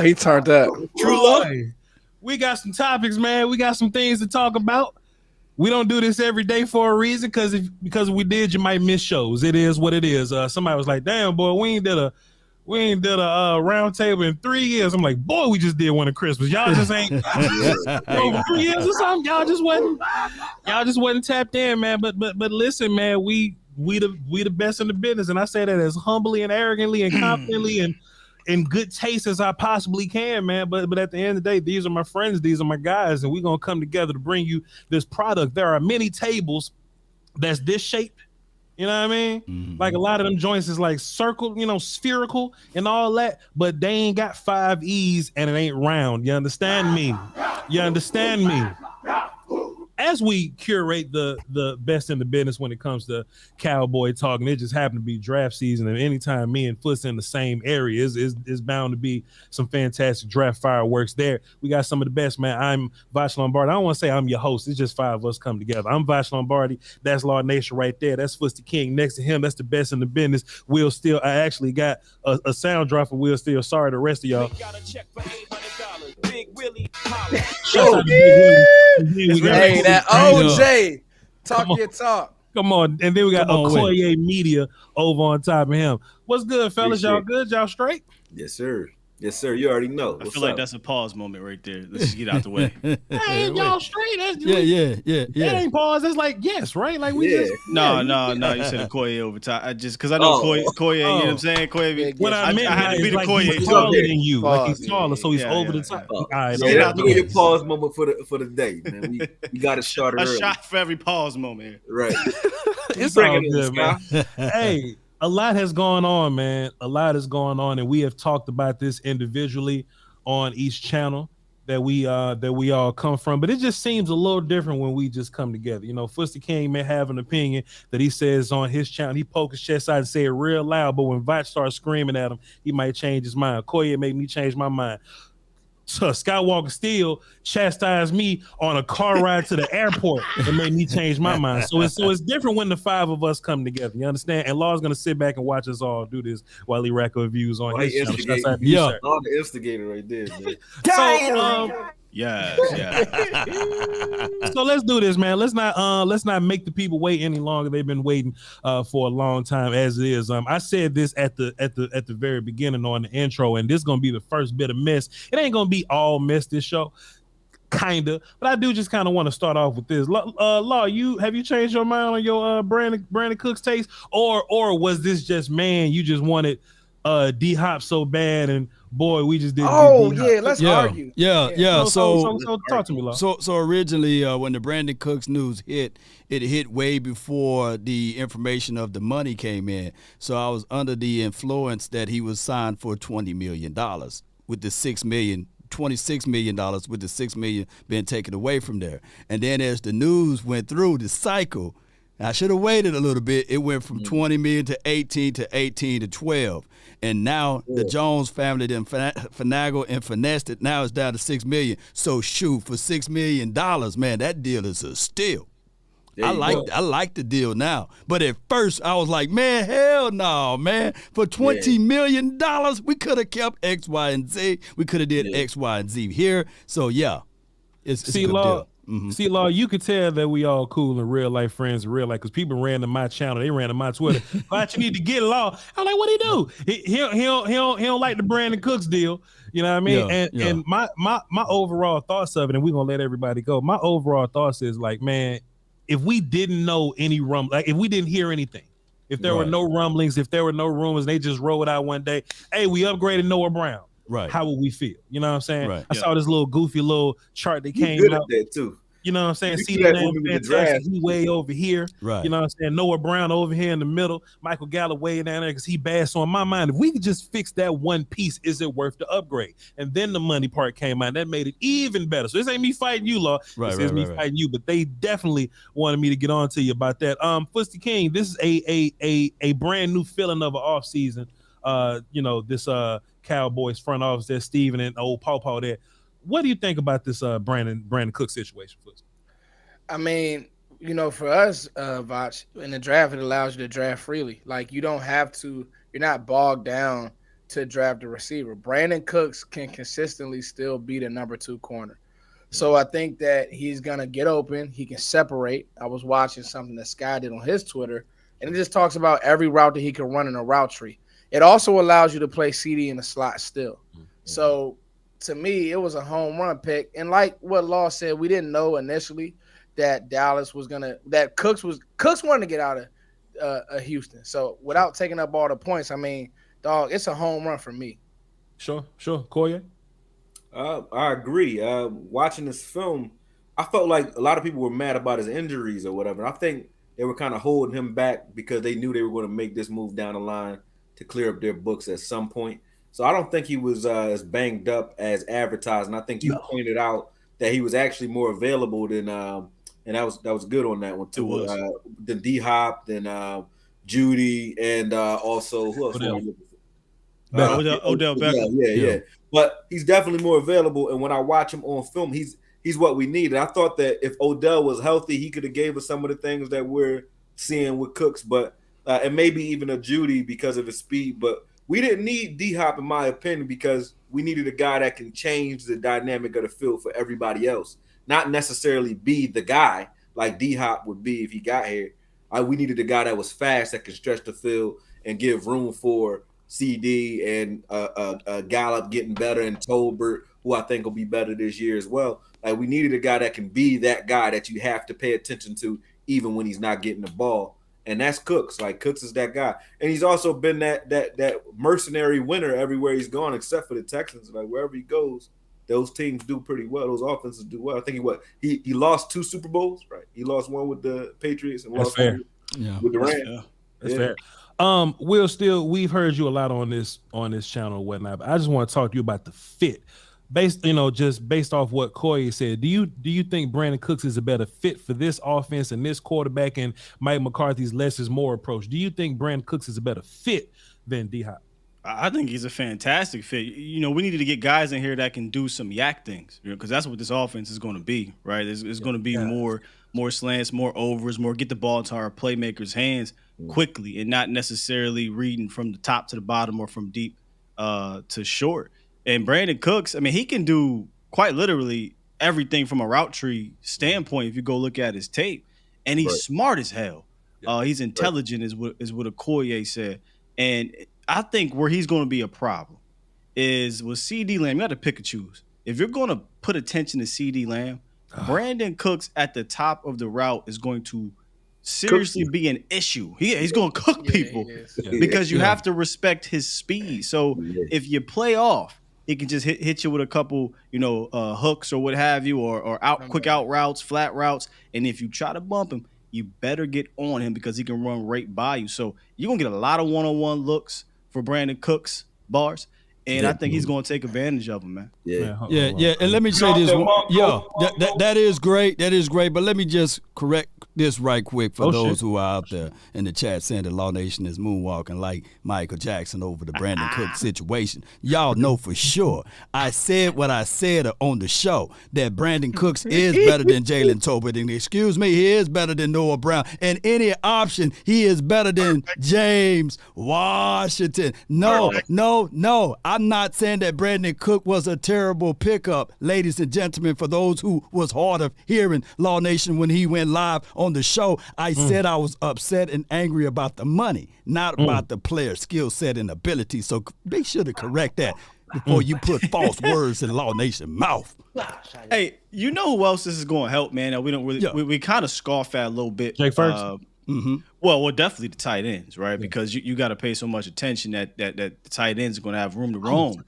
He turned up. True love. Boy, we got some topics, man. We got some things to talk about. We don't do this every day for a reason, because if we did, you might miss shows. It is what it is. Somebody was like, "Damn, boy, we ain't did a round table in 3 years." I'm like, "Boy, we just did one at Christmas. Y'all just ain't over 3 years or something. Y'all just wasn't tapped in, man. But listen, man, we the best in the business, and I say that as humbly and arrogantly and confidently and in good taste as I possibly can, man. But at the end of the day, these are my friends, these are my guys, and we're gonna come together to bring you this product. There are many tables that's this shape. You know what I mean? Mhm. Like a lot of them joints is like circle, spherical and all that, but they ain't got 5 E's and it ain't round. You understand me? You understand me? As we curate the best in the business when it comes to Cowboy talk, and it just happened to be draft season, and anytime me and Foot's in the same area, is bound to be some fantastic draft fireworks there. We got some of the best, man. I'm Vash Lombardi. I don't want to say I'm your host. It's just five of us come together. I'm Vash Lombardi. That's Law Nation right there. That's Foot's the King. Next to him, that's the best in the business. Will Steele. I actually got a sound drop for Will Steele. Sorry, the rest of y'all. Big Willie. Shout out to Big Willie. Hey, that OJ. Talk your talk. Come on. And then we got Come on, Okoye Media over on top of him. What's good, fellas? Y'all Appreciate good? Y'all straight? Yes, sir. Yes, sir. You already know. I What's feel like up? that's a pause moment right there. Let's just get out the way. Hey, y'all straight? Yeah. That ain't pause. That's like yes, right? Like we Yeah. just No. You said Okoye over time. I just because I know Koye, you know what I'm saying? Koye. what I meant had to be is the like Koye. he's taller Okay. than you. Like he's Pause. taller, so he's Yeah, over yeah, the top. yeah. All right, Yeah, Yeah, okay. out that's the way. your pause moment for the day, man. We got to start it A early. shot for every pause moment here. Right. It's Bring all it in, good, man. Scott. Hey, a lot has gone on, man. A lot has gone on, and we have talked about this individually on each channel that we all come from. But it just seems a little different when we just come together. Fusty King may have an opinion that he says on his channel. He poke his chest out and say it real loud, but when Vach starts screaming at him, he might change his mind. Koye made me change my mind. So Skywalker Steel chastised me on a car ride to the airport and made me change my mind. So it's different when the five of us come together. You understand? And Law's gonna sit back and watch us all do this while he rack reviews on Why his he channel. instigate? Shouts out to you, Yeah. sir. Oh, the instigator right there, man. So Yes, yeah. so let's do this, man. Let's not make the people wait any longer. They've been waiting for a long time as it is. I said this at the very beginning on the intro, and this is gonna be the first bit of mess. It ain't gonna be all mess this show, kinda, but I do just kind of want to start off with this. Law, have you changed your mind on your Brandon Cook's taste, or was this just you just wanted D Hop so bad, and boy, we just didn't. Oh get D-Hop. yeah, let's argue. Yeah. So talk to me, Law. So originally, when the Brandon Cooks news hit, it hit way before the information of the money came in. So I was under the influence that he was signed for $20 million with the $6 million. $26 million with the $6 million being taken away from there. And then as the news went through the cycle, I should have waited a little bit. It went from 20 million to 18 to 18 to 12. And now the Jones family then finagled and finessed it. Now it's down to 6 million. So shoot, for $6 million, man, that deal is a steal. I like the deal now. But at first I was like, man, hell no, man. For $20 million, we could have kept X, Y, and Z. We could have did X, Y, and Z here. So yeah, it's a good deal. Mm-hmm. See, Law, you could tell that we all cool in real life friends in real life, because people ran to my channel, they ran to my Twitter. But you need to get Law. I'm like, what he do? He don't like the Brandon Cooks deal. You know what I mean? And my overall thoughts of it, and we're gonna let everybody go. My overall thoughts is like, man, if we didn't know any if we didn't hear anything, if there were no rumblings, if there were no rumors, they just rolled out one day, hey, we upgraded Noah Brown. Right. How would we feel? You know what I'm saying? Right. I saw this little goofy little chart that came Good out. at that too. You know what I'm saying? You See do the that name when we fantastic. draft. He way over here. Right. You know what I'm saying? Noah Brown over here in the middle. Michael Gallup way down there because he bad. So in my mind, if we could just fix that one piece, is it worth the upgrade? And then the money part came out. That made it even better. So this ain't me fighting you, Law. This is me fighting you. But they definitely wanted me to get on to you about that. Fusty King, this is a brand new feeling of an off season. This Cowboys front office there, Steven and old Paw Paw there. What do you think about this Brandon Cook situation, Fusty? I mean, for us, Vach, in the draft, it allows you to draft freely. Like, you don't have to, you're not bogged down to draft a receiver. Brandon Cooks can consistently still be the number 2 corner. So I think that he's going to get open. He can separate. I was watching something that Sky did on his Twitter, and it just talks about every route that he can run in a route tree. It also allows you to play CD in the slot still. So to me, it was a home run pick. And like what Law said, we didn't know initially that Dallas was going to – that Cooks wanted to get out of Houston. So without taking up all the points, I mean, dog, it's a home run for me. Sure. Koye? I agree. Watching this film, I felt like a lot of people were mad about his injuries or whatever. I think they were kind of holding him back because they knew they were going to make this move down the line to clear up their books at some point. So I don't think he was as banged up as advertised. And I think you pointed out that he was actually more available than and that was good on that one too. Than D-Hop, than Judy, and also who else? Odell Beckham. Yeah. But he's definitely more available. And when I watch him on film, he's what we need. And I thought that if Odell was healthy, he could have gave us some of the things that we're seeing with Cooks, but and maybe even a Judy because of his speed. But we didn't need D-Hop, in my opinion, because we needed a guy that can change the dynamic of the field for everybody else, not necessarily be the guy like D-Hop would be if he got here. We needed a guy that was fast, that could stretch the field and give room for CD and Gallup getting better, and Tolbert, who I think will be better this year as well. Like, we needed a guy that can be that guy that you have to pay attention to even when he's not getting the ball. And that's Cooks. Like, Cooks is that guy. And he's also been that mercenary winner everywhere he's gone, except for the Texans. Like, wherever he goes, those teams do pretty well. Those offenses do well. I think he lost 2 Super Bowls, right? He lost one with the Patriots and lost one with the Rams. That's fair. Will, still, we've heard you a lot on this channel and whatnot, but I just want to talk to you about the fit. Just based off what Koye said, do you think Brandon Cooks is a better fit for this offense and this quarterback and Mike McCarthy's less is more approach? Do you think Brandon Cooks is a better fit than D-Hop? I think he's a fantastic fit. We needed to get guys in here that can do some yak things, because that's what this offense is going to be, right? It's going to be more slants, more overs, more get the ball into our playmakers' hands quickly and not necessarily reading from the top to the bottom or from deep to short. And Brandon Cooks, I mean, he can do quite literally everything from a route tree standpoint if you go look at his tape. And he's smart as hell. He's intelligent, is what Okoye said. And I think where he's going to be a problem is with CD Lamb. You got to pick and choose. If you're going to put attention to CD Lamb, Brandon Cooks at the top of the route is going to seriously be an issue. He's going to cook people because you have to respect his speed. So if you play off, he can just hit you with a couple, hooks or what have you, or quick out routes, flat routes. And if you try to bump him, you better get on him because he can run right by you. So you're going to get a lot of one-on-one looks for Brandon Cooks, bars. And I think he's going to take advantage of him, man. Yeah. And let me say this. That is great. That is great. But let me just correct this right quick for those who are out there in the chat saying that Law Nation is moonwalking like Michael Jackson over the Brandon Cook situation. Y'all know for sure. I said what I said on the show, that Brandon Cooks is better than Jalen Tolbert. And excuse me, he is better than Noah Brown. And any option, he is better than James Washington. No. I'm not saying that Brandon Cook was a terrible pickup, ladies and gentlemen, for those who was hard of hearing Law Nation when he went live on the show. I said I was upset and angry about the money, not about the player's skill set and ability. So be sure to correct that before you put false words in Law Nation's mouth. Hey, you know who else this is going to help, man? We don't really we kind of scoff at a little bit. Jake Ferguson. Well, definitely the tight ends, right? Because you got to pay so much attention that the tight ends are going to have room to roam.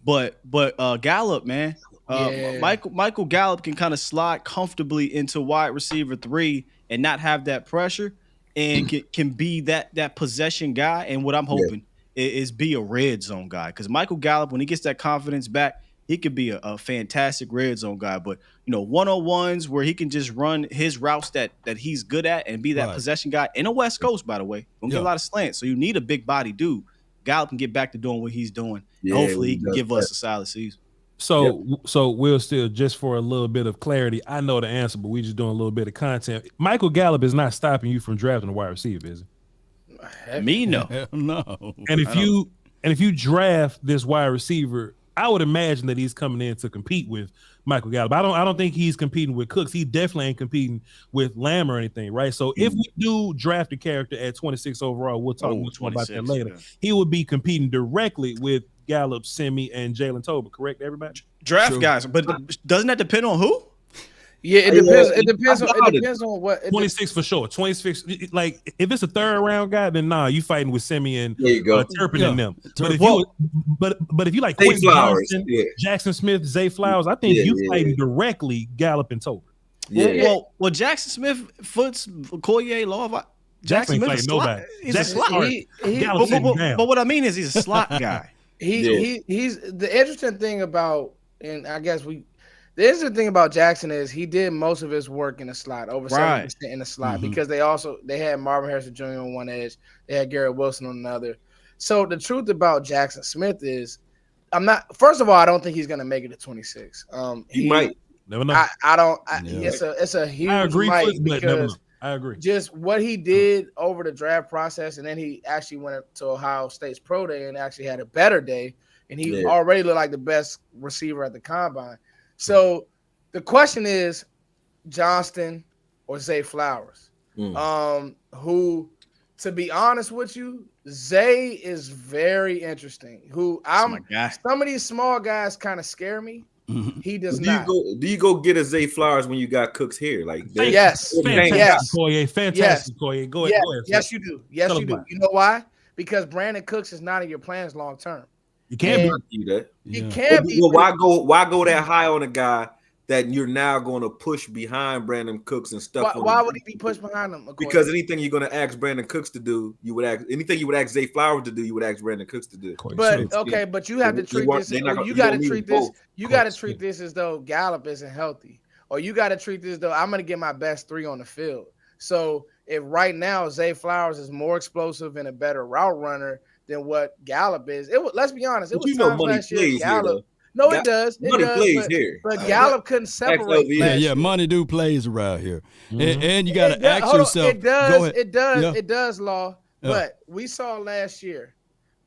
But Gallup, man, Michael Gallup can kind of slide comfortably into wide receiver 3 and not have that pressure, and can be that possession guy. And what I'm hoping is be a red zone guy, because Michael Gallup, when he gets that confidence back, he could be a fantastic red zone guy. But, one-on-ones where he can just run his routes that he's good at and be that possession guy in the West Coast, by the way. Don't get a lot of slants. So you need a big body dude. Gallup can get back to doing what he's doing. Hopefully he can give us a solid season. So Will, still, just for a little bit of clarity, I know the answer, but we just doing a little bit of content. Michael Gallup is not stopping you from drafting a wide receiver, is he? Me, no. No. And And if you draft this wide receiver, I would imagine that he's coming in to compete with Michael Gallup. I don't think he's competing with Cooks. He definitely ain't competing with Lamb or anything, right? So if we do draft a character at 26 overall, we'll talk much more about that later. Yeah. He would be competing directly with Gallup, Simi, and Jalen Tolbert, correct, everybody? Draft guys, but doesn't that depend on who? Yeah, it depends. It depends on what. 26 for sure. 26. Like if it's a third round guy, then you fighting with Simi and Turpin and them. But if you like Quentin Johnson, Jackson Smith, Zay Flowers, I think you fighting directly Gallup and Tolbert. Yeah. Well, Jackson Smith, Foots, Collier, Law. Jackson Smith is nobody. He's a slot. But what I mean is he's a slot guy. He's the interesting thing about, and I guess the interesting thing about Jackson is he did most of his work in the slot, over 70% in the slot, because they had Marvin Harrison Jr. on one edge, they had Garrett Wilson on another. So the truth about Jackson Smith is, first of all, I don't think he's gonna make it to 26. He might. Never know. It's a huge I agree, because I agree. Just what he did over the draft process, and then he actually went to Ohio State's pro day and actually had a better day, and he already looked like the best receiver at the combine. So the question is Johnston or Zay Flowers. Who, to be honest with you, Zay is very interesting. Some of these small guys kind of scare me. He does not. Do you go get a Zay Flowers when you got Cooks here? Like yes, fantastic, Koye. Go ahead. Yes, you do. Yes, you do. You know why? Because Brandon Cooks is not in your plans long term. You can't do that. You can't be. Well, why go that high on a guy that you're now going to push behind Brandon Cooks and stuff? Why would he be pushed behind him? Because anything you're going to ask Brandon Cooks to do, you would ask. Anything you would ask Zay Flowers to do, you would ask Brandon Cooks to do. But you have to treat this. You got to treat this. You got to treat this as though Gallup isn't healthy, or you got to treat this as though I'm going to get my best 3 on the field. So if right now Zay Flowers is more explosive and a better route runner than what Gallup is, let's be honest. It was times last year Gallup. No, it does. Money plays here. But Gallup couldn't separate. Money do plays around here. And you got to ask yourself. It does, Law. But we saw last year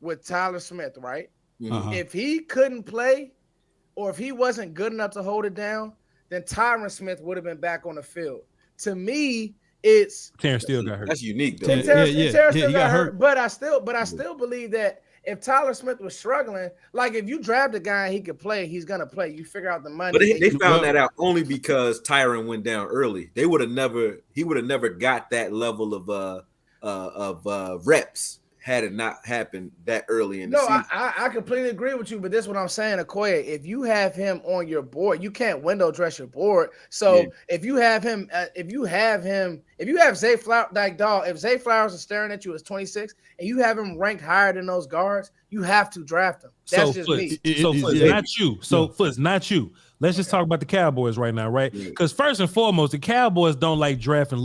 with Tyler Smith, right? If he couldn't play or if he wasn't good enough to hold it down, then Tyron Smith would have been back on the field. To me, it's Terrence still got hurt. That's unique, though. Terrence still got hurt. But I still believe that if Tyler Smith was struggling, like if you draft a guy and he could play, he's gonna play. You figure out the money. But they found that out only because Tyron went down early. He would have never got that level of reps had it not happened that early in the season. I completely agree with you, but this is what I'm saying, Okoye. If you have him on your board, you can't window dress your board. So if you have him, if you have Zay Flowers, if Zay Flowers is staring at you as 26 and you have him ranked higher than those guards, you have to draft him. That's just me. Not you. Foots, not you. Let's just talk about the Cowboys right now, right? Because first and foremost, the Cowboys don't like drafting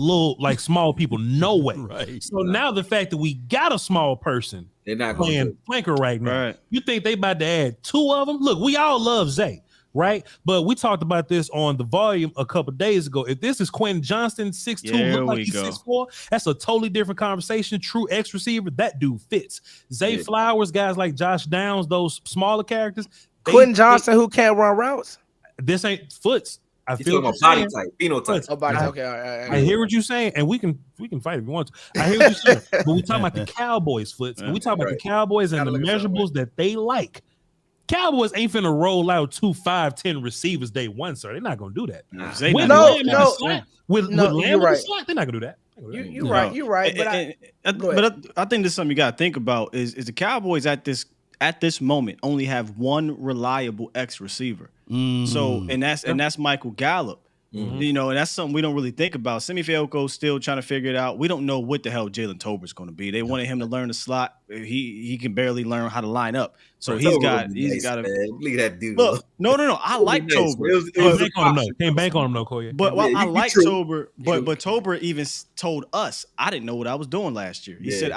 small people. No way. Right. So now the fact that we got a small person they're not playing flanker right now, you think they about to add 2 of them? Look, we all love Zay, right? But we talked about this on the volume a couple days ago. If this is Quentin Johnston, 6'2", look like he's 6'4", that's a totally different conversation. True X receiver, that dude fits. Zay Flowers, guys like Josh Downs, those smaller characters. Quentin Johnston, who can't run routes. This ain't Foots. I feel what body type, phenotype. Okay, all right. I hear what you're saying, and we can fight if you want to. I hear what you're saying, but we talking about the Cowboys, Foots. And we talking about the Cowboys and the measurables that they like. Cowboys ain't finna roll out 2 5'10" receivers day one, sir. They're not gonna do that. With Lamb in the slot, they're not gonna do that. You're right. But I think there's something you gotta think about is the Cowboys at this moment only have one reliable X receiver. So and that's Michael Gallup. You know, and that's something we don't really think about. Simi Fehiko's still trying to figure it out. We don't know what the hell Jalen Tolbert's going to be. They wanted him to learn the slot. He can barely learn how to line up. So he's got to leave that dude. Look, no. I like Tolbert. Can't bank on him though, Koye. But I like Tolbert. But Tolbert even told us I didn't know what I was doing last year. He said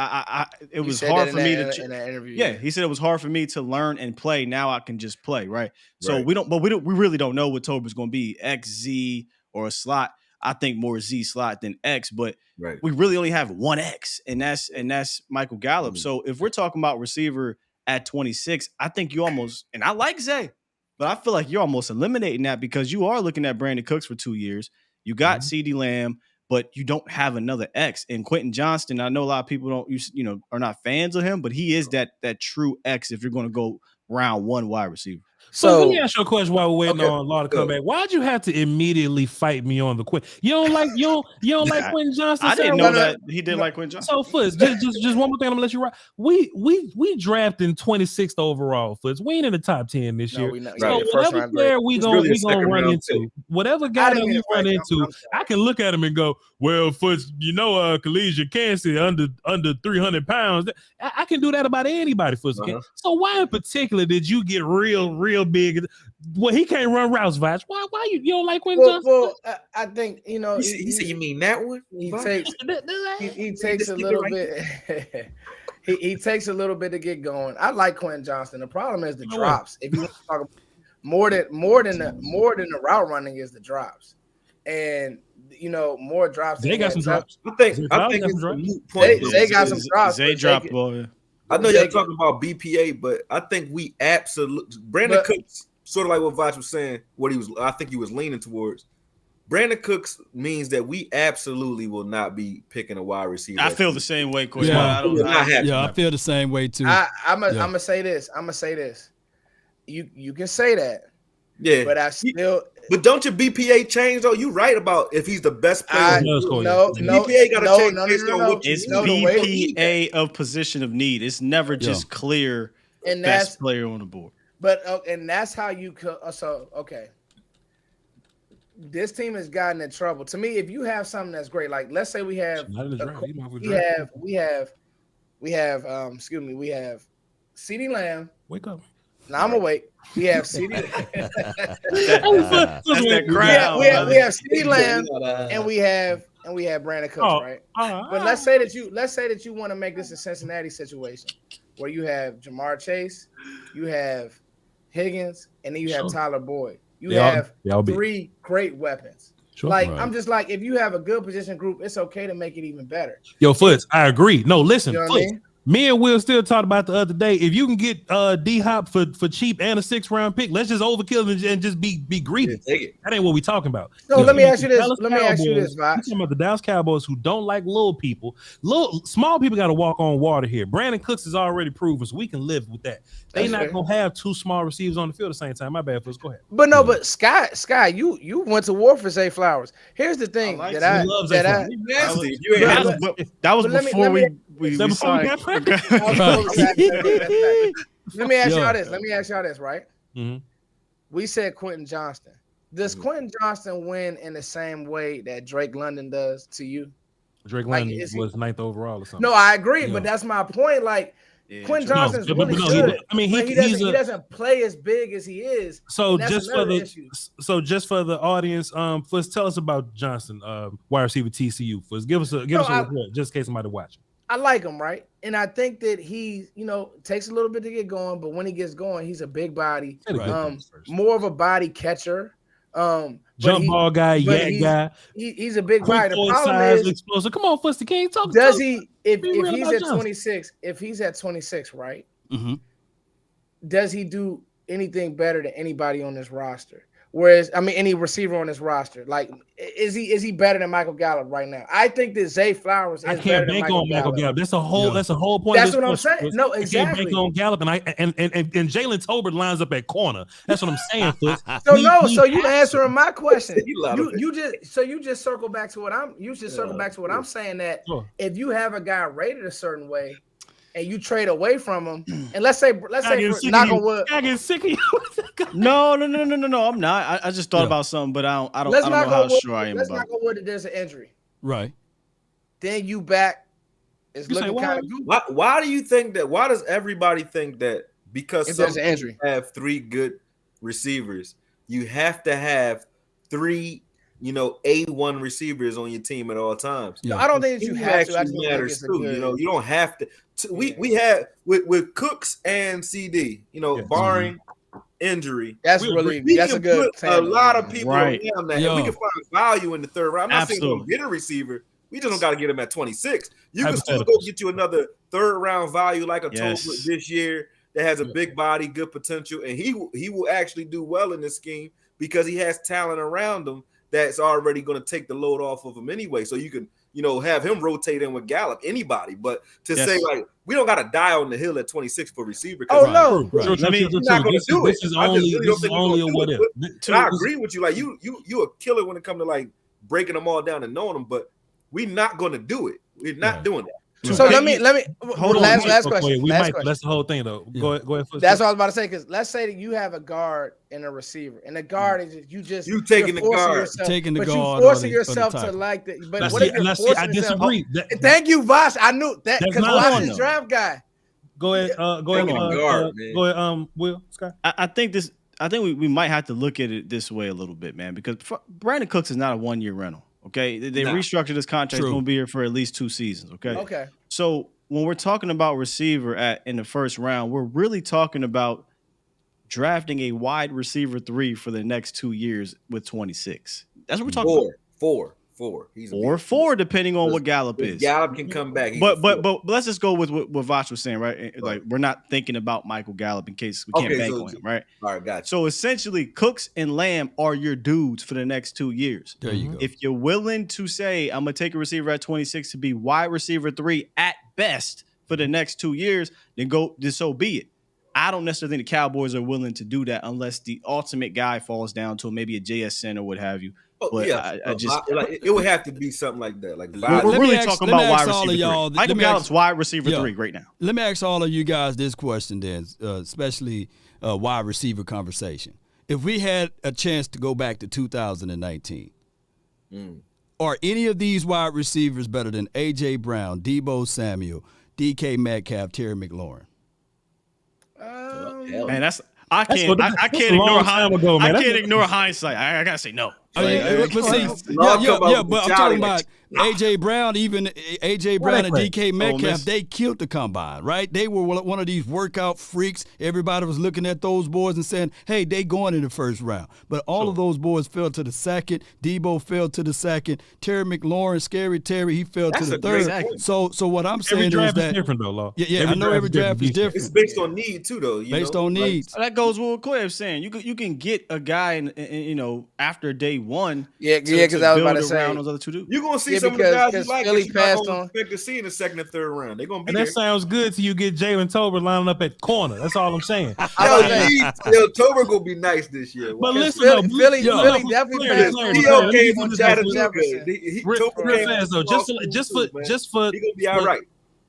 it was hard for me to in that interview. Yeah, he said it was hard for me to learn and play. Now I can just play, right? So we really don't know what Tolbert's going to be. X, Z, or a slot. I think more Z slot than X, but we really only have one X, and that's Michael Gallup. So if we're talking about receiver at 26, I think you almost, and I like Zay, but I feel like you're almost eliminating that because you are looking at Brandon Cooks for 2 years. You got CeeDee Lamb, but you don't have another X. And Quentin Johnston, I know a lot of people are not fans of him, but he is that true X if you're going to go round 1 wide receiver. So let me ask you a question while we're waiting on Law to come back. Why'd you have to immediately fight me on the Quentin? You don't like Quentin Johnston? I didn't know that he didn't like Quentin Johnston. So Foots, just one more thing, I'm gonna let you rock. We drafted 26th overall, Foots. We ain't in the top 10 this year. So whatever player we gonna run into, whatever guy that we run into, I can look at him and go, well, Foots, collegiate cancer under 300 pounds. I can do that about anybody, Foots. So why in particular did you get real big? Well, he can't run routes, Vash. Why you don't like Quentin Johnston? Well, I think he said, "You mean that one?" He takes a little bit. he takes a little bit to get going. I like Quentin Johnston. The problem is the drops. If you want to talk about more than the route running is the drops, and more drops. They got some drops. I think it's a moot point. They got some drops. They dropped ball. I know y'all talking about BPA, but I think we absolutely Brandon Cooks, sort of like what Vach was saying, I think he was leaning towards. Brandon Cooks means that we absolutely will not be picking a wide receiver. I feel the same way, Coach. Yeah, I feel the same way too. I'm gonna say this. You can say that. Yeah, but don't your BPA change though? You right about if he's the best player. No, BPA got to change based on what it's BPA of position of need. It's never just clear and best player on the board. But and that's how you this team has gotten in trouble. To me, if you have something that's great, like let's say we have CeeDee Lamb. Wake up. Now I'm awake. We have CeeDee. That's that crowd. We have CeeDee Lamb, and we have Brandon Cooks, right? But let's say that you want to make this a Cincinnati situation where you have Jamar Chase, you have Higgins, and then you have Tyler Boyd. You have 3 great weapons. Sure. I'm just like, if you have a good position group, it's okay to make it even better. Yo, Foots, I agree. No, listen, you know what I mean? Me and Will still talked about the other day. If you can get D-Hop for cheap and a 6th-round pick, let's just overkill and just be greedy. Yeah, take it. That ain't what we talking about. No, let me ask you this, Vach. I'm talking about the Dallas Cowboys who don't like little people. Small people got to walk on water here. Brandon Cooks has already proven, so we can live with that. They not going to have 2 small receivers on the field at the same time. My bad, Foots. Go ahead. But no, but Sky, you went to war for Zay Flowers. Here's the thing that was before we signed. Let me ask y'all this, right? Mm-hmm. We said Quentin Johnston. Does Quentin Johnston win in the same way that Drake London does to you? Drake London was 9th overall or something. No, I agree, but that's my point. Like Quentin Johnston's really good. He doesn't play as big as he is. So just for the audience, first tell us about Johnston, wide receiver TCU. First, give us a report, just in case somebody watching. I like him, right? And I think that he, takes a little bit to get going, but when he gets going, he's a big body, more of a body catcher. Jump ball guy, yak guy. He's a big body. The problem is explosive. Come on, Fusty, can't talk. Does he? If he's at 26, if he's at 26, right? Mm-hmm. Does he do anything better than anybody on this roster? Whereas, any receiver on this roster, like, is he better than Michael Gallup right now? I think that Zay Flowers is better than Michael Gallup. That's a whole point. That's what I'm saying. No, exactly. I can't bank on Gallup, and Jalen Tolbert lines up at corner. That's what I'm saying. So you answering my question. You just circle back to what I'm saying, that if you have a guy rated a certain way, and you trade away from him, and let's say knock on wood. I get sick of you. No, I'm not. I just thought about something, but I don't know how sure I am about it. Let's knock on wood that there's an injury. Right. Then you back. It's looking kind of good. Why do you think that? Why does everybody think that because there's an injury, have 3 good receivers, you have to have 3 A1 receivers on your team at all times? No, I don't think that you have to. Matters too. You don't have to. We had with Cooks and CD. Barring injury, that's a good. Put a lot of people around that. And we can find value in the 3rd round. I'm not saying we'll get a receiver. We just don't got to get him at 26. You can still go get you another 3rd round value like a Tolbert this year that has a big body, good potential, and he will actually do well in this scheme because he has talent around him that's already going to take the load off of him anyway. So you can, have him rotate in with Gallup, anybody. But to say like we don't got to die on the hill at 26 for receiver. Oh no, True. You're not going to do it. This is only a what if. I agree with you. Like you a killer when it comes to like breaking them all down and knowing them, but we're not going to do it. We're not doing that. So let me hold on. Last question. That's the whole thing though. Go ahead. That's what I was about to say. Because let's say that you have a guard and a receiver, and the guard is you taking the guard, taking the but guard, you forcing yourself to like that. But what if you're forcing I disagree. Thank you, Vosh. I knew that because Vosh is draft guy. Go ahead. Go ahead. Will Scott. I think we might have to look at it this way a little bit, man, because Brandon Cooks is not a 1-year rental. Okay, they restructured this contract. He's going to be here for at least 2 seasons. Okay. So when we're talking about receiver in the first round, we're really talking about drafting a wide receiver 3 for the next 2 years with 26. That's what we're talking about. Four. He's four, depending on what Gallup is. Gallup can come back. But let's just go with what Vosh was saying, right? Like we're not thinking about Michael Gallup in case we can't bank on him, right? All right, gotcha. So essentially, Cooks and Lamb are your dudes for the next 2 years. There you go. If you're willing to say, I'm gonna take a receiver at 26 to be wide receiver 3 at best for the next 2 years, then so be it. I don't necessarily think the Cowboys are willing to do that unless the ultimate guy falls down to maybe a JSN or what have you. But I just it would have to be something like that. Like we're really talking about wide receiver 3. Michael Gallup's wide receiver 3 right now. Let me ask all of you guys this question then, especially wide receiver conversation. If we had a chance to go back to 2019, are any of these wide receivers better than A.J. Brown, Deebo Samuel, D.K. Metcalf, Terry McLaurin? Man, I can't ignore hindsight. I gotta say no. But I'm talking about A.J. Brown, even A.J. Brown and D.K. Metcalf, they killed the combine, right? They were one of these workout freaks. Everybody was looking at those boys and saying, hey, they going in the first round. But all of those boys fell to the second. Debo fell to the second. Terry McLaurin, Scary Terry, he fell to the third. So what I'm saying is that different though, Law. Yeah, I know every draft is different. It's based on need too, though. Based on needs. That goes with what Clay was saying. You can get a guy in after day 1. Because I was about to say those other 2 dudes. You're gonna see some of the guys you like Philly that passed on. Expect to see in the second and third round. They're gonna be and that sounds good till you get Jalen Tolbert lining up at corner. That's all I'm saying. Tober gonna be nice this year. But listen, Philly definitely passed on. He came from Chattanooga. Just for he gonna be all right.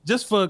Just for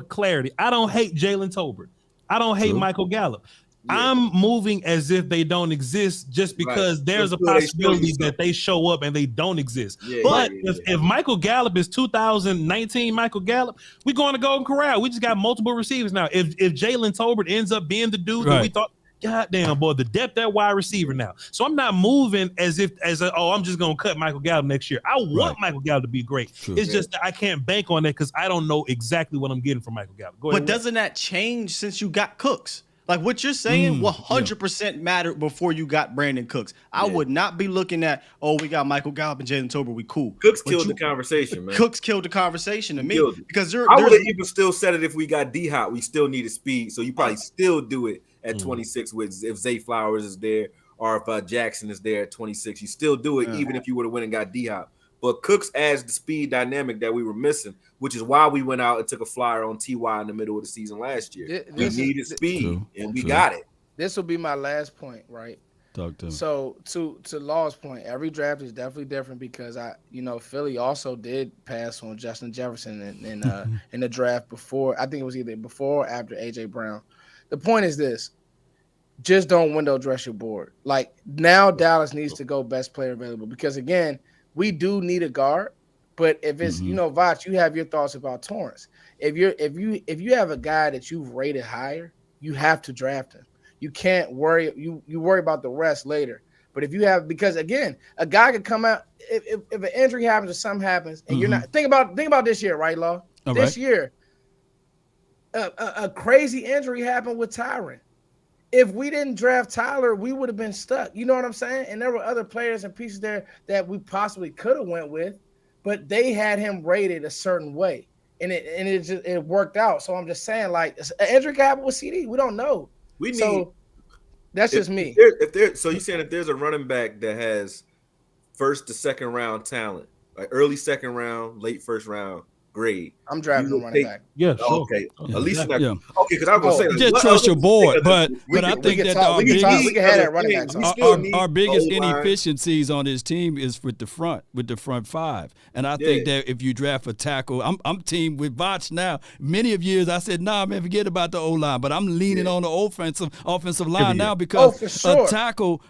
clarity, I don't hate Jalen Tolbert. I don't hate Michael Gallup. Yeah. I'm moving as if they don't exist just because there's a possibility that they show up and they don't exist. But if Michael Gallup is 2019 Michael Gallup, we're going to Golden Corral. We just got multiple receivers now. If Jalen Tolbert ends up being the dude that we thought, goddamn boy, the depth at wide receiver now. So I'm not moving as I'm just going to cut Michael Gallup next year. I want Michael Gallup to be great. It's just that I can't bank on that because I don't know exactly what I'm getting from Michael Gallup. But doesn't that change since you got Cooks? Like what you're saying, 100% mattered before you got Brandon Cooks. I would not be looking at, we got Michael Gallup and Jalen Tolbert, we cool. Cooks killed the conversation, man. Cooks killed the conversation to me because I would have even still said it if we got D-Hop. We still needed speed, so you probably still do it at 26 with if Zay Flowers is there or if Jackson is there at 26. You still do it even if you would have went and got D-Hop. But Cooks adds the speed dynamic that we were missing, which is why we went out and took a flyer on T.Y. in the middle of the season last year. We needed speed, and we got it. This will be my last point, right? Talk to me. So to Law's point, every draft is definitely different because Philly also did pass on Justin Jefferson in the draft before. I think it was either before or after A.J. Brown. The point is this. Just don't window dress your board. Like now Dallas needs to go best player available because, again, we do need a guard, but if it's Voch, you have your thoughts about Torrance. If you have a guy that you've rated higher, you have to draft him. You can't worry. You worry about the rest later. But if you have, because again, a guy could come out if an injury happens or something happens, and you're not think about this year, right, Law? This year, a crazy injury happened with Tyron. If we didn't draft Tyler, we would have been stuck. You know what I'm saying? And there were other players and pieces there that we possibly could have went with, but they had him rated a certain way. and it worked out. So I'm just saying, like, injury could happen with CD. We don't know. We need. So that's just me. So you saying if there's a running back that has first to second round talent, like early second round, late first round grade, I'm drafting a running back. Yeah, sure. Okay, Yeah, at least yeah. okay. Because I was gonna say, like, Just what trust other your board, thing- but I think that we can have that running back talk. our biggest inefficiencies on this team is with the front five. And I think that if you draft a tackle, I'm team with Vach now. Many of years I said, nah, man, forget about the O-line, but I'm leaning on the offensive line now because for sure.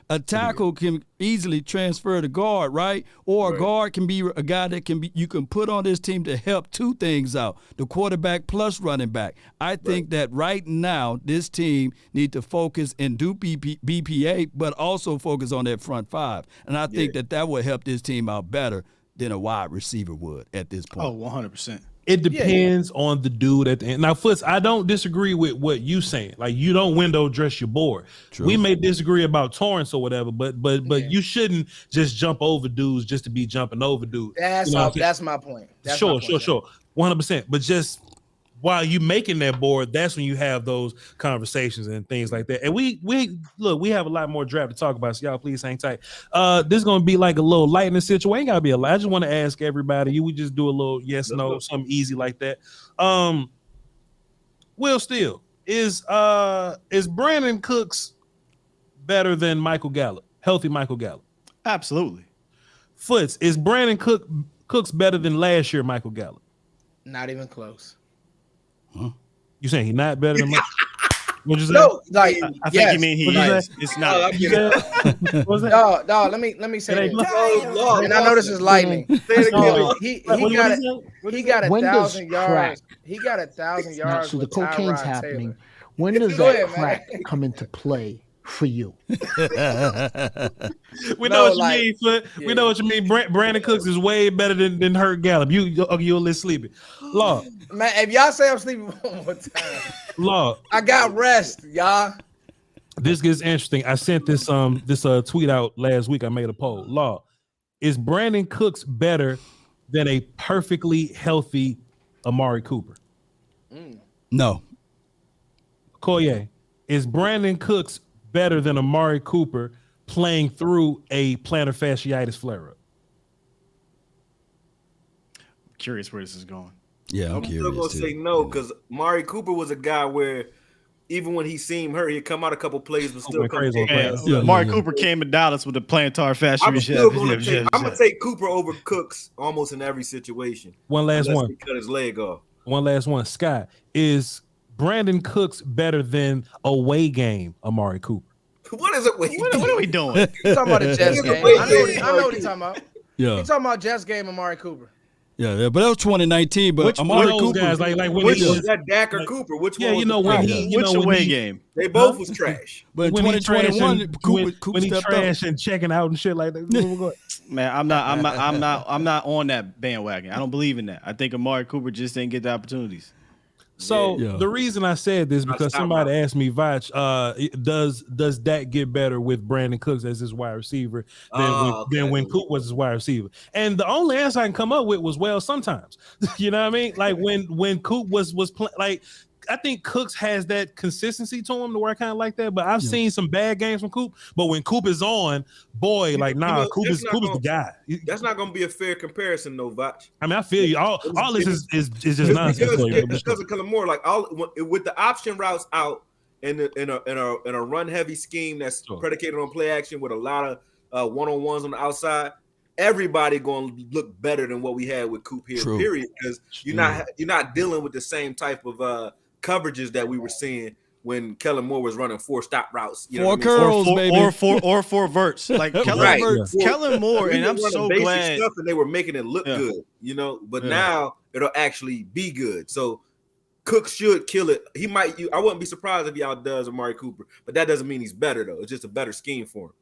a tackle can easily transfer to guard, right? Or a guard can be a guy that you can put on this team to help two things out: the quarterback plus running back. I think that right now this team need to focus and do BPA, but also focus on that front five. And I think that will help this team out better than a wide receiver would at this point. Oh, 100%. It depends on the dude at the end. Now, Foots, I don't disagree with what you saying. Like, you don't window dress your board. True. We may disagree about Torrance or whatever, but you shouldn't just jump over dudes just to be jumping over dudes. That's my point. Sure. 100%. But just while you making that board, that's when you have those conversations and things like that. And we have a lot more draft to talk about, so y'all please hang tight. This is gonna be like a little lightning situation. Ain't gotta be a lot. I just want to ask everybody. We just do a little yes, no, something easy like that. Will Steele, is Brandon Cooks better than Michael Gallup? Healthy Michael Gallup? Absolutely. Foots, is Brandon Cooks better than last year Michael Gallup? Not even close. Huh? You saying he's not better than Michael? What you say? No, like I think you mean he is. It's not. No, let me say this. And I know this is lightning. He got 1,000 yards. He got 1,000 yards. So the with cocaine's Tyrod happening. Taylor. When does that crack come into play for you? We know what you mean, Foot. We know what you mean. Brandon Cooks is way better than Hurt Gallup. You're a little sleepy. Law. Man, if y'all say I'm sleeping one more time, Law. I got rest, y'all. This gets interesting. I sent this tweet out last week. I made a poll. Law. Is Brandon Cooks better than a perfectly healthy Amari Cooper? No. Koye, is Brandon Cooks better than Amari Cooper playing through a plantar fasciitis flare-up? Curious where this is going. Yeah, I'm still gonna say no because Amari Cooper was a guy where even when he seemed hurt, he'd come out a couple plays but still come in. Amari Cooper came to Dallas with a plantar fasciitis. I'm gonna take Cooper over Cooks almost in every situation. One last one. He cut his leg off. One last one. Scott, is Brandon Cooks better than away game Amari Cooper? What is it? What are we doing? You talking about the Jets game? I know what he's talking about. Yeah. He's talking about Jets game Amari Cooper. Yeah, but that was 2019. But Amari Cooper, guys, like when which was that Dak or Cooper? Which one? You know when he, which away game? They both was trash. But in 2021, Cooper when he stepped trash up and checking out and shit like that. Man, I'm not on that bandwagon. I don't believe in that. I think Amari Cooper just didn't get the opportunities. So the reason I said this because somebody asked me, Vach, does Dak get better with Brandon Cooks as his wide receiver than when Coop was his wide receiver? And the only answer I can come up with was, well, sometimes. You know what I mean? Like when Coop was playing, like I think Cooks has that consistency to him to where I kind of like that. But I've seen some bad games from Coop. But when Coop is on, boy, like Coop is the guy. That's not going to be a fair comparison, though, Vach. I mean, I feel you. All this is just nonsense. Because of more like with the option routes out in a run heavy scheme that's predicated on play action with a lot of one-on-ones on the outside. Everybody going to look better than what we had with Coop here. True. Period. Because you're not dealing with the same type of coverages that we were seeing when Kellen Moore was running 4-stop routes. You know four curls, baby. Or four verts. Like Kellen Moore, and I'm so glad. Stuff and they were making it look good, you know. But now it'll actually be good. So Cook should kill it. He might. I wouldn't be surprised if he outdoes Amari Cooper, but that doesn't mean he's better though. It's just a better scheme for him.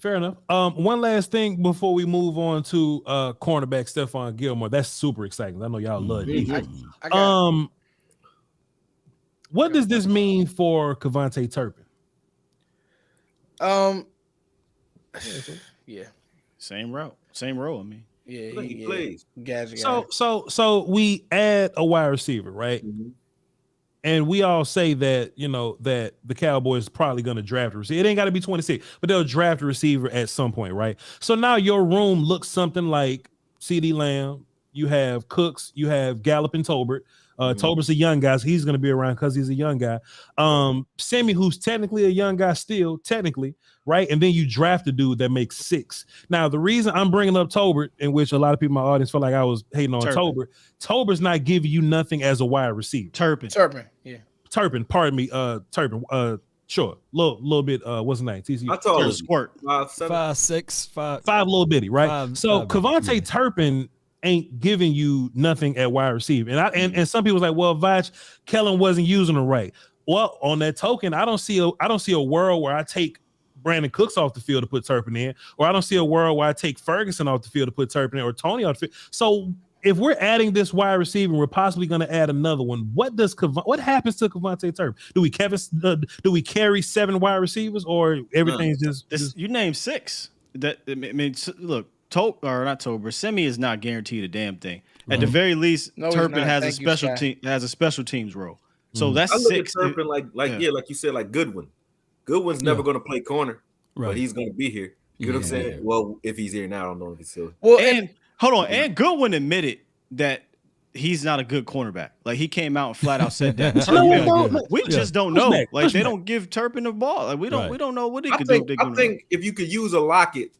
Fair enough. One last thing before we move on to cornerback Stephon Gilmore. That's super exciting. I know y'all love it. What does this mean for Kevontae Turpin? Yeah. Same route, same role. I mean, Yeah, I think he yeah. plays. Gadget guy. So we add a wide receiver, right? Mhm. And we all say that, that the Cowboys are probably going to draft a receiver. It ain't got to be 26, but they'll draft a receiver at some point, right? So now your room looks something like CeeDee Lamb. You have Cooks, you have Gallup and Tolbert. Tolbert's a young guy, so he's going to be around because he's a young guy. Sammy, who's technically a young guy still, technically, right? And then you draft a dude that makes 6. Now, the reason I'm bringing up Tolbert, in which a lot of people in my audience felt like I was hating on Tolbert's not giving you nothing as a wide receiver. Turpin, yeah. Turpin, pardon me, Turpin. Sure, little bit. What's his name? TCU. I told him Squirt. 5'7". 5 little bitty, right? So Kevontae Turpin ain't giving you nothing at wide receiver, and some people was like, well, Vach, Kellen wasn't using him right. Well, on that token, I don't see a world where I take Brandon Cooks off the field to put Turpin in, or I don't see a world where I take Ferguson off the field to put Turpin in, or Tony off the field. So if we're adding this wide receiver, we're possibly going to add another one. What happens to Kevontae Turpin? Do we carry 7 wide receivers, or everything's just you named 6? That I mean, look, not Tober. Semi is not guaranteed a damn thing. At the very least, Turpin has a special teams role. So that's I look 6. at Turpin like you said, like Goodwin. Goodwin's never going to play corner, but he's going to be here. You know what I'm saying? Well, if he's here now, I don't know if he's still. Well, and hold on, and Goodwin admitted that he's not a good cornerback. Like, he came out and flat out said that. We just don't know. Like, they don't give Turpin the ball. Like, we don't know what he could do. I think if you could use a Lockett,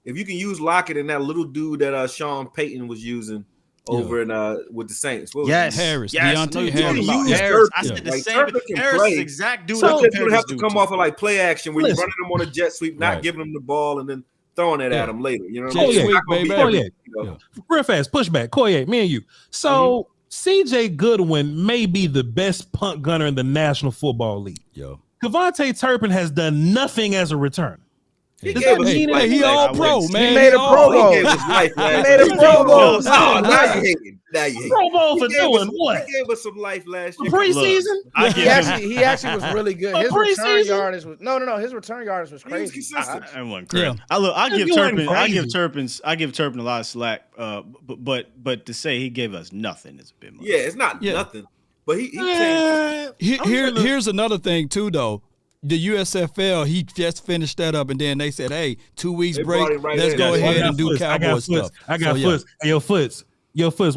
if you can use Lockett and that little dude that Sean Payton was using over in with the Saints. Harris. Deontay Harris. I said the same. Harris is the exact dude. So you would have to come off of like play action where you're running them on a jet sweep, not giving them the ball, and then throwing it at him later. You know what I mean? Real fast, pushback. Koye, me and you. So CJ Goodwin may be the best punt gunner in the National Football League. Kevontae Turpin has done nothing as a returner. He all pro, man. He made a Pro Bowl. He made a Pro Bowl. Now you hating. Pro Bowl for doing what? He gave us some life last year. Preseason? He actually was really good. His return yardage was his return yardage was crazy. He was consistent. I wasn't crazy. I give Turpin a lot of slack. But to say he gave us nothing is a bit much. Yeah, it's not nothing. But here's another thing too, though. The USFL, he just finished that up, and then they said, "Hey, 2 weeks break. Let's go ahead and do Cowboy stuff." I got Foots. Yo, Foots.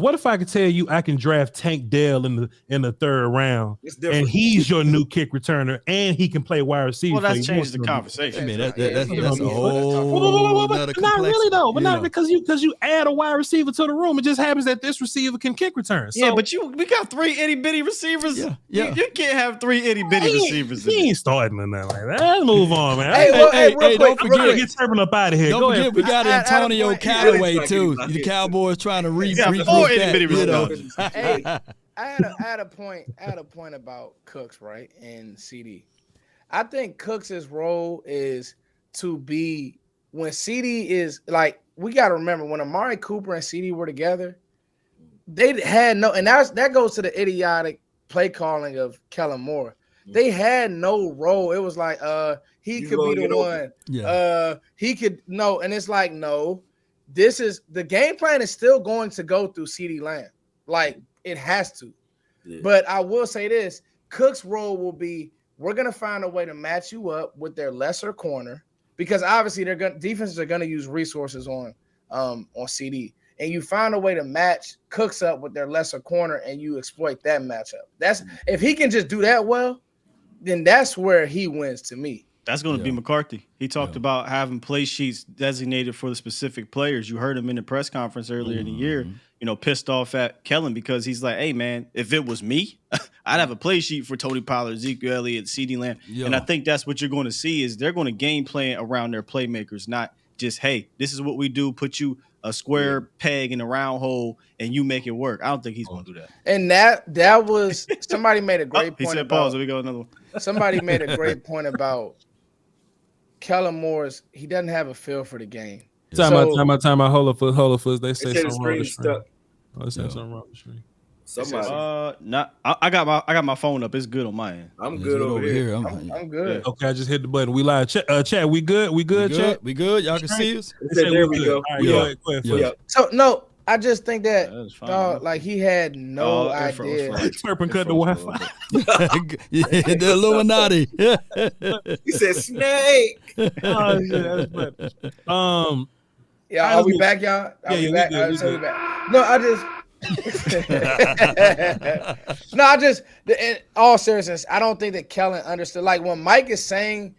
What if I could tell you I can draft Tank Dell in the 3rd round, and he's your new kick returner, and he can play wide receiver? Well, that's changed the conversation. I mean, that's a whole nother Not really though, but not know. because you add a wide receiver to the room. It just happens that this receiver can kick returns. So, but we got 3 itty bitty receivers. Yeah. You can't have 3 itty bitty receivers. He ain't starting in that like that. Let's move on, man. Hey, don't forget, get Turpin up out of here. Don't forget, we got Antonio Callaway too. The Cowboys trying to reboot that. Hey, I had a point about Cooks, right, and CD. I think Cooks' role is to be when CD is like, we got to remember when Amari Cooper and CD were together, they had no, and that goes to the idiotic play calling of Kellen Moore. They had no role. It was like he could be the one. He could and it's like no. This is the game plan is still going to go through CeeDee Lamb. Like it has to. Yeah. But I will say this, Cook's role will be we're going to find a way to match you up with their lesser corner because obviously defenses are going to use resources on CD. And you find a way to match Cooks up with their lesser corner and you exploit that matchup. That's if he can just do that well, then that's where he wins to me. That's going to be McCarthy. He talked about having play sheets designated for the specific players. You heard him in the press conference earlier in the year, pissed off at Kellen because he's like, hey, man, if it was me, I'd have a play sheet for Tony Pollard, Ezekiel Elliott, CeeDee Lamb. And I think that's what you're going to see is they're going to game plan around their playmakers, not just, hey, this is what we do, put you a square peg in a round hole and you make it work. I don't think he's going to do that. And that was – somebody made a great point. He said pause. Let me go another one. Somebody made a great point about – Kellen Moore's, he doesn't have a feel for the game. Time out. Hold up, Foots. They say something wrong with the screen. Stuck. They say something wrong with the screen. Somebody. Not. I got my phone up. It's good on my end. I'm good over here. I'm good. Okay, I just hit the button. We live. Chat, we good? We good, chat? We good? Y'all can see us? There we go. All right, Yeah. go ahead. Yeah. So no, I just think that That's fine. dog, like he had no It froze idea. for like- Turpin it cut the froze for a Wi-Fi. little bit. Yeah, the Illuminati. He said snake. Oh, shit, that's better. Yeah, are we back, y'all? Are we back? we So we good. back. No, I just. In all seriousness, I don't think that Kellen understood. Like when Mike is saying,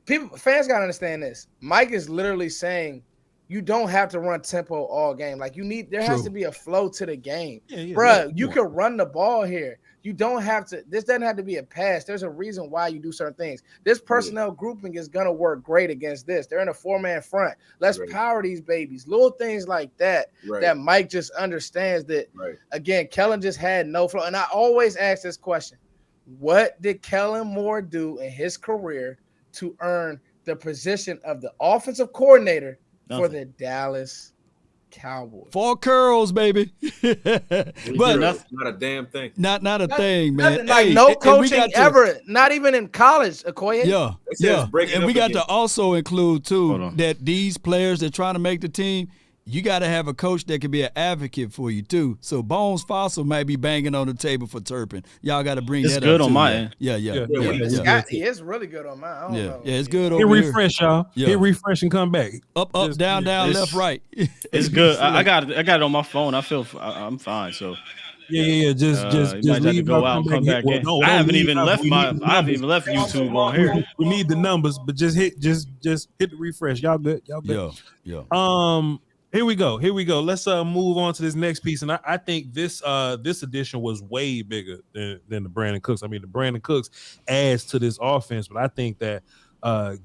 fans gotta understand this. Mike is literally saying, you don't have to run tempo all game. Like there has to be a flow to the game, bruh. You can run the ball here. You don't have to. This doesn't have to be a pass. There's a reason why you do certain things. This personnel grouping is gonna work great against this. They're in a 4-man front. Let's power these babies. Little things like that. That Mike just understands that. Again, Kellen just had no flow. And I always ask this question: what did Kellen Moore do in his career to earn the position of the offensive coordinator for the Dallas Cowboys? 4 curls, baby. But not a damn thing. Not a thing, man. Like Hey, no and we coaching got to- ever, not even in college, Okoye. Yeah. breaking And up we got again. to also include too Hold on. that these players that trying to make the team, you got to have a coach that can be an advocate for you too. So Bones Fossil might be banging on the table for Turpin. Y'all got to bring It's that good up on too, my man. end. Yeah. It's really good on mine. I don't know. Yeah, it's good Hit over here. refresh, y'all. Yeah. Hit refresh and come back. Up, Just- down, it's- left, right. It's good. I got it on my phone. I'm fine. So Yeah. Just you might have to leave go out, out and come back in. No, I don't haven't leave even out. left We need the I haven't numbers. even left YouTube on here. We need the numbers, but just hit the refresh. Y'all good? Yeah. Here we go. Let's move on to this next piece. And I think this edition was way bigger than the Brandon Cooks. I mean, the Brandon Cooks adds to this offense, but I think that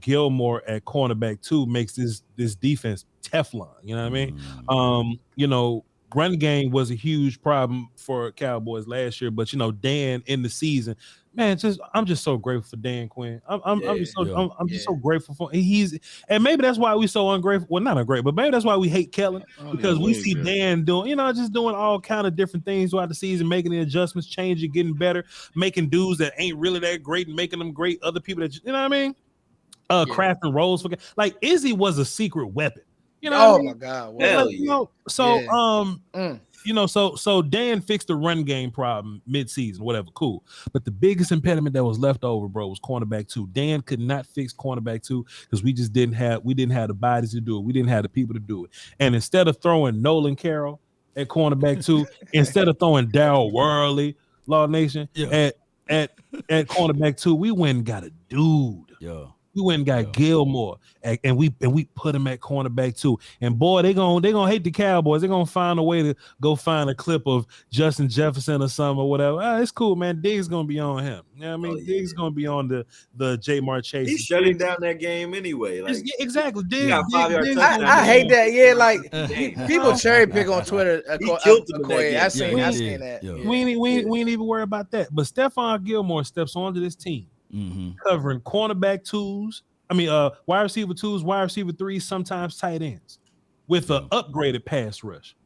Gilmore at cornerback 2 makes this defense Teflon. You know what I mean? Run game was a huge problem for Cowboys last year, but Dan in the season, man, I'm just so grateful for Dan Quinn. I'm just so grateful for and maybe that's why we so ungrateful. Well, not ungrateful, but maybe that's why we hate Kellen, because we see Dan doing, just doing all kind of different things throughout the season, making the adjustments, changing, getting better, making dudes that ain't really that great and making them great. Other people that what I mean, crafting roles for like Izzy was a secret weapon. My God! Hell So Dan fixed the run game problem mid-season, whatever, cool. But the biggest impediment that was left over, bro, was cornerback 2. Dan could not fix cornerback 2 because we didn't have the bodies to do it. We didn't have the people to do it. And instead of throwing Nolan Carroll at cornerback 2, instead of throwing Darryl Worley, Law Nation, at cornerback 2, we went and got a dude. Yeah. We went and got Gilmore, and we put him at cornerback 2. And boy, they gonna hate the Cowboys. They're gonna find a way to go find a clip of Justin Jefferson or something or whatever. It's cool, man. Diggs gonna be on him. You know what I mean? Diggs gonna be on the Jamar Chase. He's shutting down that game anyway. Like, exactly. Diggs. got 5-yard Diggs touchdown. I hate that. Yeah, like people cherry pick on Twitter. He killed him in that game. I seen that. Yeah. We ain't even worry about that. But Stephon Gilmore steps onto this team, covering cornerback 2s. I mean, wide receiver 2s, wide receiver 3s, sometimes tight ends, with an upgraded pass rush.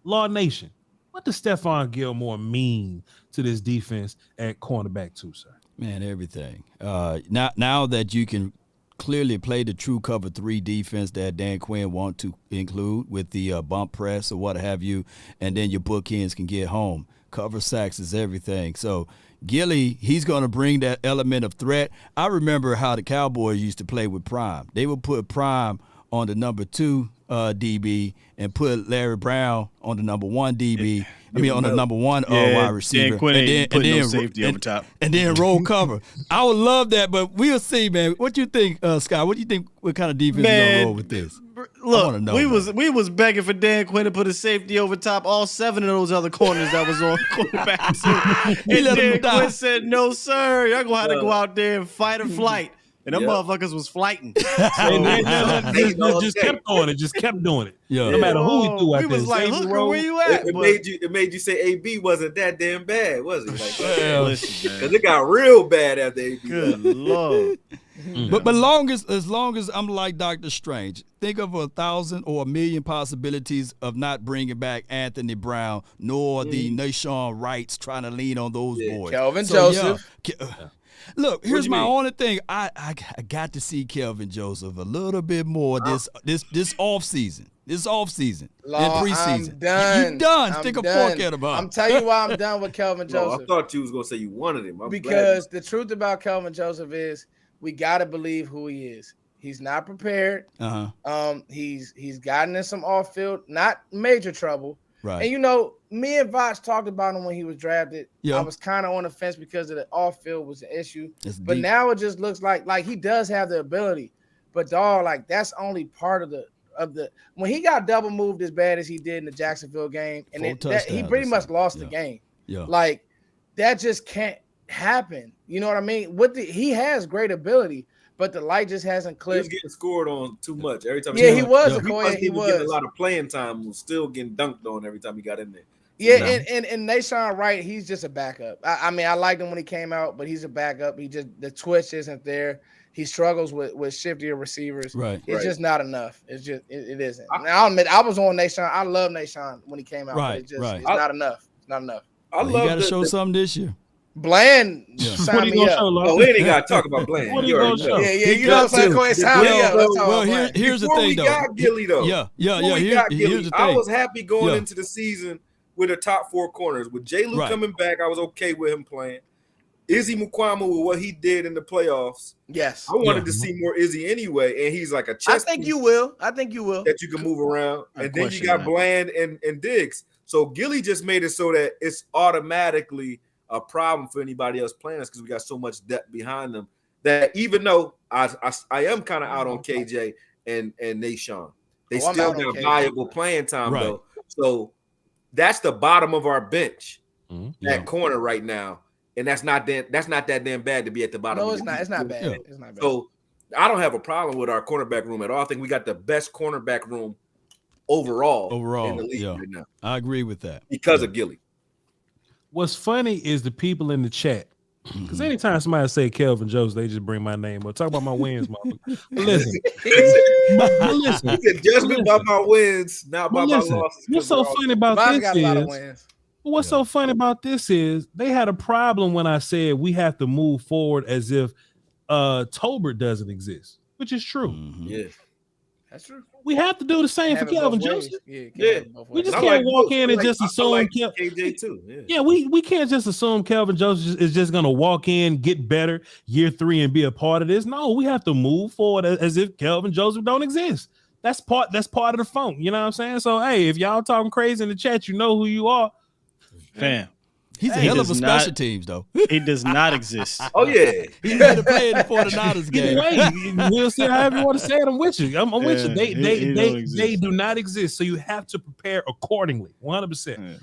Law Nation, what does Stephon Gilmore mean to this defense at cornerback 2, sir? Man, everything. Now that you can clearly play the true cover 3 defense that Dan Quinn want to include with the bump press or what have you, and then your bookends can get home. Cover sacks is everything. So Gilly, he's going to bring that element of threat. I remember how the Cowboys used to play with Prime. They would put Prime on the number 2 DB and put Larry Brown on the number 1 DB. On the number 1 wide receiver. Dan Quinn ain't putting no safety over top. And then roll cover. I would love that, but we'll see, man. What you think, Scott? What do you think? What kind of defense is going to roll with this? Look, we was begging for Dan Quinn to put a safety over top all 7 of those other corners that was on quarterback 2. And Dan Quinn said, "No, sir. Y'all gonna have to go out there and fight a flight." And them motherfuckers was flighting. Just kept doing it. Just kept doing it. Yeah. No matter who he threw at we was this. like, Hooker, where you at? It made you say AB wasn't that damn bad, was it? Like, Listen, man. because it got real bad after AB. Good Lord. But as long as I'm like Dr. Strange, think of 1,000 or 1,000,000 possibilities of not bringing back Anthony Brown nor the Nashawn Wrights trying to lean on those boys. Kelvin Joseph. Look, here's my mean? only thing. I got to see Kelvin Joseph a little bit more this offseason. This offseason and preseason. I'm done. You done. I'm Stick a done. fork at him. I'm telling you why I'm done with Kelvin No, Joseph. I thought you was gonna say you wanted him. Because the truth about Kelvin Joseph is we gotta believe who he is. He's not prepared. He's gotten in some off-field, not major trouble. Right. And you know, me and Voch talked about him when he was drafted. Yeah. I was kind of on the fence because of the off-field was an issue. It's But deep. now it just looks like he does have the ability. But dog, like that's only part of the when he got double moved as bad as he did in the Jacksonville game, and he touchdowns pretty or much something. lost the game. Yeah. Like that just can't happen. You know what I mean? He has great ability, but the light just hasn't He was clicked. getting scored on too much every time. Yeah, he was. He Okoye, must he be getting a was. lot of playing time. Was still getting dunked on every time he got in there. Yeah, and Nashawn Wright, he's just a backup. I mean, I liked him when he came out, but he's a backup. He just the twitch isn't there. He struggles with shiftier receivers. Right. It's just not enough. It's just it isn't. I'll admit I was on Nashawn. I love Nashawn when he came out. Right, But it's right. it's not enough. It's not enough. I You love got to show something this year. Bland, What sign are you me gonna up. show, Oh, Lo? we ain't got to talk about Bland. What are You you already gonna know. show? Yeah, you know what I'm saying? Kobe, sign me up. Let's talk about Bland. Here's the Before thing, we though. got Gilly, though. Yeah. Before we got Gilly, Here's the I thing. was happy going Yeah. into the season with the top four corners. With J. Lou Right. coming back, I was okay with him playing. Izzy Mukwama with what he did in the playoffs. Yes. I wanted to see more Izzy anyway, and he's like a I chess think piece you will. I think you will. that you can move around. I And then you question got that. Bland and Diggs. So Gilly just made it so that it's automatically a problem for anybody else playing us because we got so much depth behind them that even though I am kind of out on KJ and Nashawn, they I'm still out on got KJ. valuable playing time Right. though. So that's the bottom of our bench, Mm-hmm. that corner right now, and that's not that damn bad to be at the bottom. No, of it's the not. league. It's not bad. Yeah. It's not bad. So I don't have a problem with our cornerback room at all. I think we got the best cornerback room overall in the league yeah. right now I agree with that. because of Gilly. What's funny is the people in the chat. Because anytime somebody say Kelvin Joseph, they just bring my name up. Talk about my wins, motherfucker. But listen, but listen, You can judge me by my wins, not by but my listen. losses. What's so funny about Bob's this got a lot of is wins. what's so funny about this is they had a problem when I said we have to move forward as if Tolbert doesn't exist, which is true. Mhm. Yeah, That's true. We have to do the same for Have it Kelvin both ways. Joseph. Yeah, can't Yeah. have it both We ways. just I can't like walk both. in and I just I assume like Kel- KJ too. Yeah. Yeah, we can't just assume Kelvin Joseph is just gonna walk in, get better year 3, and be a part of this. No, we have to move forward as if Kelvin Joseph don't exist. That's part of the funk. You know what I'm saying? So hey, if y'all talking crazy in the chat, you know who you are. Fam, He's a He hell of a does special not- teams, though. he does not exist. Oh yeah, He made a play in the 49ers Either game. way, we'll see however you want to say it. I'm with you. I'm with you. Yeah, he don't exist. They do not exist. So you have to prepare accordingly. 100%.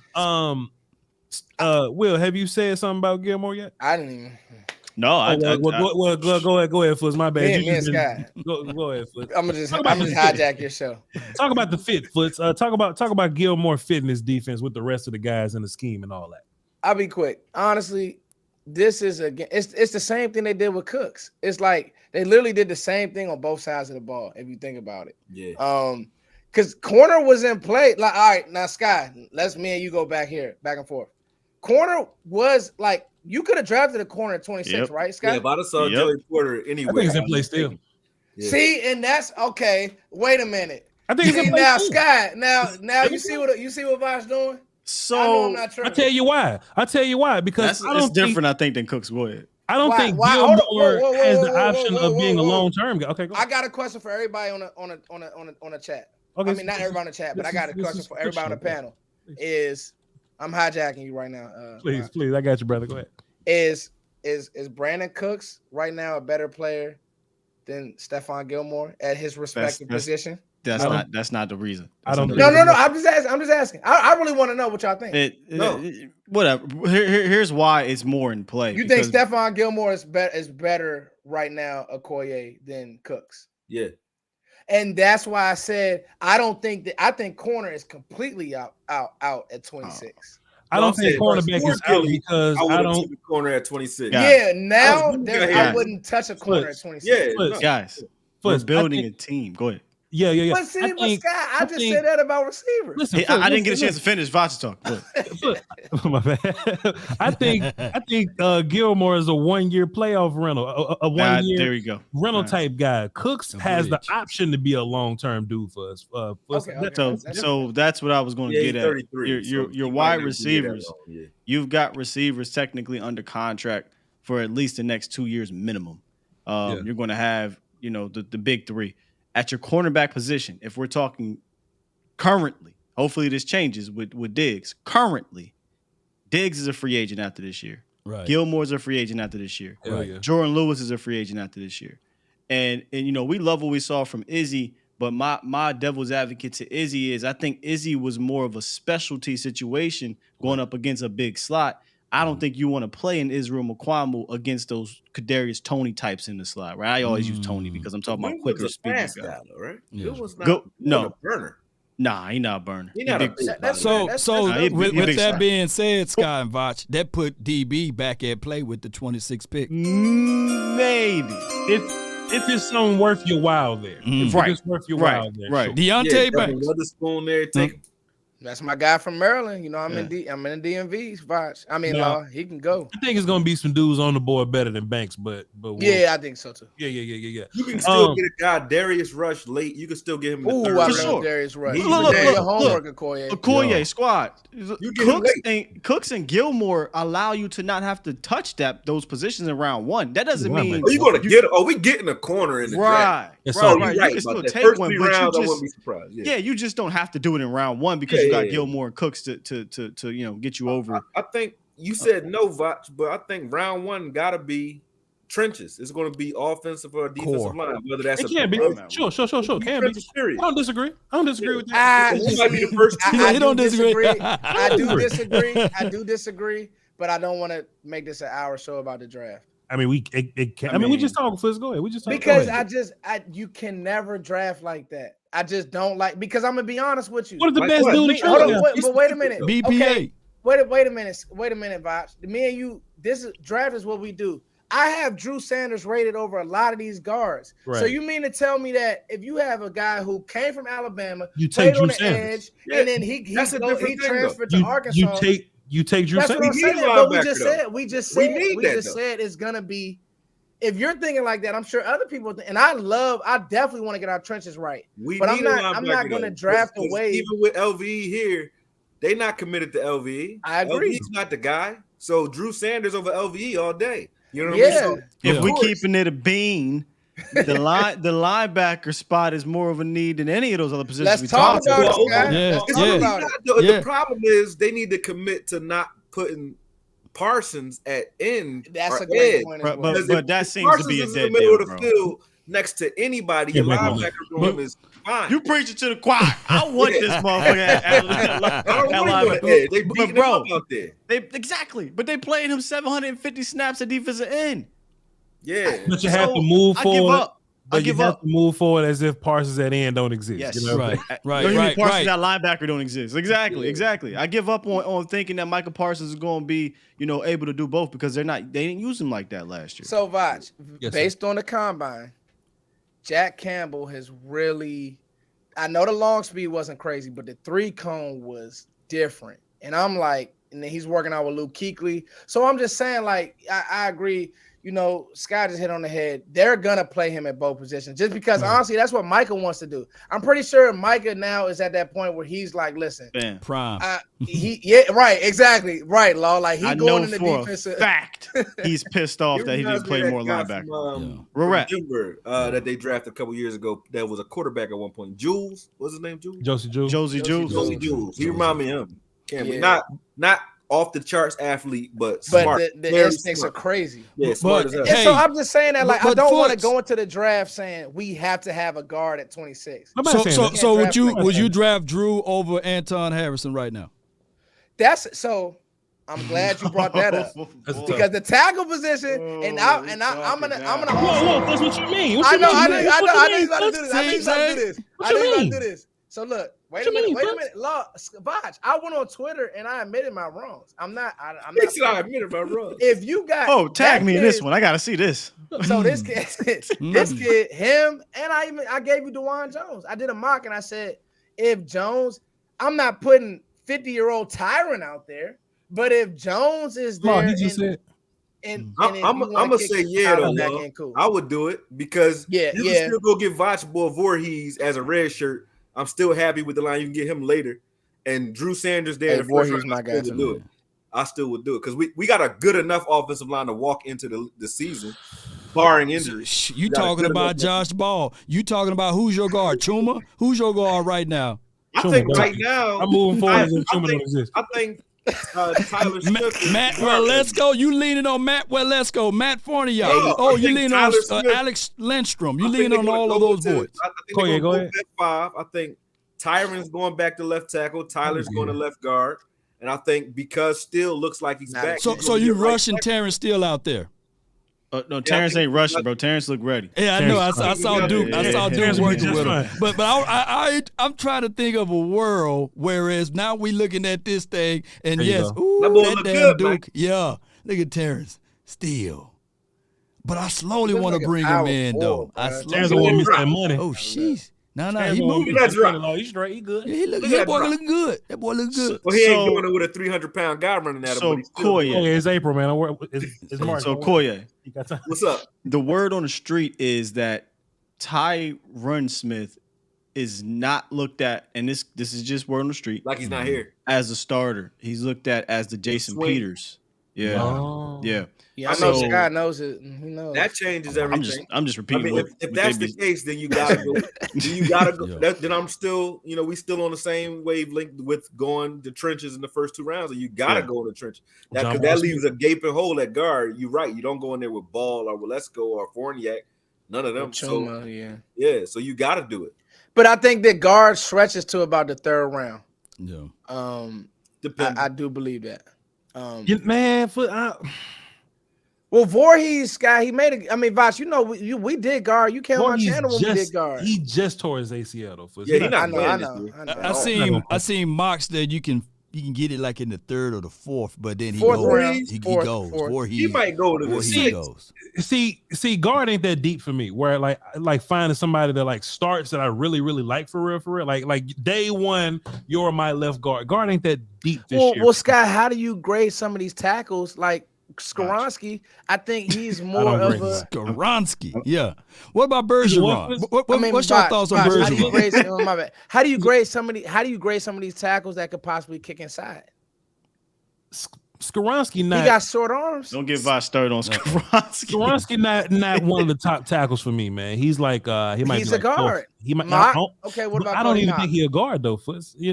Will, have you said something about Gilmore yet? I didn't even. No, Go ahead, Foots. My bad. Me and Scott. Go ahead, Foots. I'm gonna just Talk about hijack your show. Talk about the fit, Foots. Talk about Gilmore fitting his defense with the rest of the guys in the scheme and all that. I'll be quick. Honestly, this is it's the same thing they did with Cooks. It's like they literally did the same thing on both sides of the ball, if you think about it. yeah. Because corner was in play. Like, all right, now Sky, let's me and you go back and forth. Corner was like you could have drafted a corner at 26, Yep. right, Scott? Yeah, but I saw Yep. Joey Porter I anyway. think he's in play still. Yeah. See, and that's okay. Wait a minute. I think he's in See, play now, still. Sky, now you see what Vosh doing? I know I'm so not I tripping. tell you why. Because that's I it's don't think, different. I think than Cooks would. I don't Why- think why- hold on. Gilmore Whoa, whoa, has whoa, the whoa, option whoa, of being a whoa. long-term guy. Okay, go. I got a question for everybody on a chat. Okay, I mean, not everybody on the chat, but I got a question for everybody on the panel. Is I'm hijacking you right now. Please, I got you, brother. Go ahead. Is Brandon Cooks right now a better player than Stephon Gilmore at his respective that's- position? That's not the reason. I don't That's not No. the I'm just asking. I really want to know what y'all think. whatever. Here's why it's more in play. You think because- Stephon Gilmore is better right now, Okoye, than Cooks? Yeah. And that's why I said I think corner is completely out at 26. I don't think cornerback is out because I don't. Took the corner at 26. Yeah, now I wouldn't touch a corner at 26. Yeah, guys, we're building a team. Go ahead. Yeah. But see, I just said that about receivers. Listen, I didn't get a chance to finish Vacha talk. My bad. I think Gilmore is a 1-year playoff rental, a 1 year there you go. rental type guy. Cooks has the option to be a long-term dude for us. So that's what I was going to get at. Your wide receivers, you've got receivers technically under contract for at least the next 2 years minimum. You're going to have, the big three. At your cornerback position, if we're talking currently, hopefully this changes with Diggs. Currently, Diggs is a free agent after this year. Right. Gilmore's a free agent after this year. Right. Jordan Lewis is a free agent after this year. And we love what we saw from Izzy, but my devil's advocate to Izzy is I think Izzy was more of a specialty situation going up against a big slot. I don't think you want to play in Israel Mukuamu against those Kadarius Toney types in the slot, right? I always use Tony because I'm talking about quicker speed guy, right? Yeah. It was not a burner. Nah, he not a burner. He not a big So with that being said, Scott and Vach, that put DB back at play with the 26th pick. Maybe if it's something worth your while there, if it's worth your while there, right? Sure. Deontay Banks, another spoon there. Take. That's my guy from Maryland. I'm in the DMV's Vach. I mean, he can go. I think it's gonna be some dudes on the board better than Banks, but yeah, I think so too. Yeah. You can still get a guy Darius Rush late. You can still get him. Ooh, I love Darius Rush. Look, your homework, Okoye squad. Cooks and Gilmore allow you to not have to touch those positions in round one. That doesn't mean you gonna get. We getting a corner in the draft. Right. You can still take one, but I wouldn't be surprised. Yeah, you just don't have to do it in round one because you got Gilmore and Cooks to get you over. I think you said no, Vach, but I think round one gotta be trenches. It's going to be offensive or defensive line. Whether that's it can be sure. Can be. I don't disagree with that. It might be the first. I don't disagree. I do disagree, but I don't want to make this an hour show about the draft. I mean, we just talking. Let's go ahead. We just because you can never draft like that. I just don't like because I'm gonna be honest with you. What is the best dude in the But wait a minute. BPA. Okay. Wait a minute, Vach. Me and you, draft is what we do. I have Drew Sanders rated over a lot of these guards. Right. So you mean to tell me that if you have a guy who came from Alabama, you take Drew on the Sanders, and then he transferred to Arkansas. You take Drew Sanders. That's what I'm saying. But we just said it's gonna be. If you're thinking like that, I'm sure other people think, and I definitely want to get our trenches right. I'm not going to draft away. Even with LVE here, they're not committed to LVE. I agree. LVE's not the guy. So Drew Sanders over LVE all day. You know what I mean? So, if we're keeping it a bean, the linebacker spot is more of a need than any of those other positions. Let's talk about it. The problem is they need to commit to not putting Parsons at end. That's a great point. But that seems Parsons to be a is dead in the middle deal, of the field next to anybody. Your linebacker room is fine. You preaching to the choir. I want this motherfucker. They beating him up out there. Exactly, but they playing him 750 snaps at defensive end. Yeah, but you have to move forward. I give up. To move forward as if Parsons at end don't exist. Yes, right. Parsons at linebacker don't exist. Exactly. I give up on thinking that Michael Parsons is going to be, able to do both because they didn't use him like that last year. So Vach, based on the combine, Jack Campbell has really. I know the long speed wasn't crazy, but the 3-cone was different, and I'm like, and then he's working out with Luke Kuechly. So I'm just saying, like, I agree. Scott just hit on the head. They're gonna play him at both positions just because honestly, that's what Micah wants to do. I'm pretty sure Micah now is at that point where he's like, listen, prime. Exactly, right, Law. Like he going in the defensive. Fact, he's pissed off that he didn't play more linebacker. Denver, that they drafted a couple years ago. That was a quarterback at one point. Jules, what's his name? Josie Jules. Josie Jules. He remind me of him. Not off the charts athlete, but smart. The instincts are crazy. Yeah, smart as hell. And so I'm just saying that, like, I don't want to go into the draft saying we have to have a guard at 26. So would you draft Drew over Anton Harrison right now? I'm glad you brought that up because the tackle position, I'm gonna. Whoa, that's what you mean. I know you got to do this. I know you got to do this. So look, Wait a minute. Botch, I went on Twitter and I admitted my wrongs. I'm not. I admitted my wrongs. If you got tag me in this one. I gotta see this. So this kid, him, and I gave you DeJuan Jones. I did a mock and I said, if Jones, I'm not putting 50-year-old Tyron out there, but if Jones is there, I'm gonna say though. Cool. I would do it because you can still go get Boy Voorhees as a red shirt. I'm still happy with the line. You can get him later, and Drew Sanders there. The first round, my guy to do it. I still would do it because we got a good enough offensive line to walk into the season, barring injuries. You talking about Josh Ball? You talking about who's your guard? Chuma? Who's your guard right now? I think right now I'm moving forward. I think Tyler Smith. Matt let's go. You leaning on Matt Walesko, Matt Fournier. You leaning on Alex Lindstrom. You leaning on all of those boys. Go ahead. I think Tyron's going back to left tackle. Tyler's going to left guard. And I think because Steele looks like he's back. So you rushing Terrence Steele out there? No, Terrence ain't rushing, bro. Terrence look ready. Yeah, I know. I saw Duke. I saw Duke working with him. But I'm trying to think of a world whereas now we looking at this thing and that damn Duke. Man. Yeah, look at Terrence Steele. But I slowly want to bring him in though. Terrence want to miss that money. Oh, sheesh. No, he moving. That's right. He's straight. He good. Yeah, that boy looking good. That boy look good. Well, he ain't doing it with a 300-pound guy running at him. So Koye, it's April, man. It's March. So Koye, what's up? The word on the street is that Tyron Smith is not looked at, and this is just word on the street. Like he's not here as a starter. He's looked at as the Jason Peters. Yeah, yeah. I know Scott knows it. He knows that changes everything. I'm just repeating. I mean, if that's the case, then you gotta go. You gotta go. Then I'm still, we still on the same wavelength with going the trenches in the first 2 rounds. And you gotta go in the trench. Because that leaves a gaping hole at guard. You're right. You don't go in there with Ball or Walesko or Fournier. None of them. Chuma, So you gotta do it. But I think that guard stretches to about the 3rd round. Yeah. I do believe that. Well, Voorhees, Sky, he made it. I mean, Vosh, we did guard. You came on my channel when we did guard. He just tore his ACL though. Yeah, I know. I seen mocks that you can get it like in the 3rd or the 4th, but then he goes. He might go to the 6th. See, guard ain't that deep for me. Where like finding somebody that like starts that I really really like for real. Like day one, you're my left guard. Guard ain't that deep this year. Well, Scott, how do you grade some of these tackles? Like Skoronski, I think he's more of a Skoronski. Yeah. What about Bergeron? What's your thoughts on Bergeron? How do you grade some of these tackles that could possibly kick inside? Skoronski, he got short arms. Don't get Vosh started on Skoronski. Skoronski, not one of the top tackles for me, man. He's like he's a guard. He might. Okay, what about? I don't even think he's a guard though,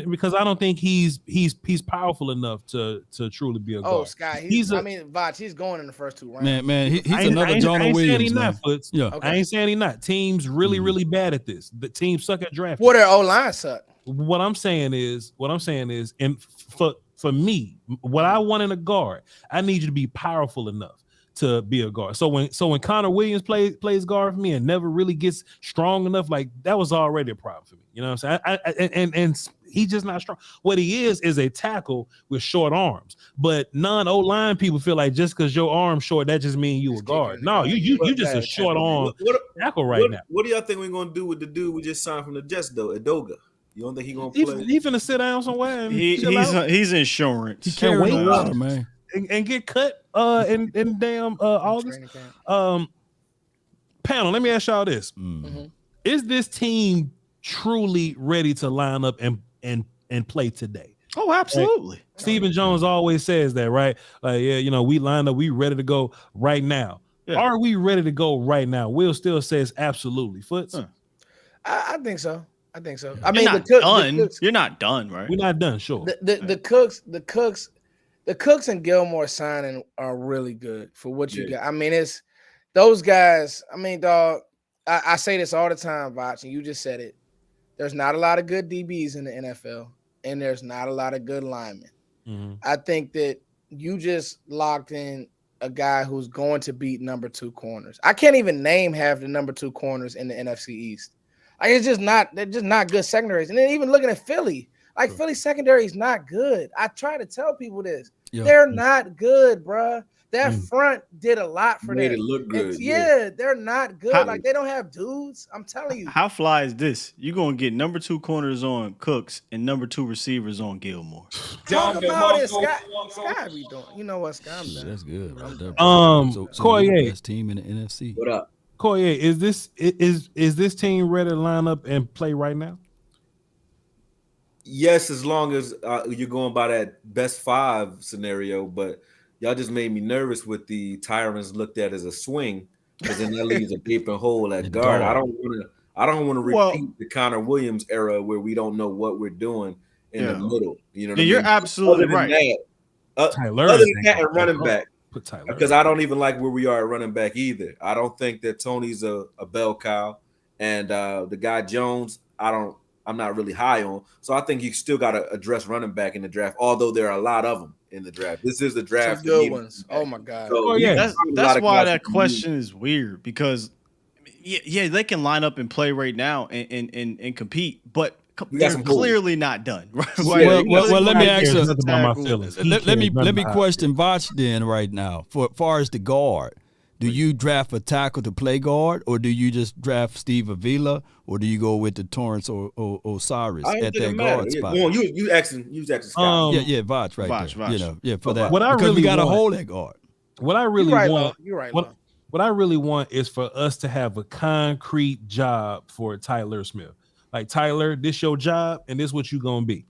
because I don't think he's powerful enough to truly be a guard. Oh, Scott, Voch, he's going in the first 2 rounds. Man, he's another Jonah Williams. I ain't saying he's not. Teams really bad at this. The teams suck at drafting. What their O-line suck. What I'm saying is, and for me, what I want in a guard, I need you to be powerful enough to be a guard. So when Connor Williams plays guard for me and never really gets strong enough, like that was already a problem for me. You know what I'm saying? And he's just not strong. What he is a tackle with short arms. But non-O-line people feel like just because your arm's short, that just means you a guard. No, you just a short arm tackle right now. What do y'all think we're gonna do with the dude we just signed from the Jets though, Edoga? You don't think he's gonna play? He finna sit down somewhere. And he's insurance. He can't wait the water, man. And get cut in damn August. Panel, let me ask y'all this. Mm-hmm. Is this team truly ready to line up and play today? Oh, absolutely. Stephen Jones always says that, right? We lined up, we ready to go right now. Yeah. Are we ready to go right now? Will still says absolutely. Foots? I think so. I mean, you're not done, right? We're not done, sure. The Cooks and Gilmore signing are really good for what you got. I mean, it's those guys. I mean, dog. I say this all the time, Voch, and you just said it. There's not a lot of good DBs in the NFL, and there's not a lot of good linemen. Mm-hmm. I think that you just locked in a guy who's going to beat number 2 corners. I can't even name half the number 2 corners in the NFC East. Like it's just not. They're just not good secondaries. And then even looking at Philly, like Philly secondary is not good. I try to tell people this. Yeah. They're not good, bruh. That front did a lot for Made them. it look good. Yeah, they're not good. How- Like they don't have dudes. I'm telling you. How fly is this? You're gonna get number 2 corners on Cooks and number 2 receivers on Gilmore. Talk about it, Sky be doing. You know what, Sky? I'm done. That's good. Right there. So Koye. we're the best team in the NFC. What up? Koye, is this team ready to line up and play right now? Yes, as long as you're going by that best 5 scenario, but y'all just made me nervous with the Tyrants looked at as a swing, because then that leaves a gaping hole at guard. I don't want to repeat the Connor Williams era where we don't know what we're doing in the middle. You know what I mean? You're absolutely right. Tyler, other than that, and running back, put Tyler, because I don't even like where we are at running back either. I don't think that Tony's a bell cow, and the guy Jones, I'm not really high on. So I think you still got to address running back in the draft, although there are a lot of them in the draft. This is the draft. Some good ones. Oh my God. So, That's why that question is weird, because yeah, they can line up and play right now and compete, but they're clearly not done. Right? Well, let me ask you. Let me question. question Vach then right now. For far as the guard, do you draft a tackle to play guard, or do you just draft Steve Avila, or do you go with the Torrance or Osiris at that guard spot? You asking Scott. Yeah, Vach right Vach, there. Vach. You know, yeah, for that. What I because really we got to want- hold that guard. What I really want, You're right. what I really want is for us to have a concrete job for Tyler Smith. Like, Tyler, this your job, and this what you gonna be.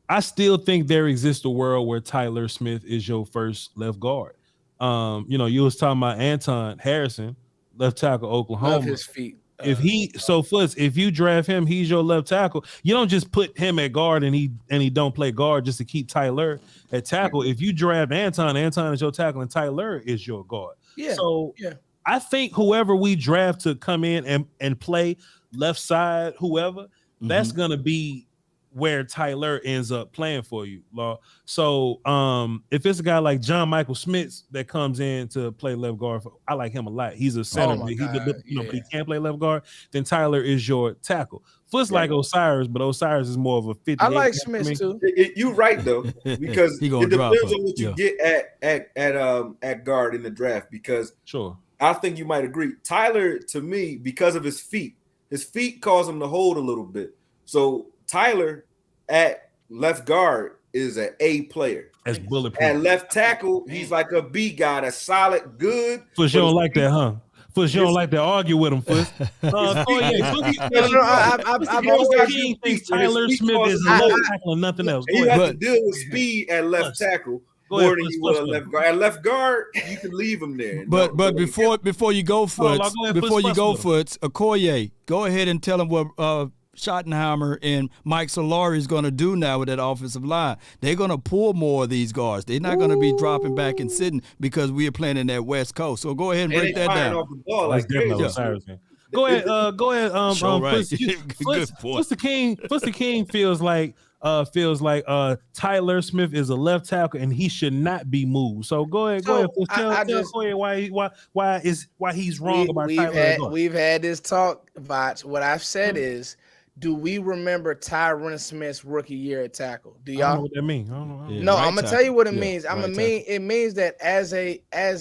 I still think there exists a world where Tyler Smith is your first left guard. You was talking about Anton Harrison, left tackle, Oklahoma. Love his feet. If you draft him, he's your left tackle. You don't just put him at guard and he don't play guard just to keep Tyler at tackle. If you draft Anton is your tackle and Tyler is your guard. Yeah. So I think whoever we draft to come in and play left side, whoever, that's gonna be where Tyler ends up playing for you, Law. So if it's a guy like John Michael Smith that comes in to play left guard, I like him a lot. He's a center, but he can't play left guard. Then Tyler is your tackle. Foot's like Osiris, but Osiris is more of a 50. I like Smith too. You're right though, because it depends on what you get at guard in the draft. Because I think you might agree, Tyler, to me, because of his feet cause him to hold a little bit. So Tyler at left guard is an A player. As bulletproof. At left tackle, he's like a B guy, that's solid, good. Fuss, you don't like that, huh? Fuss, you don't like to argue with him, Fuss. I've always thinks Tyler Smith is a left tackle and nothing else. You have to deal with speed at left tackle more than you will at left guard. At left guard, you can leave him there. But before you go, Foots, Okoye, go ahead and tell him what Schottenheimer and Mike Solari is going to do now with that offensive line. They're going to pull more of these guards. They're not going to be dropping back and sitting because we are playing in that West Coast. So go ahead and break that down. Off the ball like Go ahead. Good point. Fuster King feels like Tyler Smith is a left tackle and he should not be moved. So go ahead. Tell Koye why he's wrong about Tyler. We've had this talk, Vach. What I've said is, do we remember Tyron Smith's rookie year at tackle? Do y'all I don't know what that means? I don't know. No, I'm gonna tell you what it means. It means that as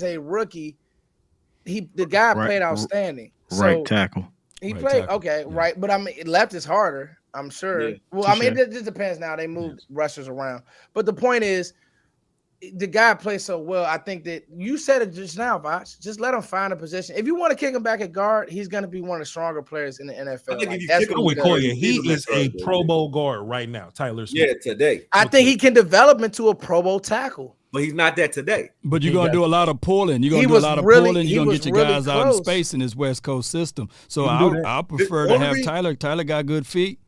a rookie, the guy played outstanding. Right tackle. He played right, but I mean, left is harder. I'm sure. It just depends now. They moved rushers around, but the point is, the guy plays so well. I think that you said it just now, Vach. Just let him find a position. If you want to kick him back at guard, he's going to be one of the stronger players in the NFL. He is a Pro Bowl guard right now, Tyler Smith. Yeah, today. I think he can develop into a Pro Bowl tackle. But he's not that today. But you're going to do a lot of pulling. You're going to do a lot of pulling. You're going to get your guys out in space in this West Coast system. So I prefer to have Tyler. Tyler got good feet.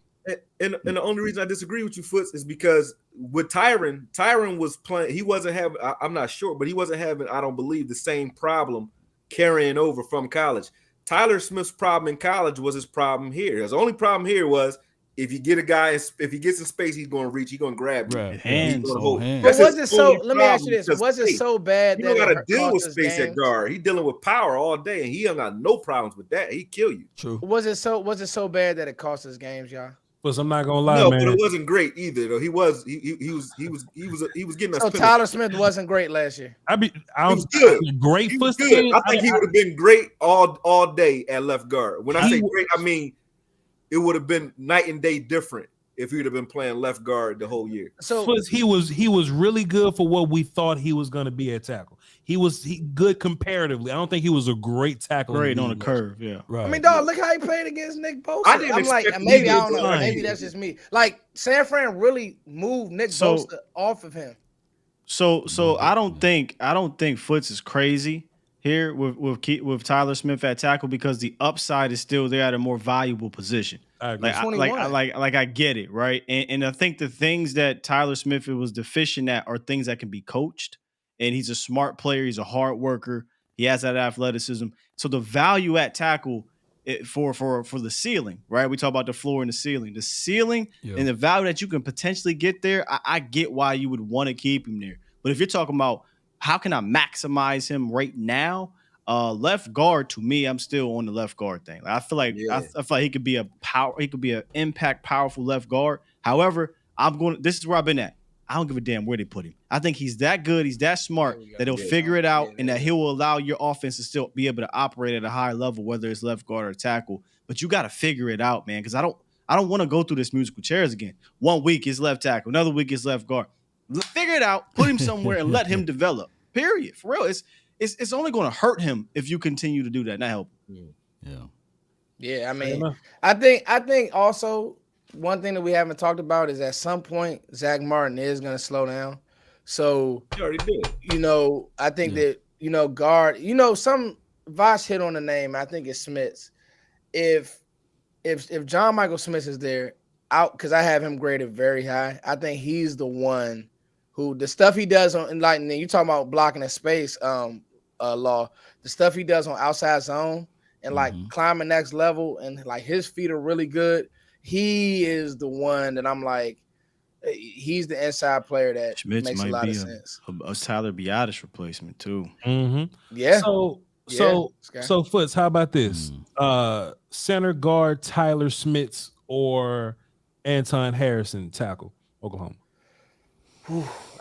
And the only reason I disagree with you, Foots, is because with Tyron was playing. He wasn't having. I'm not sure, but he wasn't having. I don't believe the same problem carrying over from college. Tyler Smith's problem in college was his problem here. His only problem here was if you get a guy, if he gets in space, he's going to reach. He's going to grab you. Right. Hands. He's gonna hold. Hands. But That's was his it so? only Let me ask you problem, this: because was it space. so bad You that don't got to it deal cost with us space at games? guard. He dealing with power all day, and he ain't got no problems with that. He kill you. True. Was it so bad that it cost us games, y'all? But I'm not gonna lie, No, man. but it wasn't great either. Though he was getting us. So penalties. Tyler Smith wasn't great last year. I He was good. Great He for was good. team. I think he would have been great all day at left guard. When I He say was- great, I mean it would have been night and day different if he would have been playing left guard the whole year. So he was really good for what we thought he was going to be at tackle. He was good comparatively. I don't think he was a great tackle. Great on the curve, yeah. Right. I mean, dog, look how he played against Nick Bosa. I didn't I'm like, expect maybe him I to don't do know. fine. Maybe that's just me. Like San Fran really moved Nick So- Bosa off of him. So I don't think Foots is crazy here with Tyler Smith at tackle, because the upside is still there at a more valuable position. I agree. Like I get it, right? And I think the things that Tyler Smith was deficient at are things that can be coached. And he's a smart player. He's a hard worker. He has that athleticism. So the value at tackle for the ceiling, right? We talk about the floor and the ceiling. The ceiling and the value that you can potentially get there, I get why you would want to keep him there. But if you're talking about how can I maximize him right now, left guard, to me, I'm still on the left guard thing. Like, I feel like I feel like he could be an impact, powerful left guard. However, this is where I've been at. I don't give a damn where they put him. I think he's that good, he's that smart that he'll figure it out, and that he will allow your offense to still be able to operate at a high level, whether it's left guard or tackle. But you got to figure it out, man, because I don't want to go through this musical chairs again. 1 week is left tackle, another week is left guard. Figure it out, put him somewhere, and let him develop. Period. For real, it's only going to hurt him if you continue to do that, not help him. Yeah, I mean, I think also one thing that we haven't talked about is at some point Zach Martin is going to slow down. So He already did. I think that guard. Some Vosh hit on the name. I think it's Smiths. If John Michael Smith is there, out because I have him graded very high. I think he's the one who the stuff he does on like you talking about blocking a space law. The stuff he does on outside zone and like climbing next level and like his feet are really good. He is the one that I'm like, he's the inside player that Schmitz makes a might lot be of sense. a Tyler Biadasz replacement too. Mm-hmm. Yeah. So Foots, how about this? Center guard Tyler Smith or Anton Harrison tackle Oklahoma.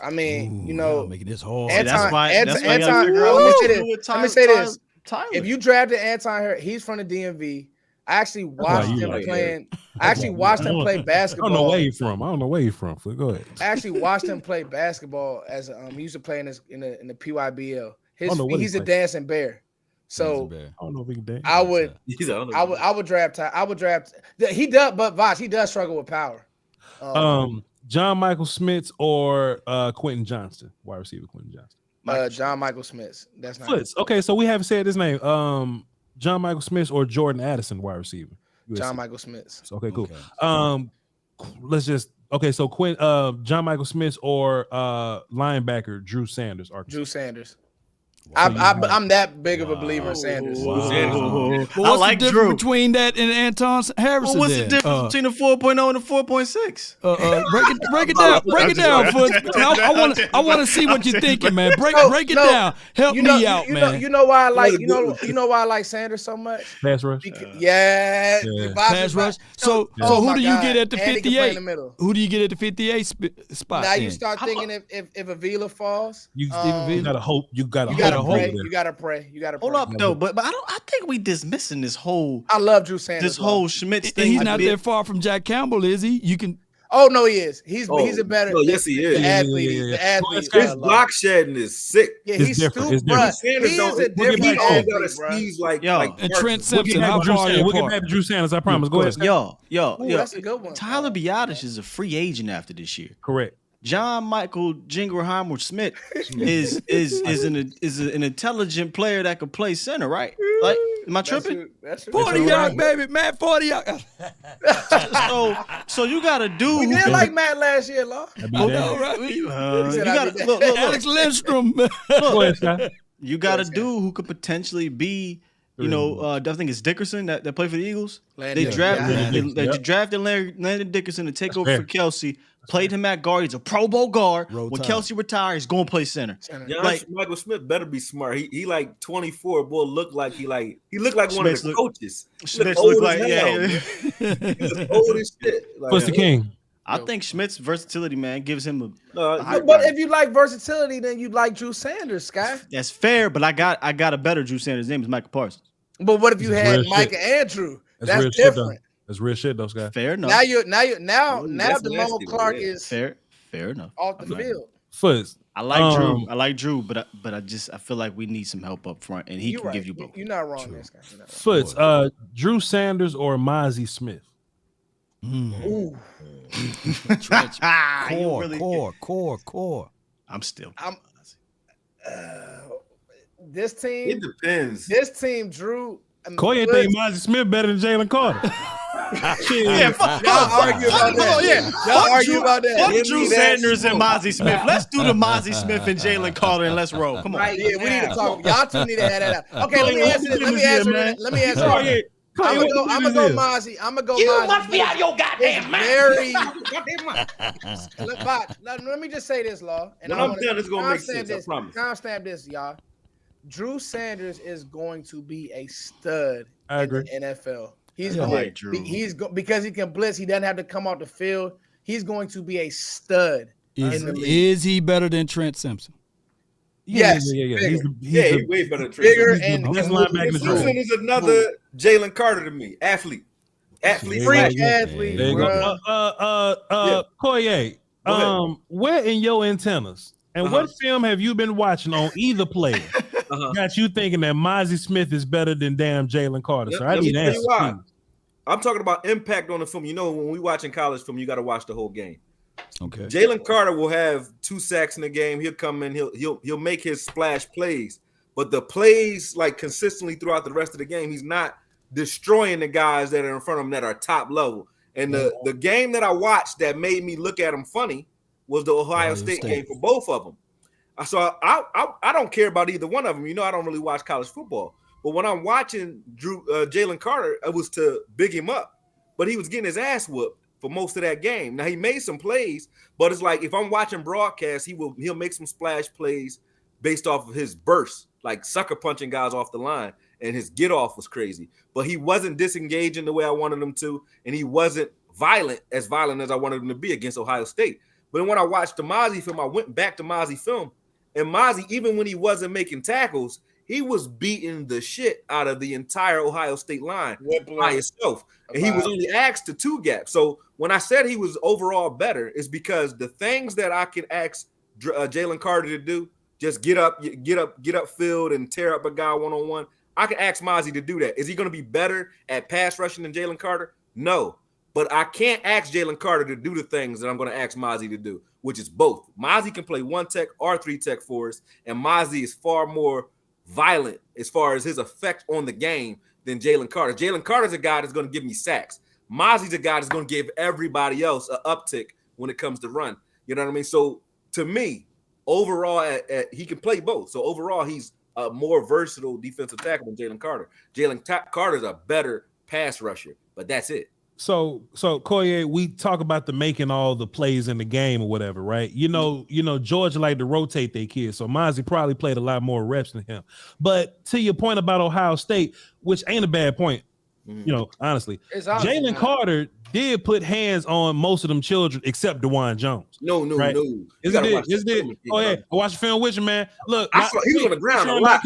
I mean, making this hard. Anton, That's why Anton, you gotta figure out what to do with let me say this. Tyler. If you drafted Anton Harrison, he's from the DMV. I actually watched him playing. I actually watched him play basketball. I don't know where you're from. Go ahead. I actually watched him play basketball as he used to play in the PYBL. He's a dancing bear. So I don't know if he can dance. I would draft. He does, but Vosh, he does struggle with power. John Michael Smith or Quentin Johnston, wide receiver Quentin Johnston. John Michael Smith. That's not Foots. Okay, so we haven't said his name. John Michael Smith or Jordan Addison, wide receiver. John Michael Smith. Okay, cool. So John Michael Smith or linebacker Drew Sanders. Arkansas. Drew Sanders. I'm that big of a believer in Sanders. But what's the difference between that and Anton Harrison? What's the difference between the 4.0 and the 4.6? Break it down, Foots. I want to see what you're thinking, man. Break it down. Help me out, man. You know why I like Sanders so much? Pass rush. Pass rush. So who do you get at the And he can play in 58? the middle. Who do you get at the 58 spot? Now then? you start thinking if Avila falls, You gotta hope. You gotta pray. You gotta pray. Hold up though, but I think we dismissing this whole. I love Drew Sanders. This whole Schmitz And thing. he's not that far from Jack Campbell, is he? You can. Oh no, he is. He's a better. No, yes, he is. The athlete. The athlete. His block shedding is sick. Yeah, It's he's different. stupid, It's bro. different. He's a different He all athlete, got a bro. sneeze like And Trent Simpson, We'll how far are you get apart? back to Drew Sanders. I promise. Go ahead. Yo, That's a good one. Tyler Biadasz is a free agent after this year. Correct. John Michael Jingleheimer Smith is an intelligent player that could play center, right? Like, am I tripping? That's 40 yards, baby, man. 40 yards. So you got a dude. We who did can- like Matt last year, Law. you got Alex Lindstrom. Go ahead, Scott. You got a dude who could potentially be You know, I think it's Dickerson that played for the Eagles. They Landon, drafted Landon Dickerson to take over for Kelsey. Played him at guard. He's a Pro Bowl guard. When Kelsey retires, he's going to play center. Like Michael Smith better be smart. He like 24. Boy, looked like he looked like one of the coaches. Schmitz looked like he was old as shit. Like, What's the king? I think Schmidt's versatility, man, gives him a. But if you like versatility, then you like Drew Sanders, Sky. That's fair, but I got a better Drew Sanders. His name is Michael Parsons. But what if you had Mike and Andrew? That's different. That's real shit, though, Sky. Fair enough. Now DeMarco Clark is fair enough. Off the field. Foots. I like Drew, but I feel like we need some help up front, and he can give you both. You're not wrong, this guy. Foots. Drew Sanders or Mozzie Smith? Ooh. Core. I'm this team. It depends. This team, Drew. Koye think Mozzie Smith better than Jalen Carter. Y'all argue about that. Y'all argue about that. Fuck Drew Sanders and Mozzie Smith. Let's do the Mozzie Smith and Jalen Carter and let's roll. Come on. Right, yeah, we need to talk. Y'all two need to have that out. Okay, let me answer this. Let me answer. I'm gonna go Mozzie. You must be out of your goddamn mind. Let me just say this, Law. And when I'm done, it's gonna make sense. I promise. Timestamp this, y'all. Drew Sanders is going to be a stud I agree. in the NFL. Because he can blitz. He doesn't have to come off the field. He's going to be a stud. Is he better than Trent Simpson? Yes. He's way better than Trent bigger Simpson. and Simpson is another Jalen Carter to me. Athlete. Freak athlete. There you go. Koye, where in your antennas and what film have you been watching on either player got you thinking that Mozzie Smith is better than damn Jalen Carter? So I need to answer. I'm talking about impact on the film. You know, when we watching college film, you got to watch the whole game. Okay. Jalen Carter will have 2 sacks in the game. He'll come in. He'll make his splash plays, but the plays like consistently throughout the rest of the game, he's not destroying the guys that are in front of him that are top level. And the game that I watched that made me look at him funny was the Ohio State game for both of them. So I don't care about either one of them. You know, I don't really watch college football. But when I'm watching Jalen Carter, it was to big him up. But he was getting his ass whooped for most of that game. Now, he made some plays, but it's like if I'm watching broadcast, he'll make some splash plays based off of his burst, like sucker punching guys off the line. And his get off was crazy. But he wasn't disengaging the way I wanted him to, and he wasn't violent as I wanted him to be against Ohio State. But when I watched the Mozzie film, I went back to Mozzie film, and Mozzie, even when he wasn't making tackles, he was beating the shit out of the entire Ohio State line by himself. And he was only asked to 2 gaps. So when I said he was overall better, it's because the things that I can ask Jalen Carter to do, just get up field and tear up a guy one-on-one, I can ask Mozzie to do that. Is he going to be better at pass rushing than Jalen Carter? No. But I can't ask Jalen Carter to do the things that I'm going to ask Mozzie to do, which is both. Mozzie can play 1-tech or 3-tech for us, and Mozzie is far more violent as far as his effect on the game than Jalen Carter. Jalen Carter's a guy that's going to give me sacks. Mozzie's a guy that's going to give everybody else an uptick when it comes to run. You know what I mean? So to me, overall, he can play both. So overall, he's a more versatile defensive tackle than Jalen Carter. Jalen Carter's a better pass rusher, but that's it. So Koye, we talk about the making all the plays in the game or whatever, right? You know, Georgia like to rotate their kids, so Mozzie probably played a lot more reps than him. But to your point about Ohio State, which ain't a bad point, you know, honestly, Jalen Carter did put hands on most of them children except DeJuan Jones. No. Isn't it? Oh yeah, I watched the film with you, man. Look, he was on the ground a lot.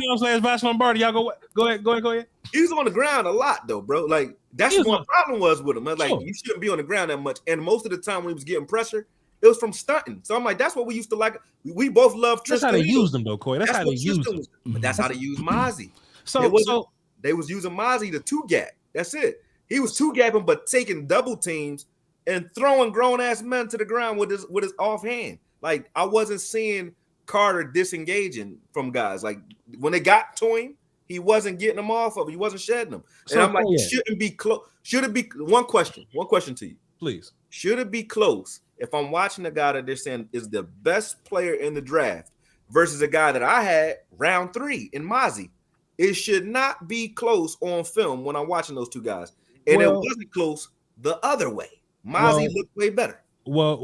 Y'all go ahead. He was on the ground a lot though, bro. Like that's what the problem was with him. Like you shouldn't be on the ground that much. And most of the time when he was getting pressure, it was from stunting. So I'm like, that's what we used to like. We both love Tristan. That's how they used him though, Coy. That's how they used him. But that's how they used Mozzie. So they was using Mozzie to 2-gap. That's it. He was 2-gapping, but taking double teams and throwing grown ass men to the ground with his offhand. Like I wasn't seeing Carter disengaging from guys. Like when they got to him, he wasn't getting them off of. He wasn't shedding them. And I'm like, shouldn't be close. Should it be one question to you, please? Should it be close if I'm watching a guy that they're saying is the best player in the draft versus a guy that I had round 3 in Mozzie? it should not be close on film when I'm watching those two guys. And it wasn't close the other way. Mozzie looked way better. Well,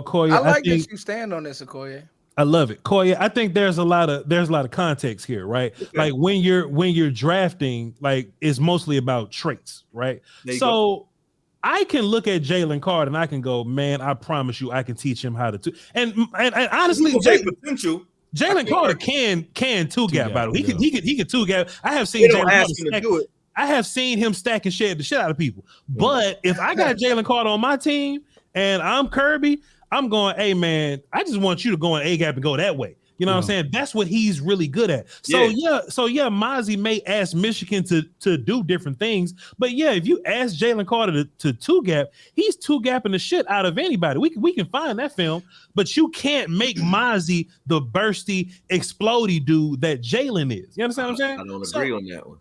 Koya, I like think, that you stand on this, Okoye. I love it, Koya. I think there's a lot of context here, right? Okay. Like when you're drafting, like it's mostly about traits, right? So I can look at Jalen Carter and I can go, man, I promise you, I can teach him how to. And honestly, Jalen Carter can two gap battle. He could two gap. I have seen Jalen Carter do it. I have seen him stack and shed the shit out of people. But if I got Jalen Carter on my team and I'm Kirby, I'm going, hey man, I just want you to go in A gap and go that way. You know what I'm saying? That's what he's really good at. So Mozzie may ask Michigan to do different things, but if you ask Jalen Carter to two gap, he's two gapping the shit out of anybody. We can find that film, but you can't make Mozzie the bursty, explodey dude that Jalen is. You understand what I'm saying? I don't agree on that one.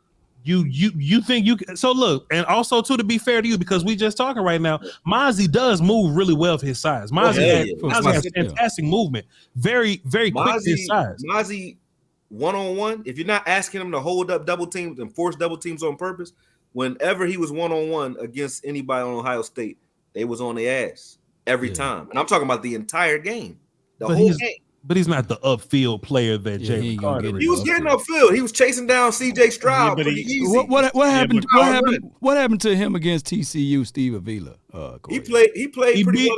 You think you can, so look, and also too, to be fair to you, because we just talking right now, Mozzie does move really well for his size. Mozzie has fantastic movement, very quick for his size. Mozzie one-on-one, if you're not asking him to hold up double teams and force double teams on purpose, whenever he was one-on-one against anybody on Ohio State, they was on their ass every time. And I'm talking about the entire game, the whole game. But he's not the upfield player that Jalen Carter is. He was getting upfield. He was chasing down C.J. Stroud pretty easy. What happened? What happened to him against TCU? Steve Avila. He played pretty well.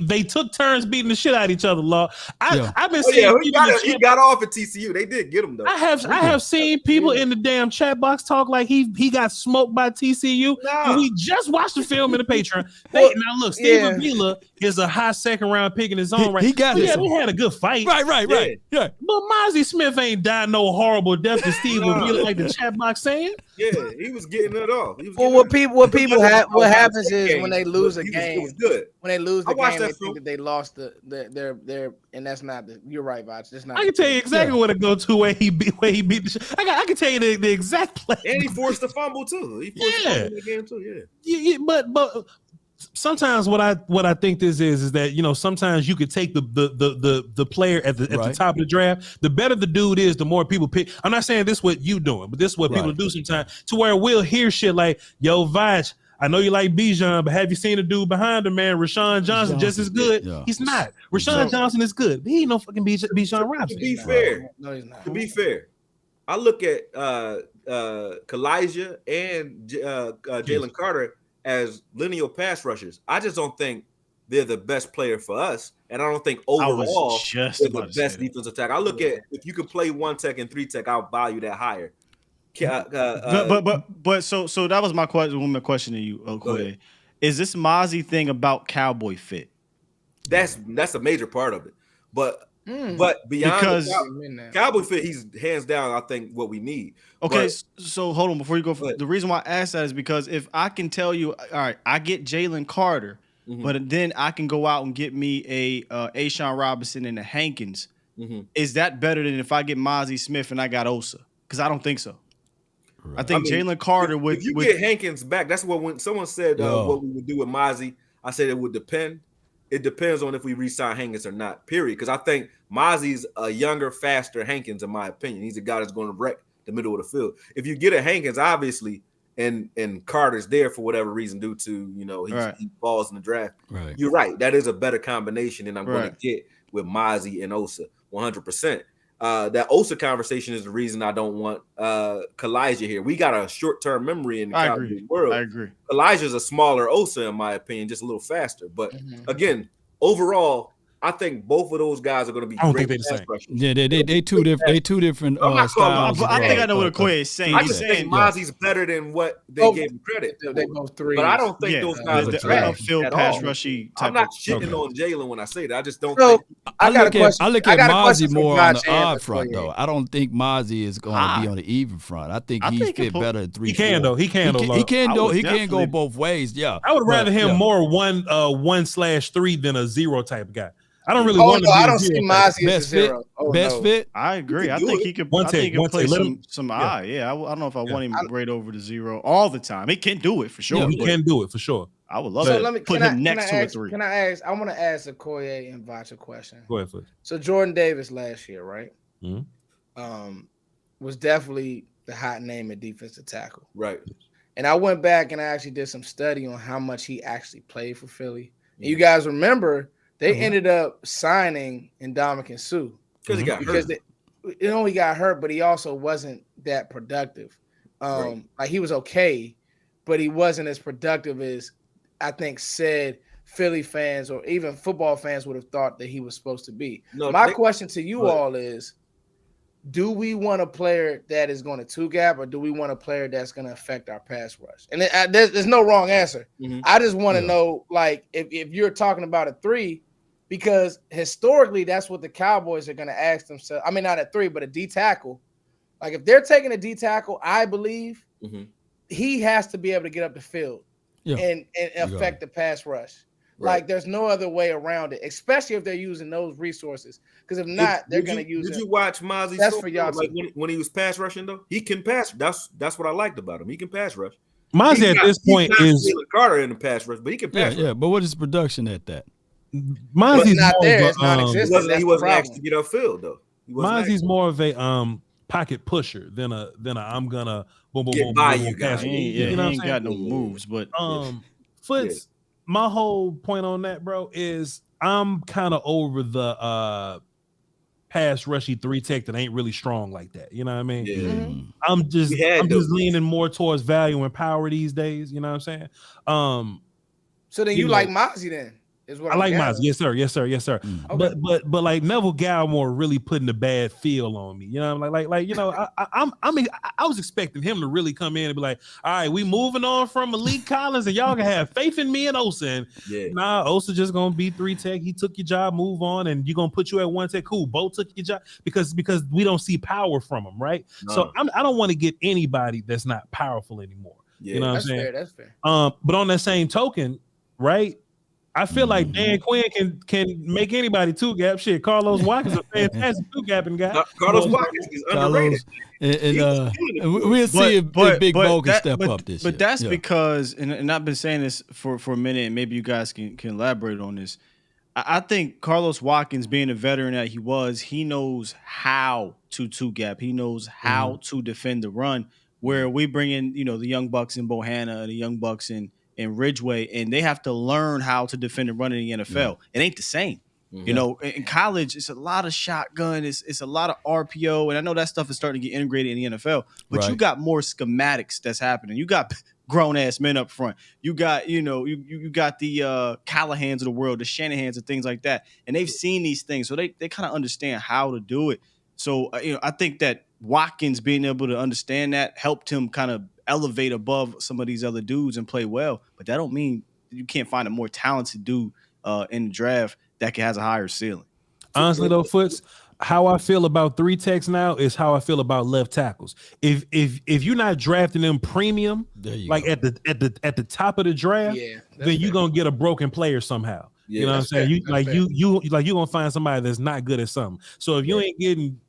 They took turns beating the shit out of each other. I've been seeing he got off at TCU. They did get him though. I have seen people in the damn chat box talk like he got smoked by TCU. And we just watched the film in the Patreon. Now look, Steve Avila is a high second round pick in his own right. They had a good fight. Right. Yeah. But Mozzie Smith ain't died no horrible death to Steve Avila like the chat box saying. Yeah, he was getting it off. What happens is when they lose a game, when they lose the game, they think that they lost their and that's not the. You're right, Vach. That's not. I can tell you exactly where to go to where he beat the shit. I can tell you the exact play. And he forced the fumble too. He forced the fumble in the game too. Yeah. But sometimes what I think this is that sometimes you could take the player at the top of the draft. The better the dude is, the more people pick. I'm not saying this is what you doing, but this is what people do sometimes. To where we'll hear shit like, "Yo, Vach, I know you like Bijan, but have you seen the dude behind him, man? Rashawn Johnson just as good." He's not. Rashawn Johnson is good, but he ain't no fucking Bijan Robinson. To be fair, no, he's not. To be fair, I look at Kalijah and Jalen Carter as lineal pass rushers. I just don't think they're the best player for us, and I don't think overall they're the best defensive tackle. I look at if you can play one tech and three tech, I'll value that higher. But so that was my question to you, Okoye. Is this Mozzie thing about Cowboy fit? That's a major part of it. But beyond Cowboy fit, he's hands down, I think, what we need. Okay, so hold on before you go. The reason why I asked that is because if I can tell you, all right, I get Jalen Carter, but then I can go out and get me a Ashawn Robinson and a Hankins. Is that better than if I get Mozzie Smith and I got Osa? Because I don't think so. Right. I think Jalen Carter would. If you get Hankins back, that's what when someone said what we would do with Mozzie, I said it would depend. It depends on if we re-sign Hankins or not, period. Because I think Mozzie's a younger, faster Hankins, in my opinion. He's a guy that's going to wreck the middle of the field. If you get a Hankins, obviously, and Carter's there for whatever reason due to, he falls in the draft. Right. You're right. That is a better combination than I'm going to get with Mozzie and Osa, 100%. That Osa conversation is the reason I don't want Kalijah here. We got a short-term memory in the Cowboys world. I agree. Kalijah's a smaller Osa, in my opinion, just a little faster. But again, overall, I think both of those guys are going to be great pass rushers. Yeah, they two different styles. I think I know what Okoye is saying. I just think Mozzie's better than what they gave him credit. They both three. But I don't think those guys are trash upfield pass rushy. I'm not shitting on Jalen when I say that. I just don't think. I look at Mozzie more on the odd front, though. I don't think Mozzie is going to be on the even front. I think he fit better at 3. He can though. He can go both ways. Yeah. I would rather him more 1/3 than a 0 type guy. I don't really want to be I don't see Mozzie as a 0. Best fit. I agree. I think he could play some eye. Yeah, I don't know if I want him right over the 0 all the time. He can do it for sure. Yeah, he can do it for sure. I would love to put him next to a 3. Can I ask? I want to ask Okoye and Vach a question. Go ahead, please. So Jordan Davis last year, right? was definitely the hot name at defensive tackle. Right. And I went back and I actually did some study on how much he actually played for Philly. And you guys remember they ended up signing Ndamukong Suh Because he got hurt. He only got hurt, but he also wasn't that productive. Right. Like he was okay, but he wasn't as productive as I think said Philly fans or even football fans would have thought that he was supposed to be. No, My question to you all is, do we want a player that is going to two gap, or do we want a player that's going to affect our pass rush? And there's no wrong answer. I just want to know, like, if you're talking about a 3, because historically that's what the Cowboys are going to ask themselves. I mean, not a 3, but a D tackle. Like if they're taking a D tackle, I believe he has to be able to get up the field and affect the pass rush. Right. Like there's no other way around it, especially if they're using those resources. Because if not, they're going to use it. Did you watch Mozzie? That's for y'all. Like when he was pass rushing though, he can pass. That's what I liked about him. He can pass rush. Mozzie at this point is Carter in the pass rush, but he can pass. Yeah. But what is production at that? Mozzie's not more there. of It's non-existent. He wasn't asked to get upfield though. Mozzie's more of a pocket pusher than a I'm gonna boom boom Get boom by boom, you boom, guys. pass. He You know what I'm ain't saying? got no moves, but Foots. My whole point on that, bro, is I'm kind of over the pass rushy 3 tech that ain't really strong like that. You know what I mean? Yeah. I'm just leaning more towards value and power these days. You know what I'm saying? So then you like Mozzie then? Is what I like Mozzie. Yes, sir. Yes, sir. Yes, sir. Okay. But like Neville Gallimore really putting a bad feel on me. You know, like you know, I was expecting him to really come in and be like, all right, we moving on from Malik Collins, and y'all can have faith in me and Osa. And nah, Osa just gonna be 3 tech. He took your job, move on, and you're gonna put you at 1 tech. Cool, Bo took your job because we don't see power from him, right? No. So I don't want to get anybody that's not powerful anymore. Yeah, you know what I'm saying? Fair, that's fair. But on that same token, right? I feel like Dan Quinn can make anybody 2 gap. Shit, Carlos Watkins a fantastic 2 gapping guy. Carlos Watkins is underrated. We'll see if Big Bo can step up this year. But that's because, and I've been saying this for a minute, and maybe you guys can elaborate on this. I think Carlos Watkins, being a veteran that he knows how to 2 gap. He knows how to defend the run. Where we bring in, the young bucks in Bohanna, the young bucks in Ridgeway, and they have to learn how to defend and run in the NFL. It ain't the same. In college, it's a lot of shotgun, it's a lot of RPO, and I know that stuff is starting to get integrated in the NFL, but you got more schematics that's happening. You got grown-ass men up front. You got, you got the Callahans of the world, the Shanahans and things like that, and they've seen these things, so they kind of understand how to do it. So, I think that Watkins being able to understand that helped him kind of elevate above some of these other dudes and play well, but that don't mean you can't find a more talented dude in the draft that has a higher ceiling. Honestly, though, Foots, how I feel about 3 techs now is how I feel about left tackles. If you're not drafting them premium, like at the top of the draft, then you're gonna get a broken player somehow. You know what I'm saying? You gonna find somebody that's not good at something. So if you ain't getting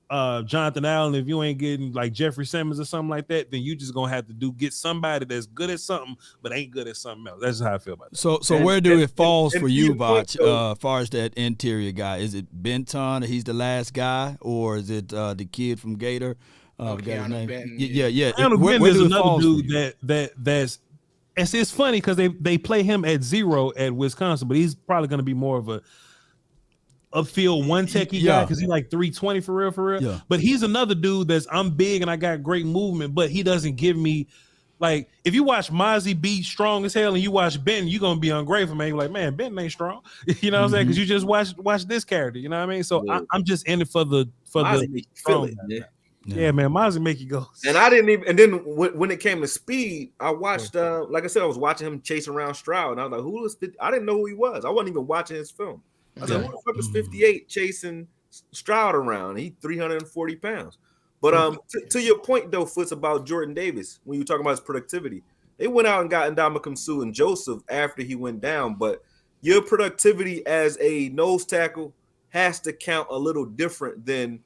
Jonathan Allen, if you ain't getting like Jeffrey Simmons or something like that, then you just gonna have to get somebody that's good at something but ain't good at something else. That's just how I feel about it. So where do it falls for you, Bach, as far as that interior guy? Is it Benton? He's the last guy, or is it the kid from Gator? Keanu Benton. Yeah. Keanu Benton is another dude that's. It's funny because they play him at 0 at Wisconsin, but he's probably going to be more of a upfield 1 techie guy because he's like 320 for real. Yeah. But he's another dude I'm big and I got great movement, but he doesn't give me like if you watch Mozzie be strong as hell and you watch Benton, you're gonna be ungrateful, man. You're like, man, Benton ain't strong. You know what I'm saying? Because you just watch this character. You know what I mean? So I'm just in it for the strong. Yeah, man, Mozzie make you go. And I didn't even. And then when it came to speed, I watched. Like I said, I was watching him chase around Stroud, and I was like, "Who was? I didn't know who he was. I wasn't even watching his film. I said, "Who the fuck is 58 chasing Stroud around? He's 340 pounds." But to your point though, Foots, about Jordan Davis, when you talking about his productivity, they went out and got Ndamukong Suh and Joseph after he went down. But your productivity as a nose tackle has to count a little different than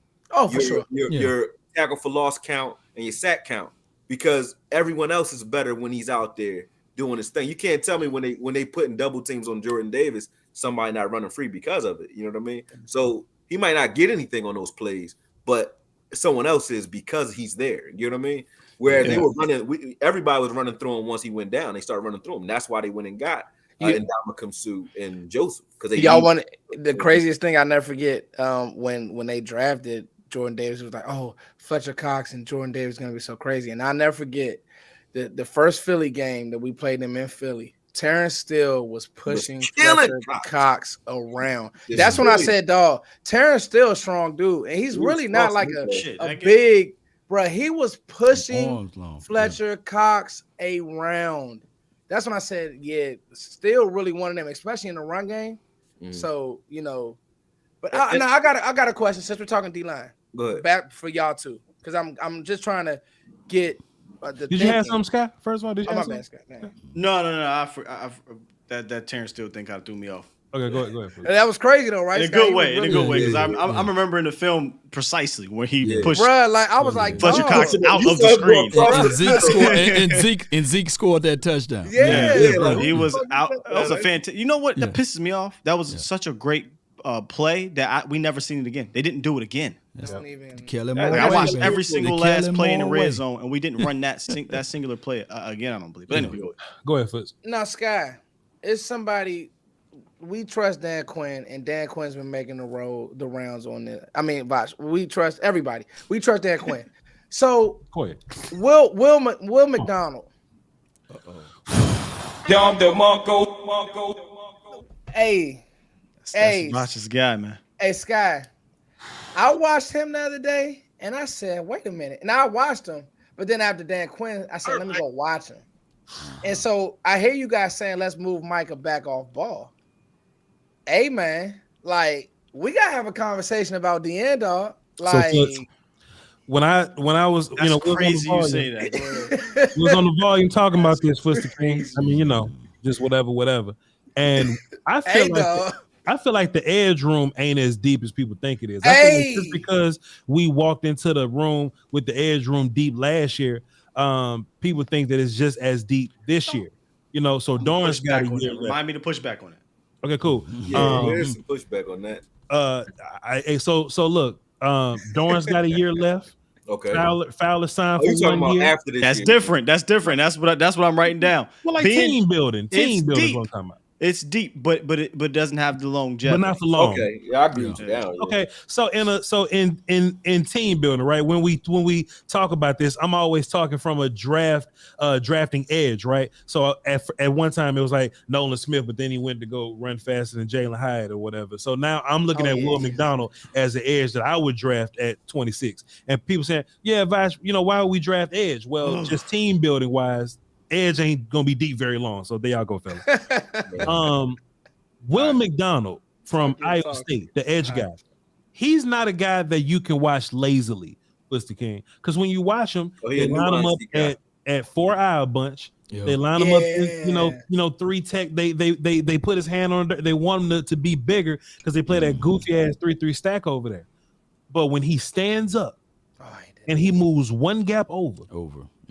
your tackle for loss count and your sack count, because everyone else is better when he's out there doing his thing. You can't tell me when they putting double teams on Jordan Davis, somebody not running free because of it. You know what I mean? So he might not get anything on those plays, but someone else is because he's there. You know what I mean? Whereas they were running, everybody was running through him once he went down. They started running through him. That's why they went and got Ndamukong Suh and Joseph, because y'all want the craziest thing I never forget. When they drafted Jordan Davis, it was like, oh, Fletcher Cox and Jordan Davis is gonna be so crazy. And I'll never forget the first Philly game that we played them in Philly. Terrence Steele was pushing Fletcher Cox around. That's when I said, dog, Terrence Steele, a strong dude, and he's really not like a big bro. He was pushing Fletcher Cox around. That's when I said, yeah, Steele really wanted them, especially in the run game. So but I got a question since we're talking D-line. Back for y'all too, because I'm just trying to get. Did you have something, Scott? First of all, did you have something? Scott. No. I that Terrence Steele thing kind of threw me off. Okay, go ahead. Please. That was crazy though, right? In a good way, because I'm remembering the film precisely where he pushed. Bruh, like I was like, Fletcher Cox out of the screen. And Zeke scored that touchdown. Yeah. He was out. That was a fantastic. You know what? That pisses me off. That was such a great play that we never seen it again. They didn't do it again. I watched every single last play in the red zone, and we didn't run that singular play again. I don't believe. But anyway, go ahead, Foots. Now, Sky, it's somebody we trust. Dan Quinn, and Dan Quinn's been making the rounds on this. I mean, Bosh, we trust everybody. We trust Dan Quinn. So, go ahead. Will McDonald. Hey, Bosh's guy, man. Hey, Sky. I watched him the other day, and I said, wait a minute. And I watched him, but then after Dan Quinn, I said, let me go watch him. And so I hear you guys saying, let's move Micah back off ball. Hey, man, like, we got to have a conversation about the end, dog. Like, so, when I was, that's crazy you say that. We was on the volume talking about this, Foots King. I mean, just whatever. And I feel like the edge room ain't as deep as people think it is. I think just because we walked into the room with the edge room deep last year, people think that it's just as deep this year. So Dorrance got a year left. Remind me to push back on it. Okay, cool. Yeah, there's some pushback on that. So look, Dorrance got a year left. Okay. Fowler signed for 1 year. After this That's year. different. That's what I'm writing down. Well, like team building. Team building is what I'm talking about. It's deep, but it doesn't have the longevity. But not for long. Okay, yeah, I agree with you now. Yeah. Okay, so in team building, right? When we talk about this, I'm always talking from a drafting edge, right? So at one time it was like Nolan Smith, but then he went to go run faster than Jalen Hyatt or whatever. So now I'm looking at Will McDonald as an edge that I would draft at 26. And people saying, yeah, Vash, why would we draft edge? Well, just team building wise. Edge ain't gonna be deep very long, so there y'all go, fellas. Will McDonald from Iowa State, the edge guy, he's not a guy that you can watch lazily, Mr. King, because when you watch him, they line him up at 4-eye bunch. Yep. They line him up, 3 tech. They put his hand on. They want him to be bigger because they play that goofy ass 3-3 stack over there. But when he stands up and he moves one gap over.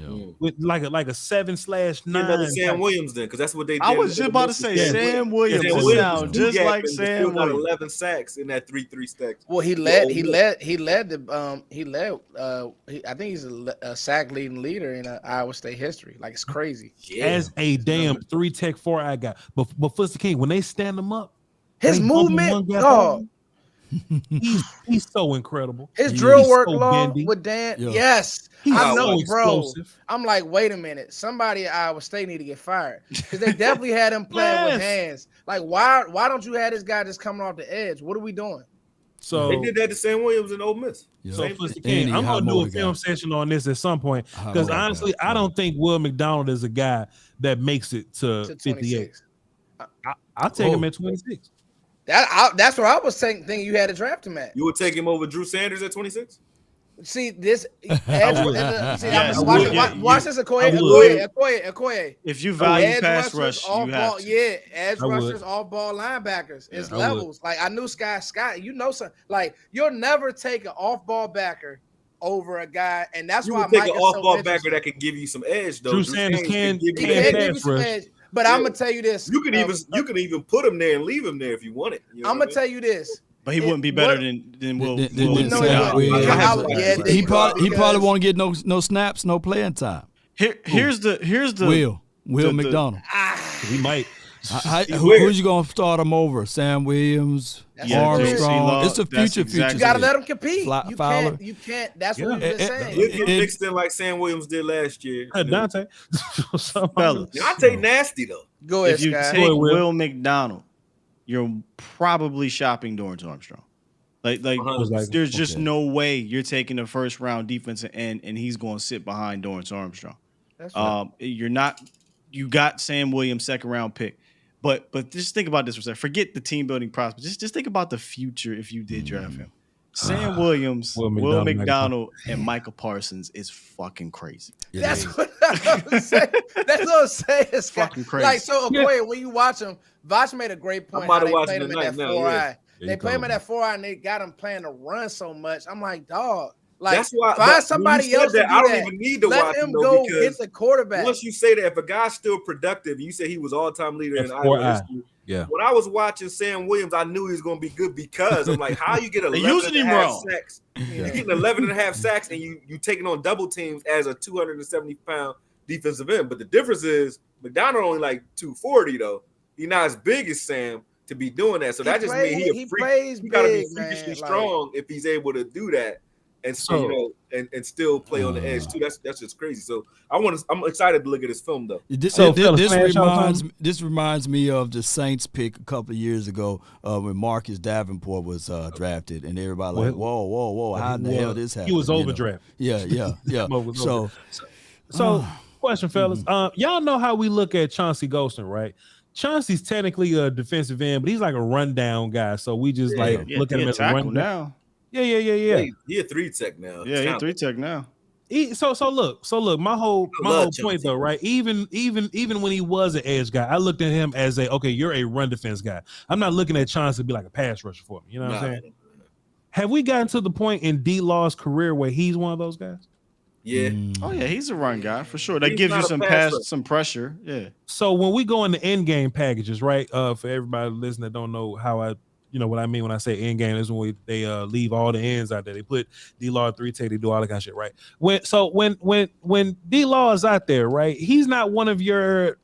Yeah. With like a 7/9. Another Sam Williams then, because that's what they did. I was just about to say Sam Williams. Sound just like Sam Williams. 11 sacks in that 3-3 stack. Well, he led I think he's a sack leader in Iowa State history. Like, it's crazy. Yeah. As a damn 3-tech 4-eye guy. But Foots King, when they stand him up, his movement, dog. He's so incredible. His drill work so long with Dan. Yo. Yes. I know, so bro. Explosive. I'm like, wait a minute. Somebody at Iowa State need to get fired. Because they definitely had him playing with hands. Like, why don't you have this guy just coming off the edge? What are we doing? So they did that to Sam Williams in Ole Miss. Yeah. So King, I'm gonna do a film session on this at some point. Because honestly, I don't think Will McDonald is a guy that makes it to 58. I'll take him at 26. That's what I was thinking you had to draft him at. You would take him over Drew Sanders at 26? See this. Watch this, Okoye. If you value pass rush, you have to. Yeah, edge rushers, off ball linebackers. It's levels. Like, I knew Scott. Something. Like, you'll never take an off ball backer over a guy, and that's why Mike is so off ball backer that can give you some edge though. Drew Sanders can give you some edge. But I'm gonna tell you this. You can even put him there and leave him there if you want it. I'm gonna tell you this. But he wouldn't be better than Will. Than Will Sam Williams. He probably won't get no snaps, no playing time. Here's the Will McDonald. We might. Who's you gonna start him over? Sam Williams, Armstrong. It's a future. You gotta let him compete. Fowler. You can't. That's what we've been saying. He'll get mixed in like Sam Williams did last year. Dante. Fellas. Dante nasty though. Go ahead, If you Scott. take Will McDonald, you're probably shopping Dorrance Armstrong. Like there's just no way you're taking a first round defensive end and he's going to sit behind Dorrance Armstrong. That's right. You're not. You got Sam Williams, second round pick, but just think about this for a second. Forget the team building prospect. Just think about the future if you did draft him. Sam Williams, Will McDonald, and Michael Parsons is fucking crazy. That's what I'm saying. That's what I'm saying. It's fucking crazy. Like so, when you watch him, Voch made a great point. How they played him in that 4-eye. They play him in that 4-eye, and they got him playing to run so much. I'm like, dog. Like, that's why find somebody else to do I don't that. even need to Let watch him though, go because get the quarterback. Once you say that, if a guy's still productive, you say he was all-time leader in Iowa history. Yeah. When I was watching Sam Williams, I knew he was going to be good because I'm like, how you get 11 using him wrong. sacks? You're getting 11 and a half sacks, and you taking on double teams as a 270-pound defensive end. But the difference is McDonald only like 240 though. He's not as big as Sam to be doing that. So that just means he got to be freakishly strong if he's able to do that. And so, and still play on the edge too. That's just crazy. So I'm excited to look at this film though. This reminds me of the Saints pick a couple of years ago when Marcus Davenport was drafted, and everybody like, whoa, how in the hell this happened? He was overdrafted. Yeah. So, question, fellas. Y'all know how we look at Chauncey Golston, right? Chauncey's technically a defensive end, but he's like a rundown guy. So we just look at him as a rundown. Now. Yeah. He a 3-tech now. Yeah, he's 3-tech now. So look. My whole point though, right? Even when he was an edge guy, I looked at him as you're a run defense guy. I'm not looking at Chauncey to be like a pass rusher for me. You know what I'm saying? Have we gotten to the point in D-Law's career where he's one of those guys? Yeah. Oh yeah, he's a run guy for sure. That gives you some pressure. Yeah. So when we go into end game packages, right? For everybody listening that don't know how what I mean when I say end game is when they leave all the ends out there. They put D-Law 3-tech, they do all that kind of shit, right? When D-Law is out there, right? He's not one of your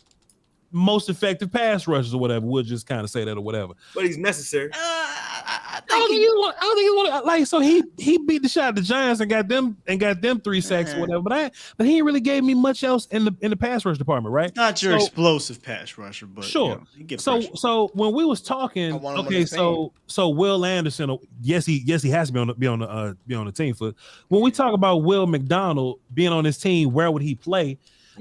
most effective pass rushers or whatever. We'll just kind of say that or whatever. But he's necessary. I don't think he want like so he beat the shot at the Giants and got them 3 sacks or whatever. But he ain't really gave me much else in the pass rush department, right? Not your explosive pass rusher, but sure. He gets so when we was talking, so Will Anderson, yes he has to be on the team. For when we talk about Will McDonald being on this team, where would he play?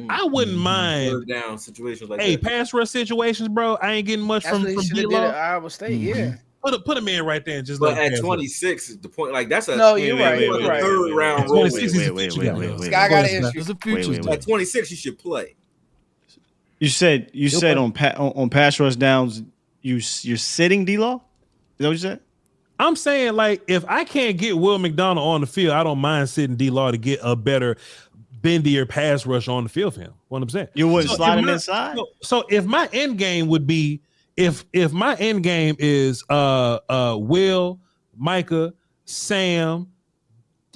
I wouldn't mind down situations like that. Pass rush situations, bro. I ain't getting much from D-Law. Iowa State, yeah. Put him in right there and just. But at 26 is the point. Like that's a you're right. Third round. 26 wait. Sky got an issue. At 26, you should play. You said on pass rush downs, you're sitting D-Law? Is that what you said? I'm saying like if I can't get Will McDonald on the field, I don't mind sitting D-Law to get a better bendier pass rush on the field for him. What I'm saying. You wouldn't slide him inside? So if my end game would be if my end game is Will, Micah, Sam,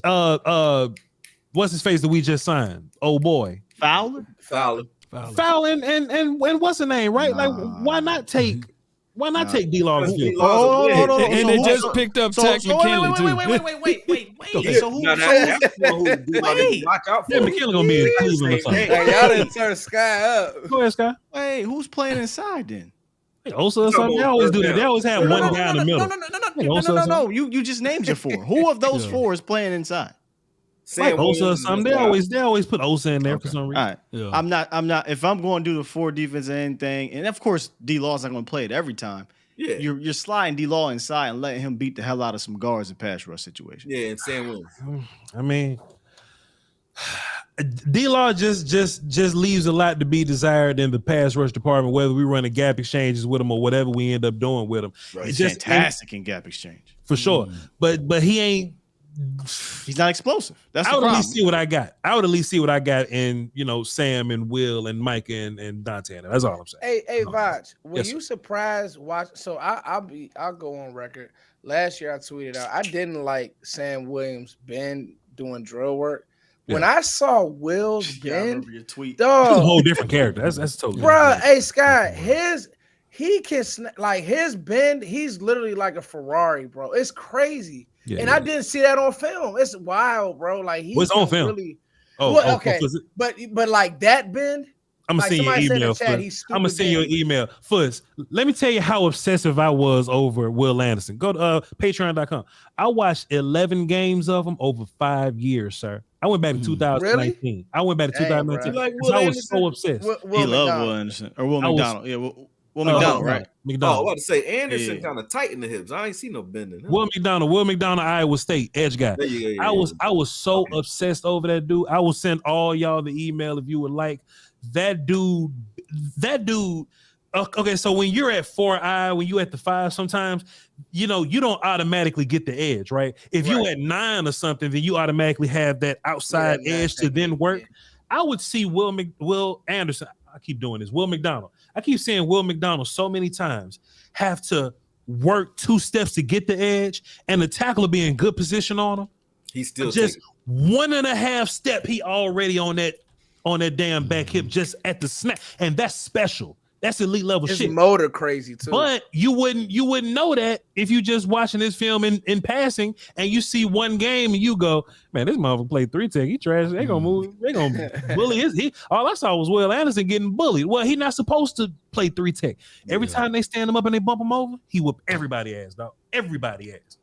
what's his face that we just signed? Oh boy. Fowler and what's the name, right? Like why not take D-Law? And they just picked up Tech McKinley too. Wait. So who's McKinley gonna be in Cleveland or something. Y'all didn't turn Sky up. Go ahead, Sky. Wait, who's playing inside then? Osa or something. They always do that. They always have one guy in the middle. No. You just named your four. Who of those four is playing inside? Like Osa or something. They always put Osa in there for some reason. All right. Yeah. I'm not. If I'm going to do the 4 defense and anything, and of course D-Law's not going to play it every time. Yeah, you're sliding D-Law inside and letting him beat the hell out of some guards in pass rush situations. Yeah, and Sam Williams. I mean, D-Law just leaves a lot to be desired in the pass rush department, whether we run a gap exchanges with him or whatever we end up doing with him. Right. It's just fantastic in gap exchange. For sure. But he ain't He's not explosive. That's I the would at problem. least see what I got. I would at least see what I got in, Sam and Will and Mike and Dante. That's all I'm saying. Hey, Vaj, were Yes, you sir. surprised? So I'll go on record. Last year I tweeted out I didn't like Sam Williams bend doing drill work. When I saw Will's Yeah, I bend, remember your tweet. He's a dog, whole different character. That's totally bro. different. Hey, Scott, he can like his bend. He's literally like a Ferrari, bro. It's crazy, and I didn't see that on film. It's wild, bro. Like What's on film? Really, okay. But like that bend. I'm gonna send you an email. I'm gonna send you an email. First, let me tell you how obsessive I was over Will Anderson. Go to patreon.com. I watched 11 games of him over 5 years, sir. I went back to 2019. Really? I went back to 2019. Like Because I was so obsessed. He loved Will Anderson or Will McDonald. Will McDonald, right? Oh, I McDonald. was about to say Anderson kind of tight in the hips. I ain't seen no bending. Will McDonald, Iowa State, edge guy. I was so obsessed over that dude. I will send all y'all the email if you would like. That dude. Okay, so when you're at 4i, when you at the 5, sometimes you don't automatically get the edge, right? If you at 9 or something, then you automatically have that outside edge to then work. Yeah. I would see Will Anderson. I keep doing this. Will McDonald. I keep saying Will McDonald so many times have to work 2 steps to get the edge, and the tackler be in good position on him. He's still just 1.5 step. He already on that damn back hip just at the snap, and that's special. That's elite level shit. His motor crazy too. But you wouldn't know that if you just watching this film in passing and you see one game and you go, man, this motherfucker played 3 tech. He trash. They gonna move. They gonna bully his. All I saw was Will Anderson getting bullied. Well, he not supposed to play 3 tech. Every time they stand him up and they bump him over, he whoop everybody ass, dog. Everybody ass.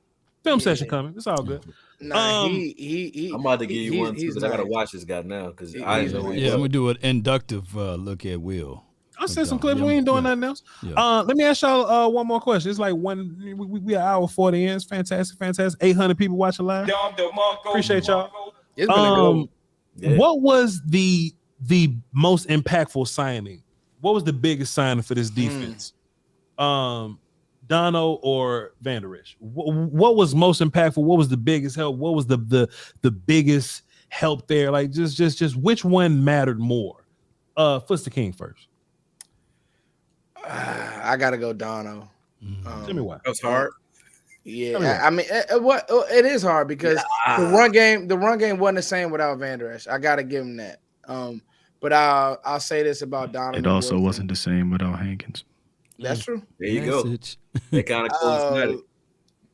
Film session coming. It's all good. Nah, I'm about to give you one too, because I gotta watch this guy now. Because I'm gonna do an inductive look at Will. I'll send some clips. We ain't doing nothing else. Yeah. Let me ask y'all one more question. It's like we are hour 40 in. It's fantastic. 800 people watching live. Appreciate y'all. It's been a What was the most impactful signing? What was the biggest signing for this defense? Dono or Van Der Esch? What was most impactful? What was the biggest help? What was the biggest help there? Like just which one mattered more? Footster King first. I gotta go Dono. Tell me why. That's hard. Yeah, I mean, it is hard because the run game wasn't the same without Van Der Esch. I gotta give him that. But I'll say this about Donovan. It also wasn't the same without Hankins. That's true. There you go. They kind of coincided.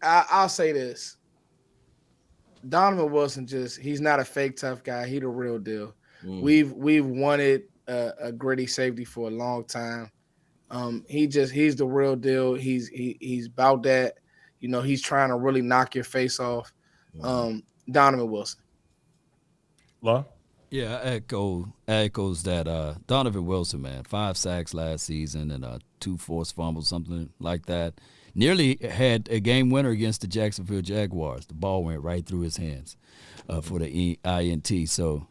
I'll say this. Donovan Wilson he's not a fake tough guy. He the real deal. We've wanted a gritty safety for a long time. He's the real deal. He's about that. He's trying to really knock your face off. Donovan Wilson. Law? Yeah, echoes that Donovan Wilson, man. 5 sacks last season and 2 forced fumbles, something like that. Nearly had a game winner against the Jacksonville Jaguars. The ball went right through his hands for the INT. So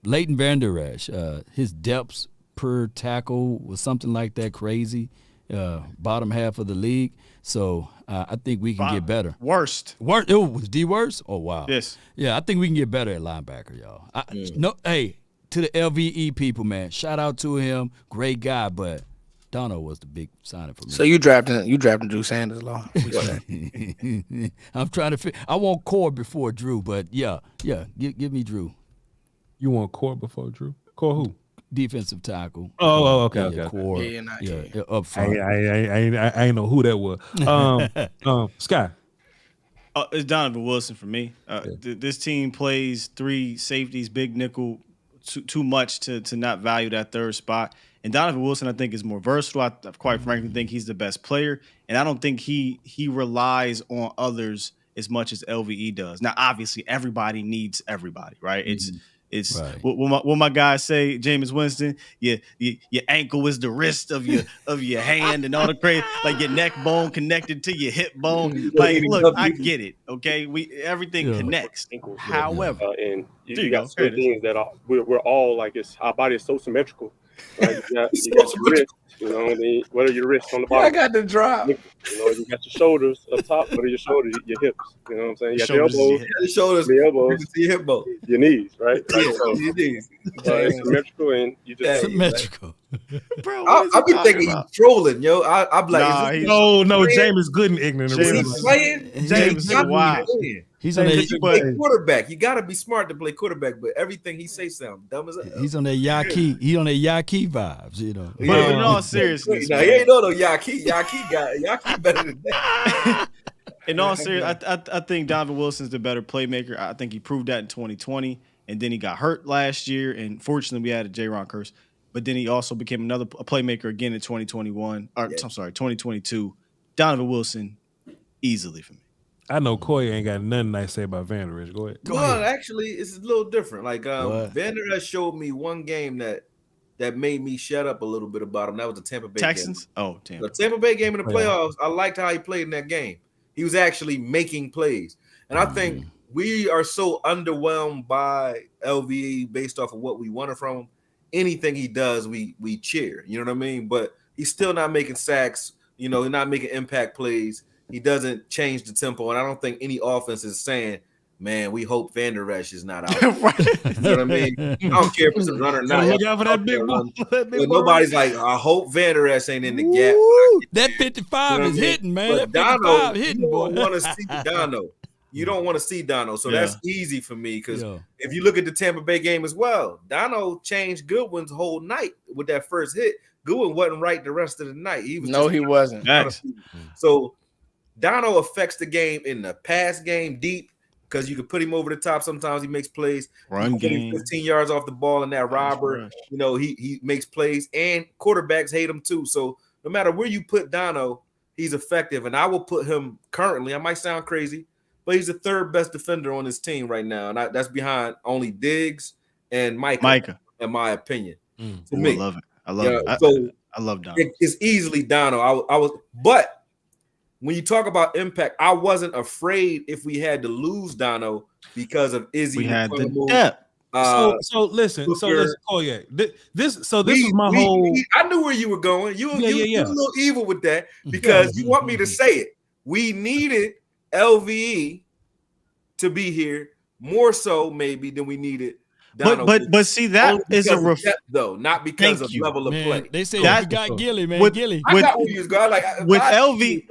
Leighton Van Der Esch, his depths per tackle was something like that crazy, bottom half of the league. So I think we can get better. Worst. It was the worst? Oh, wow. Yes. Yeah, I think we can get better at linebacker, y'all. Hey, to the LVE people, man, shout out to him. Great guy, but Dono was the big signing for me. So you drafting Drew Sanders, Law. I'm trying to I want Core before Drew, but yeah, give me Drew. You want Core before Drew? Core who? Defensive tackle. Oh, okay. Core. Up front. I ain't know who that was. Sky. It's Donovan Wilson for me. This team plays 3 safeties, big nickel, too much to not value that third spot. And Donovan Wilson, I think, is more versatile. I quite frankly think he's the best player, and I don't think he relies on others as much as LVE does. Now, obviously, everybody needs everybody, right? It's right. What my guys say, Jameis Winston. Your ankle is the wrist of your hand, and all the crazy, like your neck bone connected to your hip bone. Like, look, I get it. Okay, everything connects. However, and you got certain things that we're all like. Our body is so symmetrical. Right? You got your wrist, You know, and then what are your wrists on the Yeah, I bottom? got the drop. You know, you got your shoulders up top. What are your shoulders? Your hips. You know what I'm saying? You got your Shoulders is your elbows, hip. The shoulders, your elbows, to your hip bone. your knees, right? Like Yeah, so. your knees. It's symmetrical, and you just Yeah. Symmetrical. Bro, what is I he be talking thinking about? he's trolling, yo. I'm like, Nah, is this he's- No, playing? James is good and ignorant. James Is is- he playing? James is wild. He's on that. Because you play quarterback. You got to be smart to play quarterback, but everything he say sounds dumb as hell. He's on that Yaki. He on that Yaki vibes, you know. But in all seriousness, Now, he ain't no Yaki. Yaki better than that. in all seriousness, I think Donovan Wilson's the better playmaker. I think he proved that in 2020, and then he got hurt last year, and fortunately we had a J-Ron curse. But then he also became a playmaker again in 2021. Or, I'm sorry, 2022. Donovan Wilson, easily for me. I know Koya ain't got nothing nice to say about Van Der Esch. Go ahead. Well, actually, it's a little different. Like Van Der Esch showed me one game that made me shut up a little bit about him. That was the Tampa Bay Texans? game. Oh, Tampa. The Tampa Bay game in the playoffs, I liked how he played in that game. He was actually making plays. And I think we are so underwhelmed by LVE based off of what we wanted from him. Anything he does, we cheer. You know what I mean? But he's still not making sacks. You know, he's not making impact plays. He doesn't change the tempo. And I don't think any offense is saying, man, we hope Van Der Esch is not out. Right. You know what I mean? I don't care if it's a runner or not. Look out for that big boy. But nobody's like, I hope Van Der Esch ain't in the gap. Woo, that 55 You know what is I mean? hitting, man. But That 55 Dono, hitting, you boy. don't want to see Dono. You don't want to see Dono. So Yeah. that's easy for me because Yeah. if you look at the Tampa Bay game as well, Dono changed Goodwin's whole night with that first hit. Goodwin wasn't right the rest of the night. He was No, he wasn't. Facts. So Dono affects the game in the pass game deep because you can put him over the top. Sometimes he makes plays. Run You can put him game. 15 yards off the ball in that robber. rush. You know, he makes plays and quarterbacks hate him too. So no matter where you put Dono, he's effective. And I will put him currently, I might sound crazy, but he's the third best defender on his team right now. And that's behind only Diggs and Micah. In my opinion. To Ooh, me. I love it. I love it. So I love Dono. it's easily Dono. I was, but when you talk about impact, I wasn't afraid if we had to lose Dono because of Izzy. We had the McCollum. depth. So listen, Koya. This was my we- whole. I knew where you were going. You were a little evil with that because you want me to say it. We needed LVE to be here more so maybe than we needed Dono. But see, that is a though, not because of level of play. They say That- you got Gilly, man. with- Gilly. I got where you was going. Like with I- LV,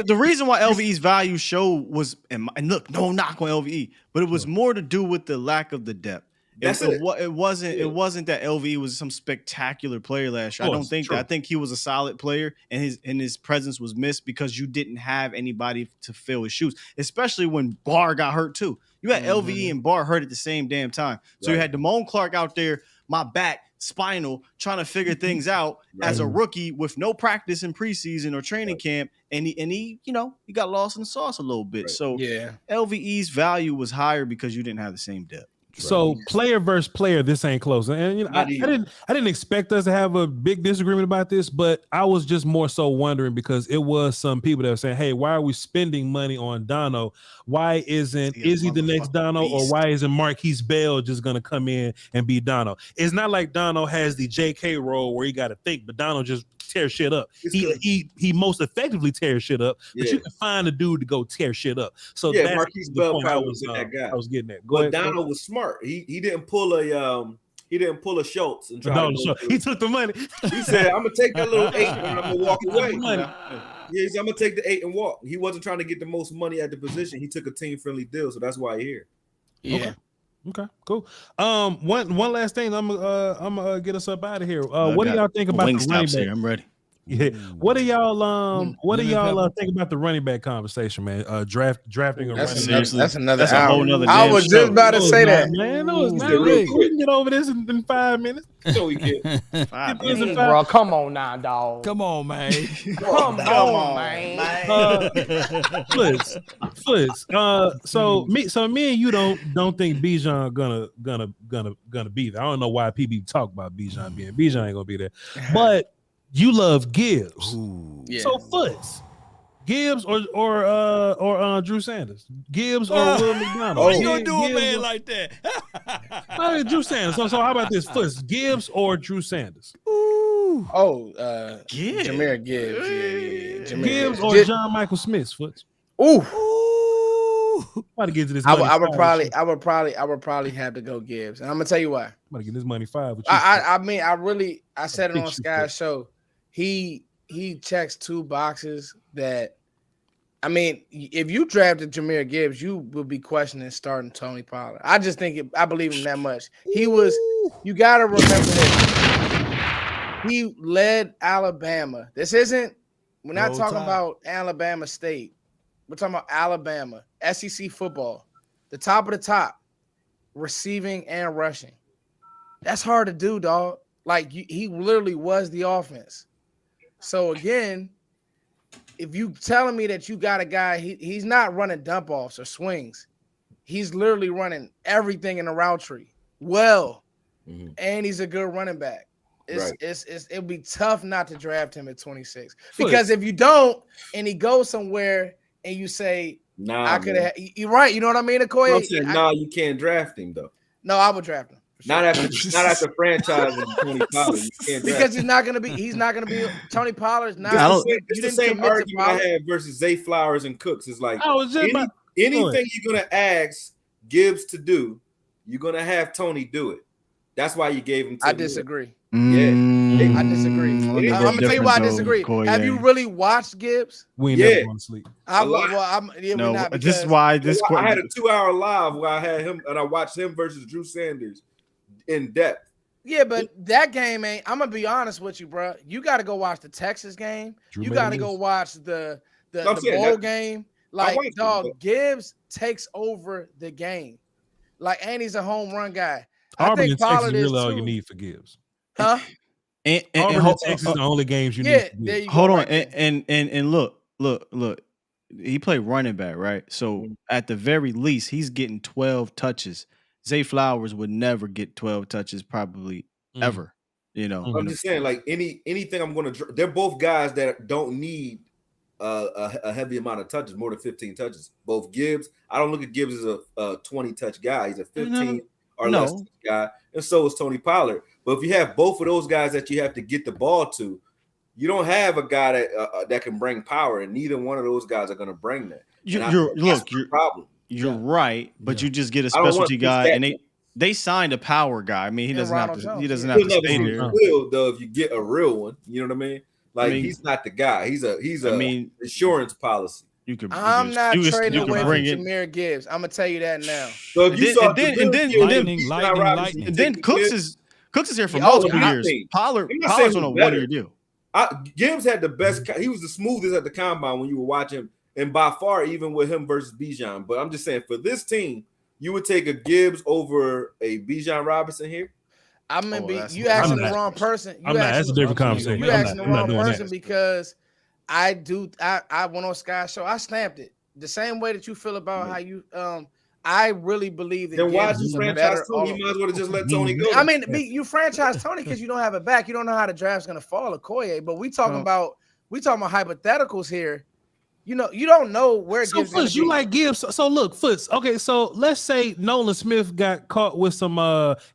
the reason why LVE's value show was, and look, no knock on LVE, but it was more to do with the lack of the depth. That's It wasn't that LVE was some spectacular player last year. I don't think that. I think he was a solid player, and his presence was missed because you didn't have anybody to fill his shoes, especially when Barr got hurt too. You had LVE and Barr hurt at the same damn time. So you had Damone Clark out there, my back, spinal, trying to figure things out as a rookie with no practice in preseason or training camp, and he he got lost in the sauce a little bit. So Yeah. LVE's value was higher because you didn't have the same depth. So player versus player, this ain't close. And I didn't expect us to have a big disagreement about this, but I was just more so wondering because it was some people that were saying, "Hey, why are we spending money on Dono? Why isn't Izzy the next Dono, or why isn't Marquise Bell just gonna come in and be Dono?" It's not like Dono has the JK role where he got to think, but Dono just tear shit up. He most effectively tears shit up, but you can find a dude to go tear shit up. So that's Marquise the Bell point probably was that guy. I was getting at. But Dono was smart. He didn't pull a Schultz and try to go he took the money. He said, "I'm gonna take that little 8 and I'm gonna walk away." Yeah, I'm gonna take the 8 and walk. He wasn't trying to get the most money at the position. He took a team friendly deal, so that's why he's here. Yeah. Okay, cool. One last thing. I'm gonna get us up out of here. What do y'all think about the running back? I'm ready. Yeah. What do y'all think about the running back conversation, man? Drafting a running back. That's another That's a hour. whole nother I damn was show. just about to say that. Man, no, it's not. We can get over this in 5 minutes. So we can. Bro, come on now, dog. Come on, man. Come on, man. Flips. So me and you don't think Bijan gonna be there. I don't know why PB talk about Bijan being. Bijan ain't gonna be there, but you love Gibbs. Yeah. So Foots, Gibbs or Drew Sanders, Gibbs or Will McDonald. Why you gonna do a Gibbs man or- like that? Drew Sanders. So how about this? Foots, Gibbs or Drew Sanders? Ooh. Gibbs. Jahmyr Gibbs. Yeah. Jahmyr Gibbs or Gibbs. John Michael Smith, Foots. Ooh. About to get to this. I money would probably have to go Gibbs, and I'm gonna tell you why. I'm gonna get this money 5 with you. I said it on Sky's show. He checks 2 boxes that, I mean, if you drafted Jahmyr Gibbs, you would be questioning starting Tony Pollard. I just think I believe him that much. You got to remember this. He led Alabama. We're not talking about Alabama State. We're talking about Alabama, SEC football, the top of the top, receiving and rushing. That's hard to do, dog. Like, he literally was the offense. So, again, if you telling me that you got a guy, he's not running dump offs or swings. He's literally running everything in the route tree well, and he's a good running back. It'd be tough not to draft him at 26 because if you don't and he goes somewhere and you say, I could have, you're right. You know what I mean? Okoye, you can't draft him though. No, I would draft him. Sure. Not after franchising Tony Pollard. You can't because he's not gonna be Tony Pollard's not. It's the same argument I had versus Zay Flowers and Cooks. It's like anything you're gonna ask Gibbs to do, you're gonna have Tony do it. That's why you gave him. I disagree. Yeah, I disagree. I'm gonna tell you why I disagree. Have you really watched Gibbs? We never going to sleep. This is why I had a 2-hour live where I had him and I watched him versus Drew Sanders in depth. Yeah, but that game ain't. I'm gonna be honest with you, bro. You got to go watch the Texas game. You got to go watch the bowl game. Like, dog, Gibbs takes over the game. Like, and he's a home run guy. Auburn and Texas is really all you need for Gibbs. Huh? And Texas is the only games you need. There you hold go, on, right and look. He played running back, right? So at the very least, he's getting 12 touches. Zay Flowers would never get 12 touches, probably ever. You know, I'm just saying, like anything I'm going to. They're both guys that don't need a heavy amount of touches, more than 15 touches. Both Gibbs. I don't look at Gibbs as a 20 touch guy. He's a 15 or less touch guy, and so is Tony Pollard. But if you have both of those guys that you have to get the ball to, you don't have a guy that can bring power, and neither one of those guys are going to bring that. You're right, but you just get a specialty guy, and they signed a power guy. I mean, he doesn't have to. He doesn't have to stay there. Though, if you get a real one, you know what I mean. Like, he's not the guy. He's insurance policy. I'm not trading away from Jahmyr Gibbs. I'm gonna tell you that now. So if you saw then Cooks is here for multiple years. Pollard's on a 1-year deal. Gibbs had the best. He was the smoothest at the combine when you were watching him, and by far, even with him versus Bijan. But I'm just saying, for this team, you would take a Gibbs over a Bijan Robinson here. You asking the wrong person. That's a different conversation. You asking the wrong person because I went on Sky's show. I stamped it the same way that you feel about how you. I really believe that. Then why did you franchise Tony? You might as well have just let Tony go. I mean, you franchise Tony because you don't have it back. You don't know how the draft's gonna fall, Okoye. But we talking about hypotheticals here. You know, you don't know where. So Foots, you like Gibbs. So look, Foots. Okay, so let's say Nolan Smith got caught with some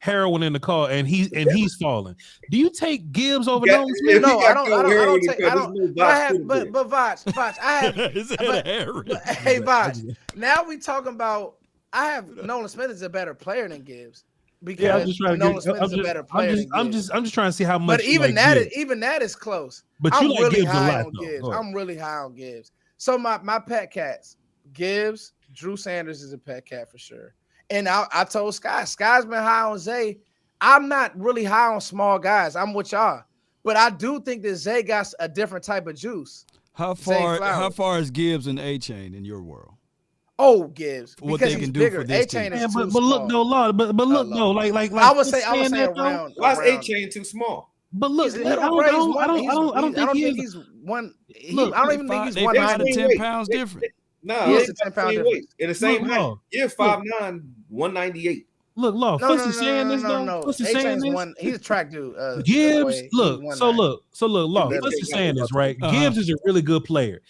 heroin in the car, and he's falling. Do you take Gibbs over Nolan Smith? No, I don't take. I don't. I have, but Vach, I have. Hey, Vach. Now we talking about. I have Nolan Smith is a better player than Gibbs because Nolan Smith is a better player. I'm just trying to see how much. But even that is close. But you like Gibbs a lot, though. I'm really high on Gibbs. So my pet cats, Gibbs, Drew Sanders is a pet cat for sure. And I told Sky's been high on Zay. I'm not really high on small guys. I'm with y'all. But I do think that Zay got a different type of juice. How far is Gibbs and A-Chain in your world? Oh, Gibbs. What they can do for this team. But look, no, like I would say around. Why is A-Chain too small? But look, I don't think he's one. I don't even think he's 190. 10 pounds different. No, it's 10 pounds different. In the same height. You're 5'9", 198. Look, Law. What's he saying this though? What's he saying this? He's a track dude. Gibbs, look, Law. What's he saying this, right? Gibbs is a really good player.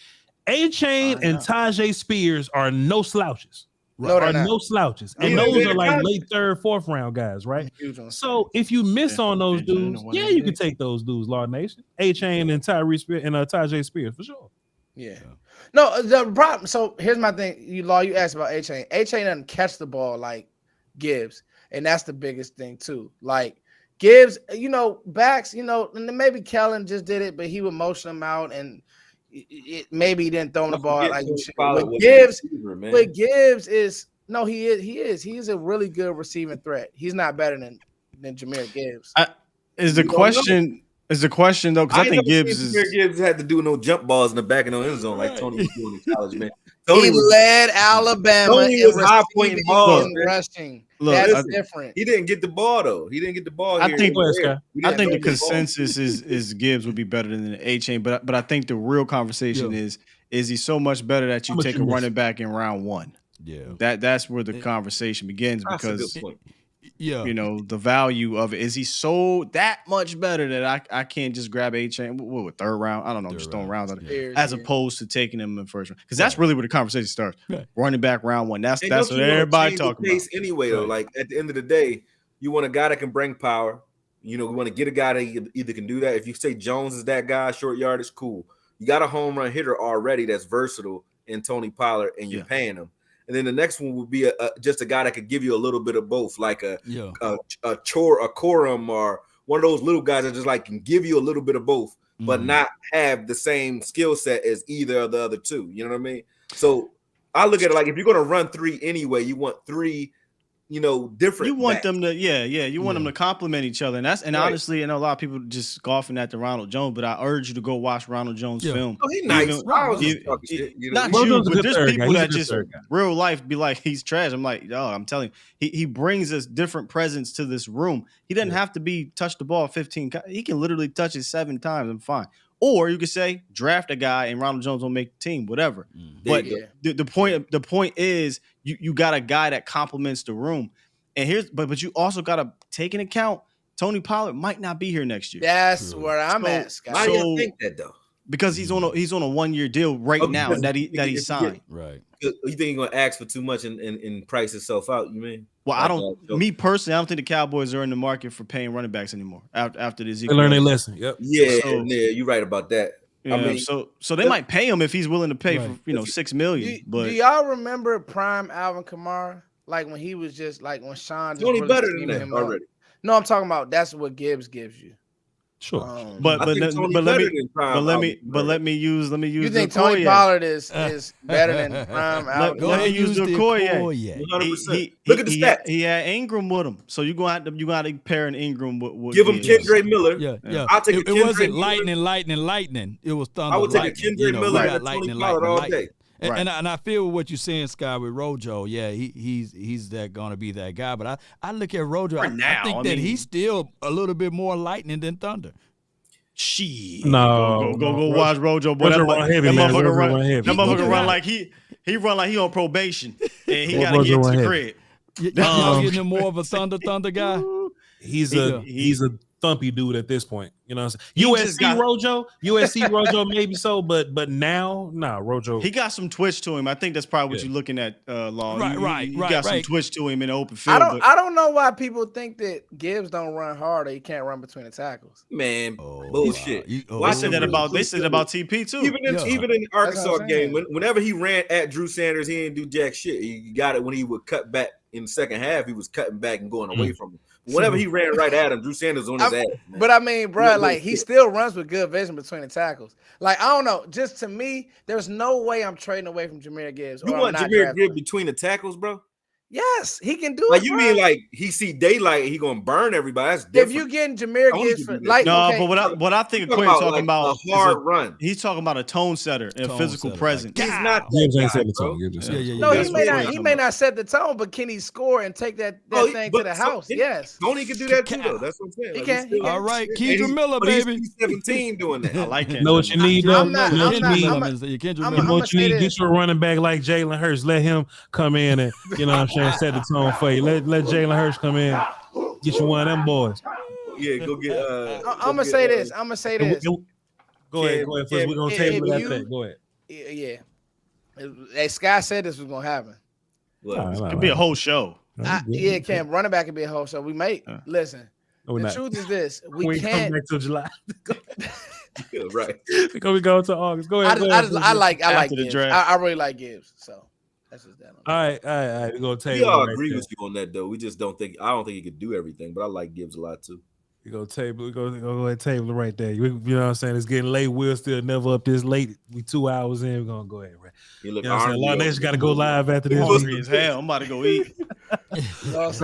A-Chain and Tajay Spears are no slouches. No, they're are not. no slouches, and Yeah, those they're are like not. late third, fourth round guys, right? Huge on So if you miss on those Yeah, dudes, yeah, you can take those dudes, Law Nation, A-Chain and Tyrese Spears and Tajay Spears for sure. Yeah. No, the problem. So here's my thing. You asked about A-Chain. A-Chain doesn't catch the ball like Gibbs, and that's the biggest thing too. Like Gibbs, backs, and then maybe Kellen just did it, but he would motion them out, and maybe he didn't throw him the ball like you should. But Gibbs is he is a really good receiving threat. He's not better than Jahmyr Gibbs. Is the question though? Because I think Gibbs had to do no jump balls in the back of no end zone like Tony was doing in college, man. He led Alabama Tony in was high pointing balls, and rushing. Look, That's different. He didn't get the ball though. He didn't get the ball. I think the the consensus is Gibbs would be better than the A-Chain, but I think the real conversation is he so much better that you take a running back in round one? Yeah, that's where the conversation begins because the value of it is he so that much better that I can't just grab A-Chain third round. I don't know, just throwing rounds on it, as opposed to taking him in first round because that's really where the conversation starts. Right. Running back round one. That's what everybody talking about. Anyway, though, like at the end of the day, you want a guy that can bring power. We want to get a guy that either can do that. If you say Jones is that guy, short yardage, cool. You got a home run hitter already that's versatile in Tony Pollard, and you're paying him. And then the next one would be just a guy that could give you a little bit of both, like a Corum, or one of those little guys that just like can give you a little bit of both, but not have the same skill set as either of the other two. You know what I mean? So I look at it like if you're going to run three anyway, you want three, different. You want them to, you want them to complement each other, and honestly, I know a lot of people just scoffing at the Ronald Jones, but I urge you to go watch Ronald Jones film. Oh, he's nice. Not you, but there's people that just real life be like he's trash. I'm like, I'm telling you, he brings us different presence to this room. He doesn't have to be touch the ball 15. He can literally touch it 7 times. I'm fine. Or you could say draft a guy and Ronald Jones will make the team, whatever. But the point is you got a guy that complements the room. And but you also got to take into account Tony Pollard might not be here next year. That's where I'm at, Scott. Why do you think that though? Because he's on a 1-year deal right now that he signed. Right. You think he's gonna ask for too much and price himself out? You mean? Well, me personally, I don't think the Cowboys are in the market for paying running backs anymore after the They learn their lesson. Yep. Yeah, you're right about that. I mean, so they might pay him if he's willing to pay for $6 million. Do y'all remember prime Alvin Kamara? Like when he was just like when Sean just Tony really better than that already. No, I'm talking about that's what Gibbs gives you. Sure, but let me use. You think Tony Pollard is better than prime Alvin? Let me use the Okoye. 100%. Look at the stats. He had Ingram with him, so you got to pair an Ingram with. Give him Kendra Miller. Yeah. I'll take it wasn't lightning. It was thunder. I would take a Kendra Miller and Tony Pollard all day. And I feel what you're saying, Scott, with Rojo. Yeah, he's that going to be that guy. But I look at Rojo. I think that he's still a little bit more lightning than thunder. Shit. No. Go watch Rojo. Boy, that motherfucker run like he run like he on probation and he got to get to the crib. Y'all getting him more of a thunder guy? He's a thumpy dude at this point. You know what I'm saying? USC Rojo maybe so, but now, Rojo. He got some twitch to him. I think that's probably what you're looking at, Long. Right. You got some twitch to him in the open field. I don't know why people think that Gibbs don't run hard or he can't run between the tackles. Man, bullshit. They said that about TP too. Even in the Arkansas game, whenever he ran at Drew Sanders, he didn't do jack shit. He got it when he would cut back in the second half. He was cutting back and going away from him. Whenever he ran right at him, Drew Sanders on his ass. Man. But I mean, bro, like he still runs with good vision between the tackles. Like I don't know, just to me, there's no way I'm trading away from Jahmyr Gibbs. You want Jahmyr Gibbs between the tackles, bro? Yes, he can do it. Like you mean like he see daylight, he gonna burn everybody? That's different. If you getting Jahmyr Gibbs for but what I think Quinn's talking about a hard run. He's talking about a tone setter and a physical presence. He's not. Gibbs ain't set the tone. No, he may not set the tone, but can he score and take that thing to the house? Yes, Tony can do that too, though. That's what I'm saying. He can. All right, Kendra Miller, baby. He's 17 doing that. I like it. Know what you need, though? What you need? Get you a running back like Jalen Hurts. Let him come in and set the tone for you. Let Jalen Hurts come in. Get you one of them boys. Yeah, go get. I'm gonna say this. Go ahead. We're gonna table that thing. Go ahead. Yeah. Hey, Sky said this was gonna happen. What? It could be a whole show. Yeah, Cam, running back could be a whole show. We may listen. No, the truth is this: we we come can't. back till July. Yeah, right. Because we go to August. Go ahead. I like After the Gibbs. draft. I really like Gibbs. So that's just that. All right. We're gonna take. We all agree with you on that, though. We just don't think. I don't think he could do everything, but I like Gibbs a lot too. We go table. We go ahead and table it right there. You know what I'm saying? It's getting late. We're still never up this late. We 2 hours in. We're gonna go ahead. Right? You look, know what I'm saying? Law Nation got to go live after this. Hungry as hell. I'm about to go eat. Live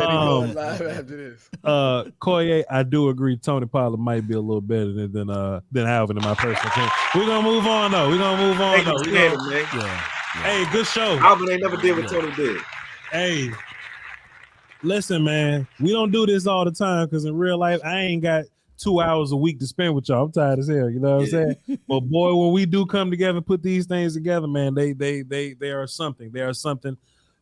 after this. Koye, I do agree. Tony Pollard might be a little better than Alvin in my personal opinion. We're gonna move on though. Hey, good show. Alvin ain't never did what Tony did. Hey. Listen, man, we don't do this all the time because in real life, I ain't got 2 hours a week to spend with y'all. I'm tired as hell, you know what I'm saying? But boy, when we do come together and put these things together, man, they are something. They are something.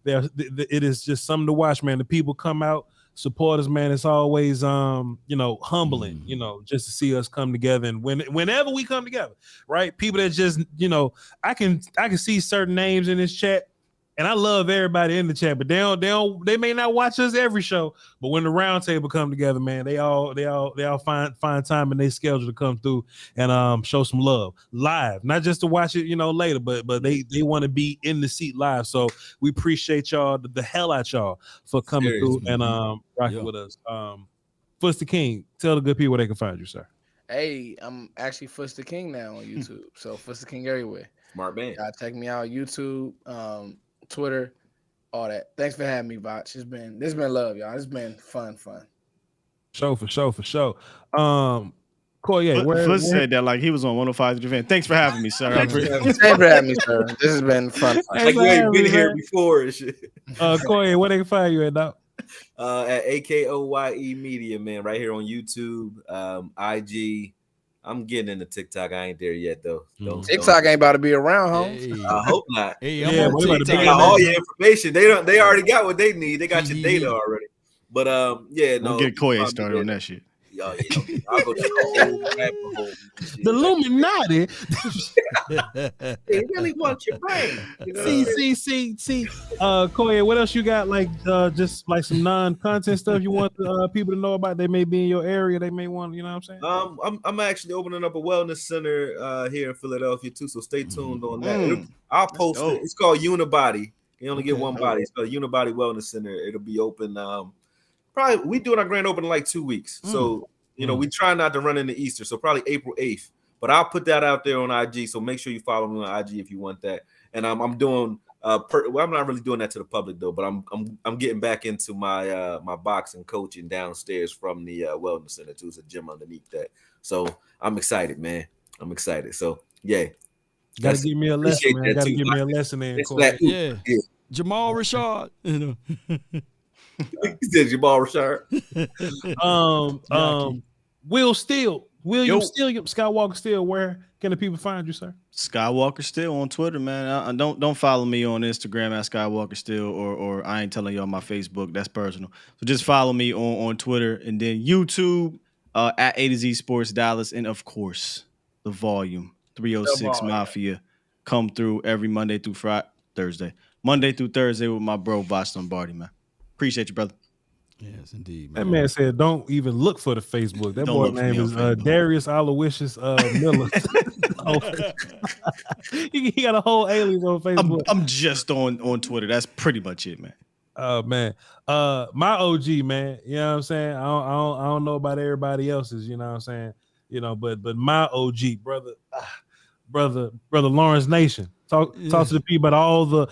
It is just something to watch, man. The people come out, support us, man. It's always humbling, just to see us come together. And whenever we come together, right? People that just, I can see certain names in this chat. And I love everybody in the chat, but they may not watch us every show. But when the round table come together, man, they all find time in their schedule to come through and show some love live, not just to watch it, later, but they want to be in the seat live. So we appreciate y'all the hell out y'all for coming through and rocking with us. Fuster King, tell the good people where they can find you, sir. Hey, I'm actually Fuster King now on YouTube, so Fuster King everywhere. Smart man. Check me out YouTube. Twitter, all that. Thanks for having me, Vach. This has been love, y'all. It's been fun. For sure. Koye, where said that like he was on 105 Japan. Thanks for having me, sir. Thanks for having me, sir. This has been fun. Like you ain't been here before and shit. Koye, where they can find you at now? At AKOYE Media, man, right here on YouTube, IG. I'm getting into TikTok. I ain't there yet though. TikTok ain't about to be around, home. Hey. I hope not. Hey, I'm on TikTok. They got all your information. They already got what they need. They got your data already. But We'll get Koye started on that shit. I'll go to the rabbit hole. The Illuminati. They really want your brain. See. Koye, what else you got? Like just like some non-content stuff you want people to know about? They may be in your area. They may want, you know what I'm saying? I'm actually opening up a wellness center here in Philadelphia too. So stay tuned on that. I'll post it. It's called Unibody. You only get one body. It's called Unibody Wellness Center. It'll be open. Probably we doing our grand opening in like 2 weeks. So we try not to run into Easter. So probably April 8th. But I'll put that out there on IG. So make sure you follow me on IG if you want that. And I'm doing I'm not really doing that to the public though, but I'm getting back into my my boxing coaching downstairs from the wellness center too. It's a gym underneath that. So I'm excited, man. I'm excited. So yeah. Gotta give me a lesson, man. Gotta give me a lesson in. Yeah. Jamal Rashard. He said Jamal Rashard. William Steele, Skywalker Steele. Where can the people find you, sir? Skywalker Steele on Twitter, man. Don't follow me on Instagram at Skywalker Steele or I ain't telling you on my Facebook. That's personal. So just follow me on Twitter and then YouTube at A to Z Sports Dallas, and of course the Volume 306 Mafia come through every Monday through Monday through Thursday with my bro Vosh Lombardi, man. Appreciate you, brother. Yes, indeed, man. That man said, "Don't even look for the Facebook." That boy name is Darius Aloysius Miller. He got a whole alias on Facebook. I'm just on Twitter. That's pretty much it, man. Man, my OG, man. You know what I'm saying? I don't know about everybody else's. You know what I'm saying? But my OG brother Lawrence Nation. Talk to the people about all the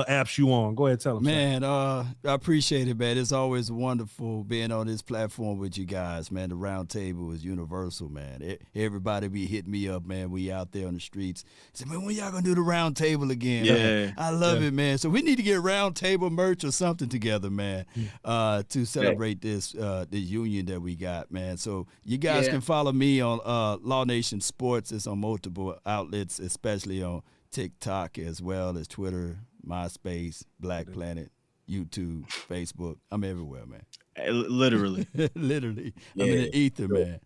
apps you on. Go ahead, tell them. Man, I appreciate it, man. It's always wonderful being on this platform with you guys, man. The round table is universal, man. Everybody be hitting me up, man. We out there on the streets. Say, man, when y'all gonna do the round table again? Yeah, I love it, man. So we need to get round table merch or something together, man, to celebrate this union that we got, man. So you guys can follow me on Law Nation Sports. It's on multiple outlets, especially on TikTok as well as Twitter, MySpace, Black Planet, YouTube, Facebook. I'm everywhere, man. Literally. Literally. Yeah, I mean, the ether, sure. man.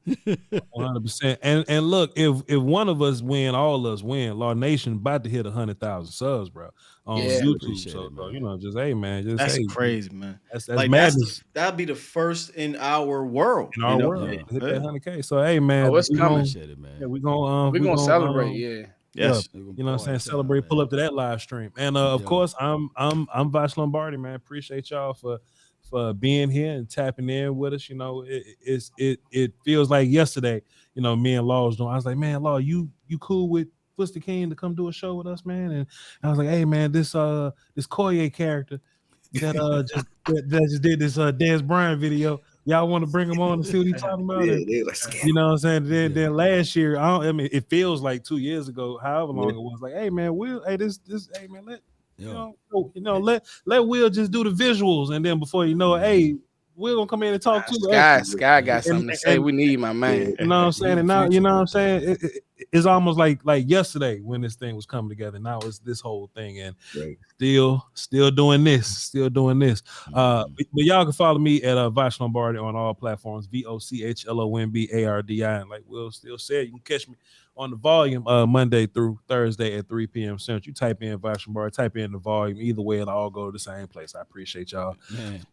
100%. And look, if one of us win, all of us win. Law Nation about to hit 100,000 subs, bro, on Yeah. YouTube. Appreciate So, it, man. you know, just hey, man, just That's hey, crazy, man. That's Like madness that'd be the first in our world. in our world. Yeah. Hit that 100K. So hey, man, Oh, it's we coming. gonna, Appreciate it, man. yeah, we gonna We're gonna celebrate. Yeah. Yes. you know what I'm saying? Celebrate, pull up to that live stream. And of Yeah. course, I'm Vash Lombardi, man. Appreciate y'all for being here and tapping in with us. You know, it feels like yesterday, you know, me and Law was doing. I was like, man, Law, you cool with Twister King to come do a show with us, man? And I was like, hey man, this Collier character that just did this Dez Bryant video. Y'all want to bring him on and see what he's talking about? Yeah, And, they like, you know what I'm saying? Then last year, I mean, it feels like 2 years ago, however long it was. Like, hey man, Will, hey this, hey man, let let Will just do the visuals, and then before you know it, hey, Will gonna come in and talk too. Sky got something to say. We need my man. You know what I'm saying? And now, you know what I'm saying? It's almost like yesterday when this thing was coming together. Now it's this whole thing, and still doing this. But y'all can follow me at Vash Lombardi on all platforms, VOCHLOMBARDI. And like Will still said, you can catch me on the volume Monday through Thursday at 3 p.m. Central. You type in Vash Lombardi, type in the volume. Either way, it'll all go to the same place. I appreciate y'all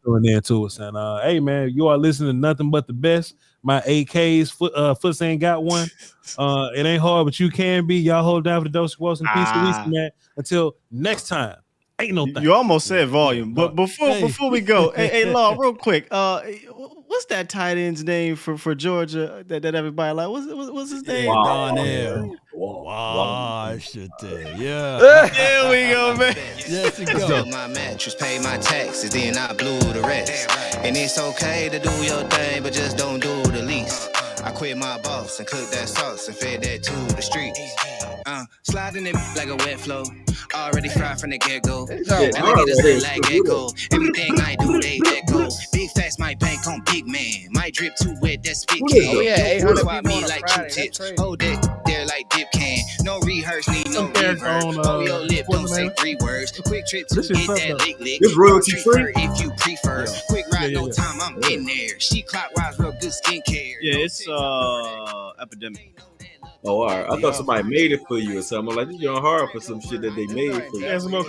doing that to us. And hey man, you are listening to nothing but the best. My AKs, Foots ain't got one. It ain't hard, but you can be. Y'all hold down for the Dose Wilson. Peace and peace, man. Until next time. Ain't no thing. You almost said volume, but before we go, hey, Law, real quick, what's that tight end's name for Georgia that everybody like? What's his name? Darnell. Washington. Yeah. There we go, man. Yes, you Built go. my mattress, pay my taxes, then I blew the rest. And it's okay to do your thing, but just don't do the least. I quit my boss and cooked that sauce and fed that to the streets. Sliding it like a wet flow, already fried from the get-go. That nigga just look like gecko. Everything I do, they echo. Big facts, my bank on big man. My drip too wet, that's spit can. Oh, yeah, 800 Swap people me on a like Friday. Q-tips. That's crazy. Hold that there like dip can. No rehearse, need no reverb. Oh, your lip don't say 3 words. Quick trip to get that lick. This royalty free? If you prefer. Quick ride, no time, I'm in there. She clockwise, real good skincare. Yeah, it's epidemic. Oh, all right. I thought somebody made it for you or something. I'm like, this is hard for some shit that they made for you. Some more